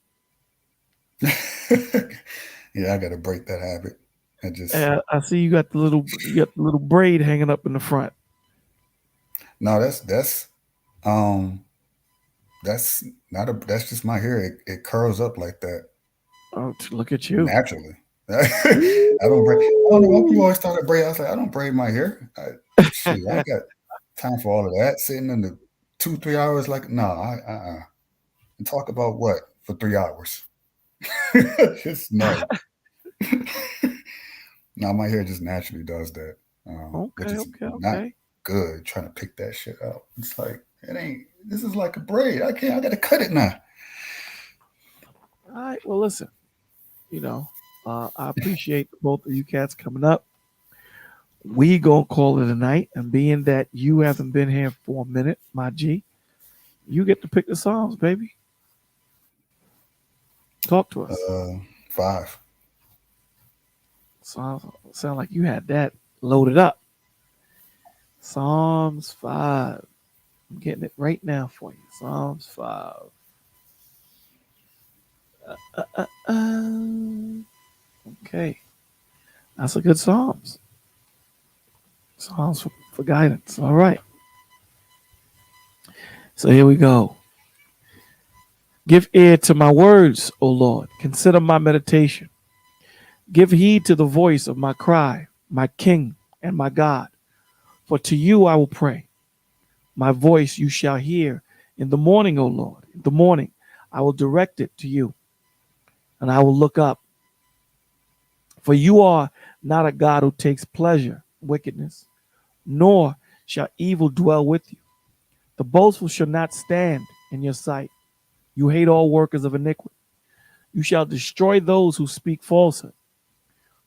Yeah, I got to break that habit. I see you got the little braid hanging up in the front. No, that's just my hair. It curls up like that. Oh, look at you! Naturally, I don't braid. I don't know why people always thought I braid. I was like, I don't braid my hair. I got time for all of that. Sitting in the 2-3 hours, like no, And talk about what for 3 hours? Just no. No, my hair just naturally does that. Okay. Not good trying to pick that shit out. It's like it ain't. This is like a braid. I got to cut it now. All right. Well, listen. I appreciate both of you cats coming up. We gonna call it a night, and being that you haven't been here for a minute, my G, you get to pick the songs, baby. Talk to us. 5. Sound like you had that loaded up. Psalms 5. I'm getting it right now for you. Psalms 5. Okay. That's a good Psalms. Psalms for guidance. All right. So here we go. Give ear to my words, O Lord. Consider my meditation. Give heed to the voice of my cry, my King and my God. For to you I will pray. My voice you shall hear in the morning, O Lord. In the morning I will direct it to you, and I will look up. For you are not a God who takes pleasure in wickedness, nor shall evil dwell with you. The boastful shall not stand in your sight. You hate all workers of iniquity. You shall destroy those who speak falsehood.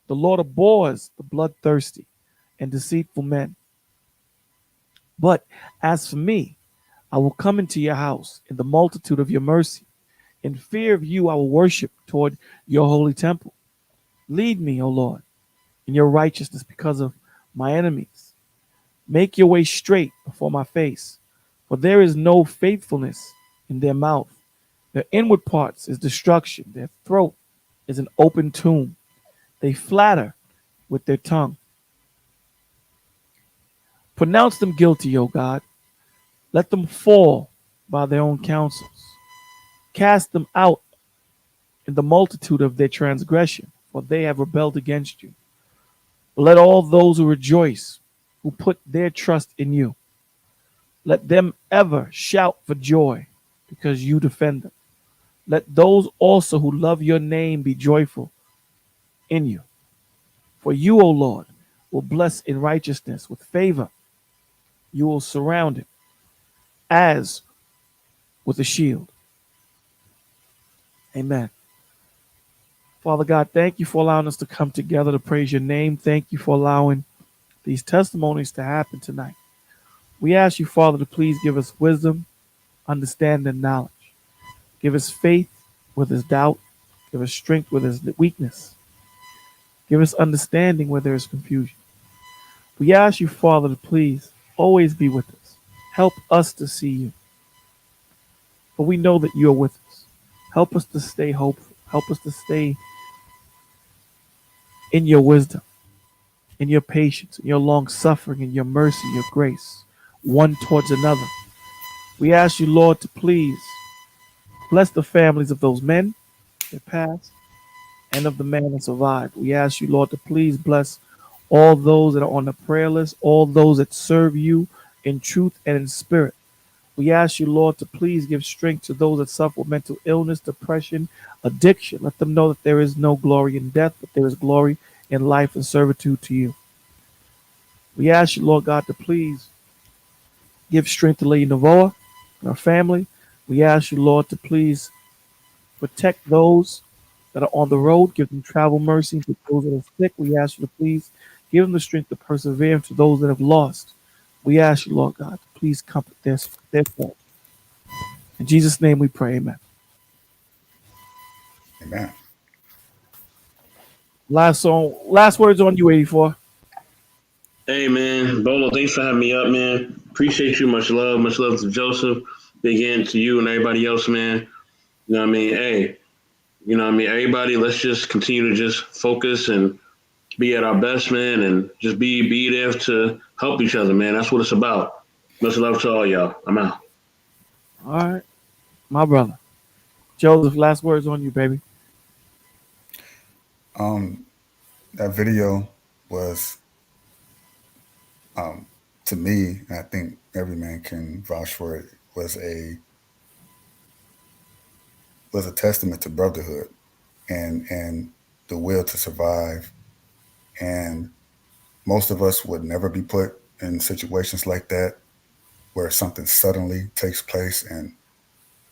The Lord abhors the bloodthirsty and deceitful men. But as for me, I will come into your house in the multitude of your mercy. In fear of you, I will worship toward your holy temple. Lead me, O Lord, in your righteousness because of my enemies. Make your way straight before my face, for there is no faithfulness in their mouth. Their inward parts is destruction. Their throat is an open tomb. They flatter with their tongue. Pronounce them guilty, O God. Let them fall by their own counsels. Cast them out in the multitude of their transgression, for they have rebelled against you. Let all those who rejoice, who put their trust in you, let them ever shout for joy because you defend them. Let those also who love your name be joyful in you. For you, O Lord, will bless in righteousness with favor. You will surround him as with a shield. Amen. Father God, thank you for allowing us to come together to praise your name. Thank you for allowing these testimonies to happen tonight. We ask you, Father, to please give us wisdom, understanding, and knowledge. Give us faith where there's doubt. Give us strength where there's weakness. Give us understanding where there is confusion. We ask you, Father, to please always be with us. Help us to see you. For we know that you are with us. Help us to stay hopeful. Help us to stay in your wisdom, in your patience, in your long suffering, in your mercy, your grace, one towards another. We ask you, Lord, to please bless the families of those men that passed and of the man that survived. We ask you, Lord, to please bless all those that are on the prayer list, all those that serve you in truth and in spirit. We ask you, Lord, to please give strength to those that suffer with mental illness, depression, addiction. Let them know that there is no glory in death, but there is glory in life and servitude to you. We ask you, Lord God, to please give strength to Lady Navoa and her family. We ask you, Lord, to please protect those that are on the road. Give them travel mercy. To those that are sick, we ask you to please give them the strength to persevere. To those that have lost, we ask you, Lord God, to please comfort their soul. In Jesus' name we pray, amen. Amen. Last song, last words on you, 84. Hey, man. Bolo, thanks for having me up, man. Appreciate you. Much love. Much love to Joseph. Big end to you and everybody else, man. You know what I mean? Hey, you know what I mean? Everybody, let's just continue to just focus and be at our best, man, and just be there to help each other, man. That's what it's about. Much love to all y'all. I'm out. All right, my brother. Joseph, last words on you, baby. That video was, to me, and I think every man can vouch for it, was a testament to brotherhood and the will to survive. And most of us would never be put in situations like that where something suddenly takes place and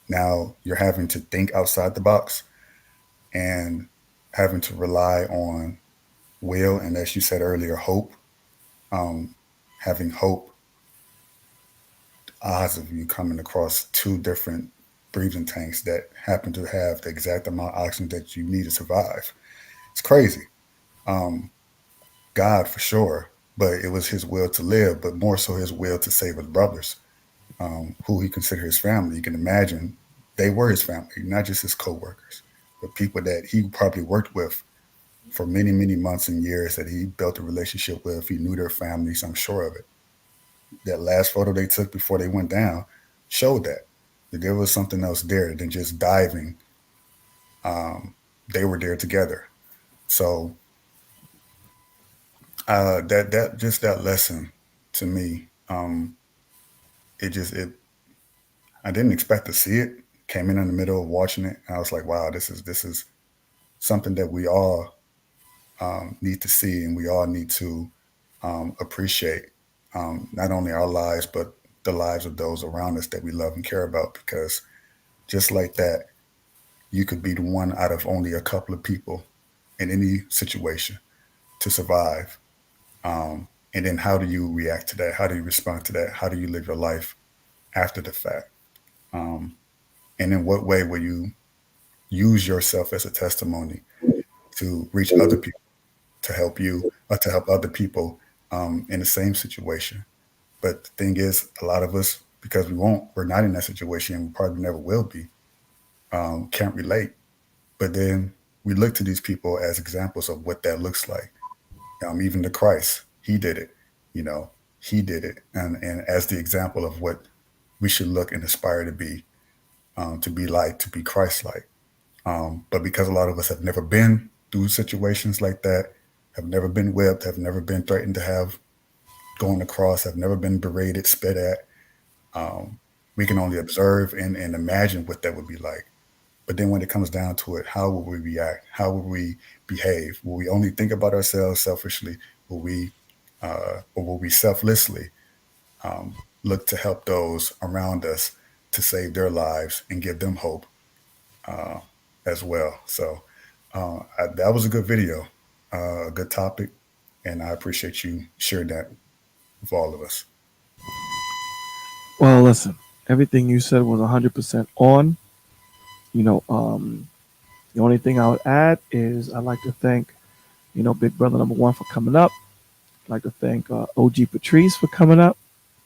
now you're having to think outside the box and having to rely on will and, as you said earlier, hope. Having hope, odds of you coming across two different breathing tanks that happen to have the exact amount of oxygen that you need to survive. It's crazy. God for sure, but it was his will to live, but more so his will to save his brothers, who he considered his family. You can imagine they were his family, not just his co-workers, but people that he probably worked with for many, many months and years, that he built a relationship with. He knew their families, I'm sure of it. That last photo they took before they went down showed that there was something else there than just diving. They were there together. So that lesson to me, it I didn't expect to see it. Came in the middle of watching it, and I was like, wow, this is something that we all need to see, and we all need to appreciate. not only our lives, but the lives of those around us that we love and care about. Because just like that, you could be the one out of only a couple of people in any situation to survive. And then how do you react to that? How do you respond to that? How do you live your life after the fact? And in what way will you use yourself as a testimony to reach other people, to help you, or to help other people in the same situation? But the thing is, a lot of us, because we're not in that situation, and we probably never will be, can't relate. But then we look to these people as examples of what that looks like. Even to Christ, he did it. He did it, and as the example of what we should look and aspire to be like, to be Christ-like. But because a lot of us have never been through situations like that, have never been whipped, have never been threatened to have going across, have never been berated, spit at, we can only observe and imagine what that would be like. But then when it comes down to it, how will we react? How will we behave? Will we only think about ourselves selfishly? Will we, or will we selflessly look to help those around us to save their lives and give them hope as well? So that was a good video, a good topic, and I appreciate you sharing that with all of us. Well, listen, everything you said was 100% on. The only thing I would add is I'd like to thank, Big Brother number 1 for coming up. I'd like to thank OG Patrice for coming up.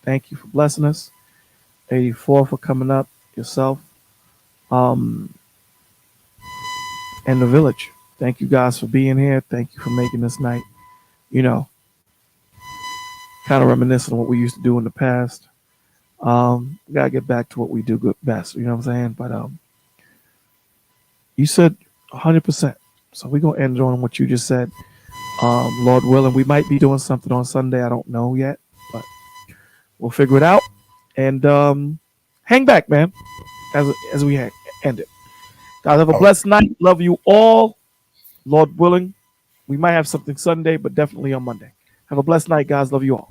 Thank you for blessing us. 84 for coming up, yourself. And the village. Thank you guys for being here. Thank you for making this night, kind of reminiscent of what we used to do in the past. We gotta get back to what we do good best. You know what I'm saying? But you said 100%. So we're gonna end on what you just said. Lord willing, we might be doing something on Sunday. I don't know yet, but we'll figure it out. And hang back, man, as we end it. Guys, have a blessed night. Love you all. Lord willing, we might have something Sunday, but definitely on Monday. Have a blessed night, guys. Love you all.